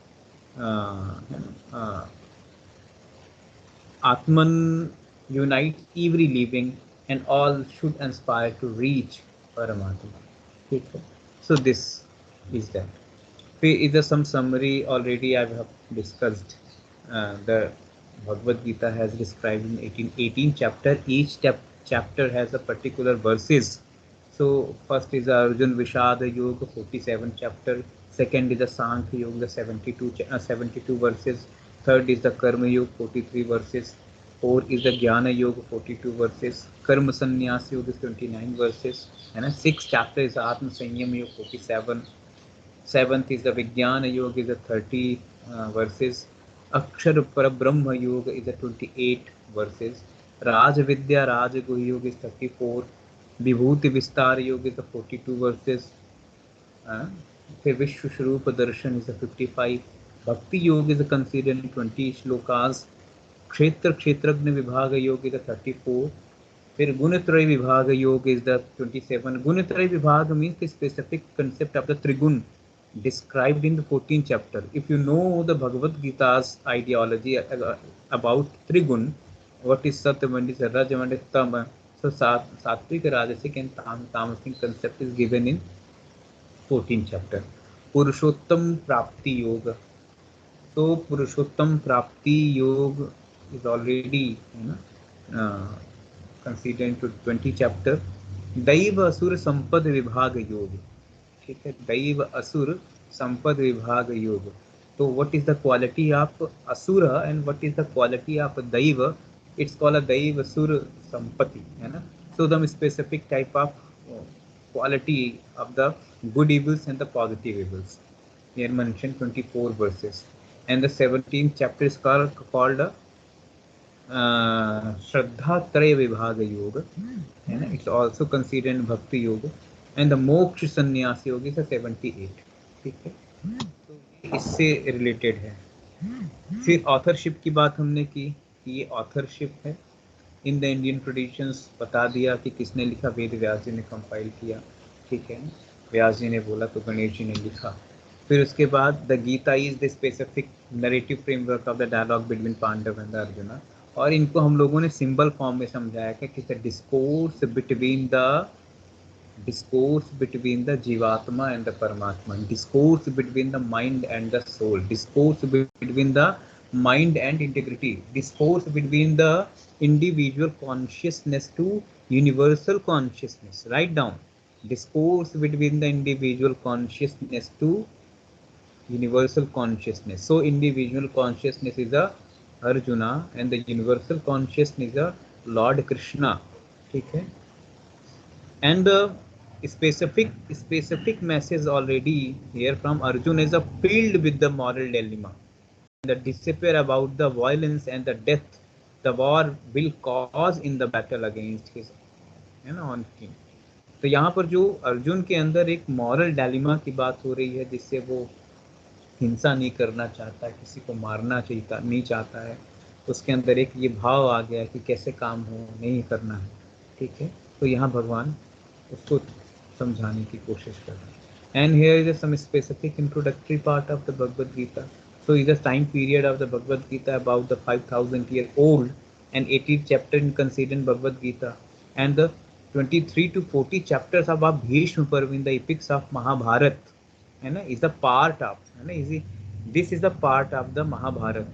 Atman unites every living, and all should aspire to reach Paramatma. Okay. So this is that. Is there some summary already I have discussed? The Bhagavad Gita has described in 18 chapter. Each chapter has a particular verses. So first is Arjun Vishad Yoga, 47 chapter. Second is the Sankhya Yoga, 72 verses. Third is the Karma Yoga, 43 verses. Fourth is the Jnana Yoga, 42 verses. Karma Sannyas Yoga, 29 verses. And sixth chapter is Atma Sanyam Yoga, 47. Seventh is the Vijnana Yoga, is a 30 verses. Akshar Parabrahma Yoga is a 28 verses. Raj Vidya Raj Guhi Yoga is 34. Vibhuti Vistar Yoga is a 42 verses. फिर विश्व स्वरूप दर्शन is a 55. Bhakti Yoga is considered in 20 shlokas. क्षेत्र क्षेत्रज्ञ विभाग योग is the 34. फिर गुणत्रय विभाग योग is the 27. गुणत्रय विभाग means the specific concept of the trigun described in the 14th chapter. If you know the Bhagavad Gita's ideology about trigun, what is Sattva, what is Rajas, what is Tama, so Sattvic, Rajasic and Tamasic concept is given in 14th chapter. Purushottam Prapti Yoga. So Purushottam Prapti Yoga is already considered into 20 chapter. Daiva Asura Sampad Vibhaga Yoga. ठीक है, दैव असुर संपद विभाग योग. तो what is the quality of asur and what is the quality of daiv? It's called a daiv asur sampatti, है ना. So the specific type of quality of the good evils and the positive evils. Here mentioned 24 verses, and the 17th chapter is called Shraddha Traya Vibhaga Yoga, and it's also considered in Bhakti Yoga. And the Moksha Sannyas Yoga is a 78. ठीक है, तो इससे related है. फिर authorship की बात हमने की कि ये ऑथरशिप है. इन द इंडियन ट्रेडिशंस बता दिया कि किसने लिखा. वेद व्यास जी ने कंपाइल किया, ठीक है. व्यास जी ने बोला तो गणेश जी ने लिखा. फिर उसके बाद the Gita is the specific narrative framework of the dialogue between Pandav and Arjun. और इनको हम लोगों ने सिंबल फॉर्म में समझाया कि the discourse between the Jivatma and the Paramatma, discourse between the mind and the soul, discourse between the mind and integrity, discourse between the individual consciousness to universal consciousness. Write down, discourse between the individual consciousness to universal consciousness. So individual consciousness is a Arjuna and the universal consciousness is a Lord Krishna. ठीक है. And the specific message already here from Arjuna is filled with the moral dilemma, the despair about the violence and the death the war will cause in the battle against his, है ना, on king. तो यहाँ पर जो अर्जुन के अंदर एक moral dilemma की बात हो रही है, जिससे वो हिंसा नहीं करना चाहता है, किसी को मारना नहीं चाहता है. उसके अंदर एक ये भाव आ गया कि कैसे काम हो नहीं करना है. ठीक है, तो यहाँ भगवान उसको समझाने की कोशिश कर रहे हैं. And here is some specific introductory part of the Bhagavad Gita. So is the time period of the Bhagavad Gita about the 5000 year old and 18th chapter in considered Bhagavad Gita, and the 23 to 40 chapters about Bhishma Parv in the epics of Mahabharat, है ना, is the part of, है ना, this is the part of the Mahabharat.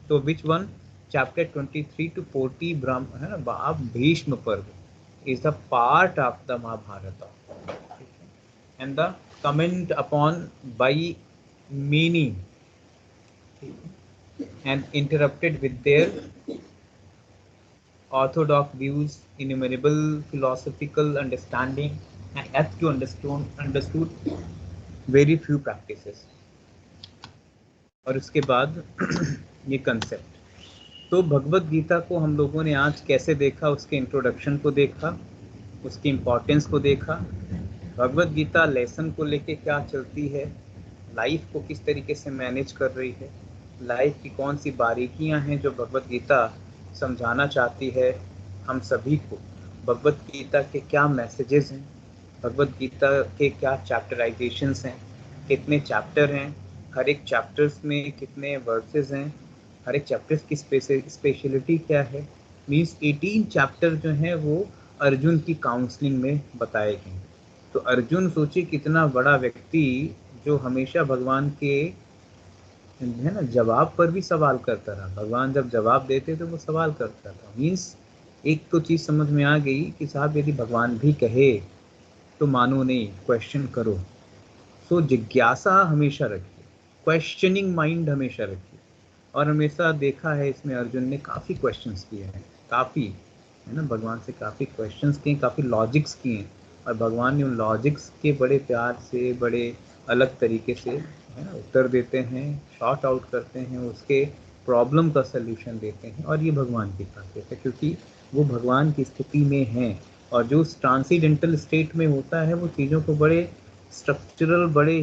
So which one? Chapter 23 to 40 है ना, Bhishma Parv is the part of the Mahabharata, and the comment upon by many and interrupted with their orthodox views, innumerable philosophical understanding, and have to understood very few practices. और उसके बाद ये concept. तो भगवद गीता को हम लोगों ने आज कैसे देखा, उसके इंट्रोडक्शन को देखा, उसकी इम्पोर्टेंस को देखा, भगवद गीता लेसन को लेके क्या चलती है, लाइफ को किस तरीके से मैनेज कर रही है, लाइफ की कौन सी बारीकियां हैं जो भगवत गीता समझाना चाहती है हम सभी को, भगवत गीता के क्या मैसेजेस हैं, भगवत गीता के क्या चैप्टराइजेशंस हैं, कितने चैप्टर हैं, हर एक चैप्टर्स में कितने वर्सेस हैं, हर एक चैप्टर्स की स्पेशलिटी क्या है। मीन्स 18 चैप्टर जो हैं वो अर्जुन की काउंसलिंग में बताए गए। तो अर्जुन सोचिए कितना बड़ा व्यक्ति जो हमेशा भगवान के है ना जवाब पर भी सवाल करता रहा। भगवान जब जवाब देते तो वो सवाल करता था। मीन्स एक तो चीज़ समझ में आ गई कि साहब यदि भगवान भी कहे तो मानो नहीं, क्वेश्चन करो। सो जिज्ञासा हमेशा रखिए, क्वेश्चनिंग माइंड हमेशा रखिए। और हमेशा देखा है इसमें अर्जुन ने काफ़ी क्वेश्चंस किए हैं, काफ़ी है ना, भगवान से काफ़ी क्वेश्चंस किए, काफ़ी लॉजिक्स किए, और भगवान ने उन लॉजिक्स के बड़े प्यार से, बड़े अलग तरीके से है ना उत्तर देते हैं, शॉर्ट आउट करते हैं, उसके प्रॉब्लम का सल्यूशन देते हैं। और ये भगवान की खासियत है, क्योंकि वो भगवान की स्थिति में हैं, और जो ट्रांसीडेंटल स्टेट में होता है वो चीज़ों को बड़े स्ट्रक्चरल, बड़े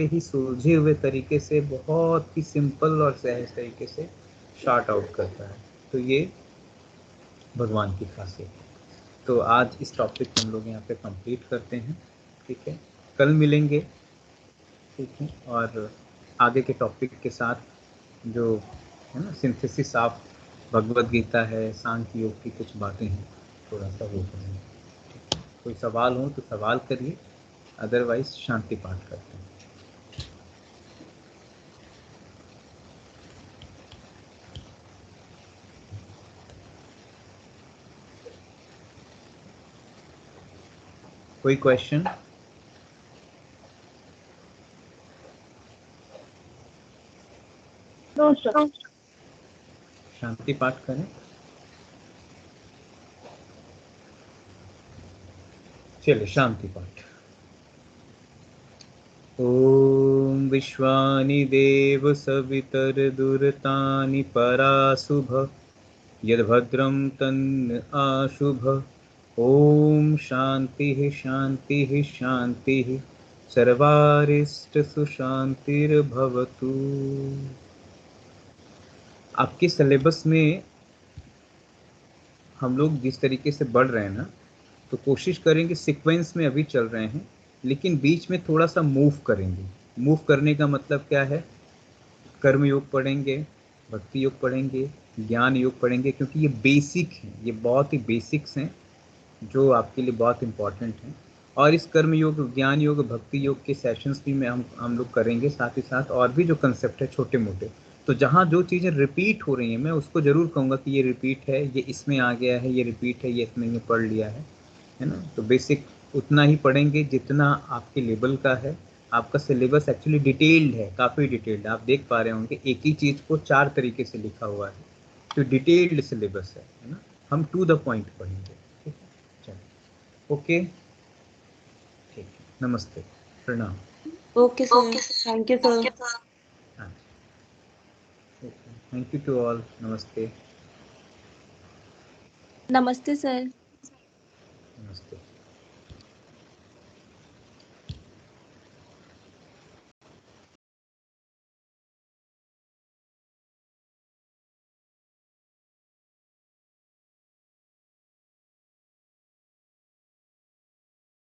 ही सुलझे हुए तरीके से, बहुत ही सिंपल और सहज तरीके से शॉर्ट आउट करता है। तो ये भगवान की खासियत है। तो आज इस टॉपिक हम लोग यहाँ पे कंप्लीट करते हैं, ठीक है, कल मिलेंगे, ठीक है, और आगे के टॉपिक के साथ जो है ना सिंथेसिस ऑफ भगवद गीता है, सांख्य योग की कुछ बातें हैं, थोड़ा सा वो करेंगे। कोई सवाल हो तो सवाल करिए, अदरवाइज शांति पाठ करते हैं। कोई क्वेश्चन? No sir. शांति पाठ करें। चलिए शांति पाठ। ओम विश्वानि देव सवितर्दुरतानि पराशुभ, यद्भद्रं तन्न आशुभ। ओम शांति शांति शांति, सर्वारिष्ट सुशांतिर्भवतु। आपके सिलेबस में हम लोग जिस तरीके से बढ़ रहे हैं ना, तो कोशिश करेंगे, सीक्वेंस में अभी चल रहे हैं, लेकिन बीच में थोड़ा सा मूव करेंगे। मूव करने का मतलब क्या है? कर्म योग पढ़ेंगे, भक्ति योग पढ़ेंगे, ज्ञान योग पढ़ेंगे, क्योंकि ये बेसिक हैं, ये बहुत ही बेसिक्स हैं जो आपके लिए बहुत इम्पॉर्टेंट हैं। और इस कर्म योग, ज्ञान योग, भक्ति योग के सेशंस भी में हम लोग करेंगे, साथ ही साथ और भी जो कंसेप्ट है छोटे मोटे। तो जहाँ जो चीज़ें रिपीट हो रही हैं मैं उसको ज़रूर कहूँगा कि ये रिपीट है, ये इसमें आ गया है, ये रिपीट है, ये इसमें ये पढ़ लिया है ना। तो बेसिक उतना ही पढ़ेंगे जितना आपके लेवल का है। आपका सिलेबस एक्चुअली डिटेल्ड है, काफ़ी डिटेल्ड, आप देख पा रहे होंगे एक ही चीज़ को 4 तरीके से लिखा हुआ है, तो डिटेल्ड सिलेबस है ना। हम टू द पॉइंट पढ़ेंगे, ठीक है, चलो ओके, ठीक है, नमस्ते, प्रणाम। Okay sir, thank you sir. हाँ, थैंक यू टू ऑल, नमस्ते। नमस्ते सर।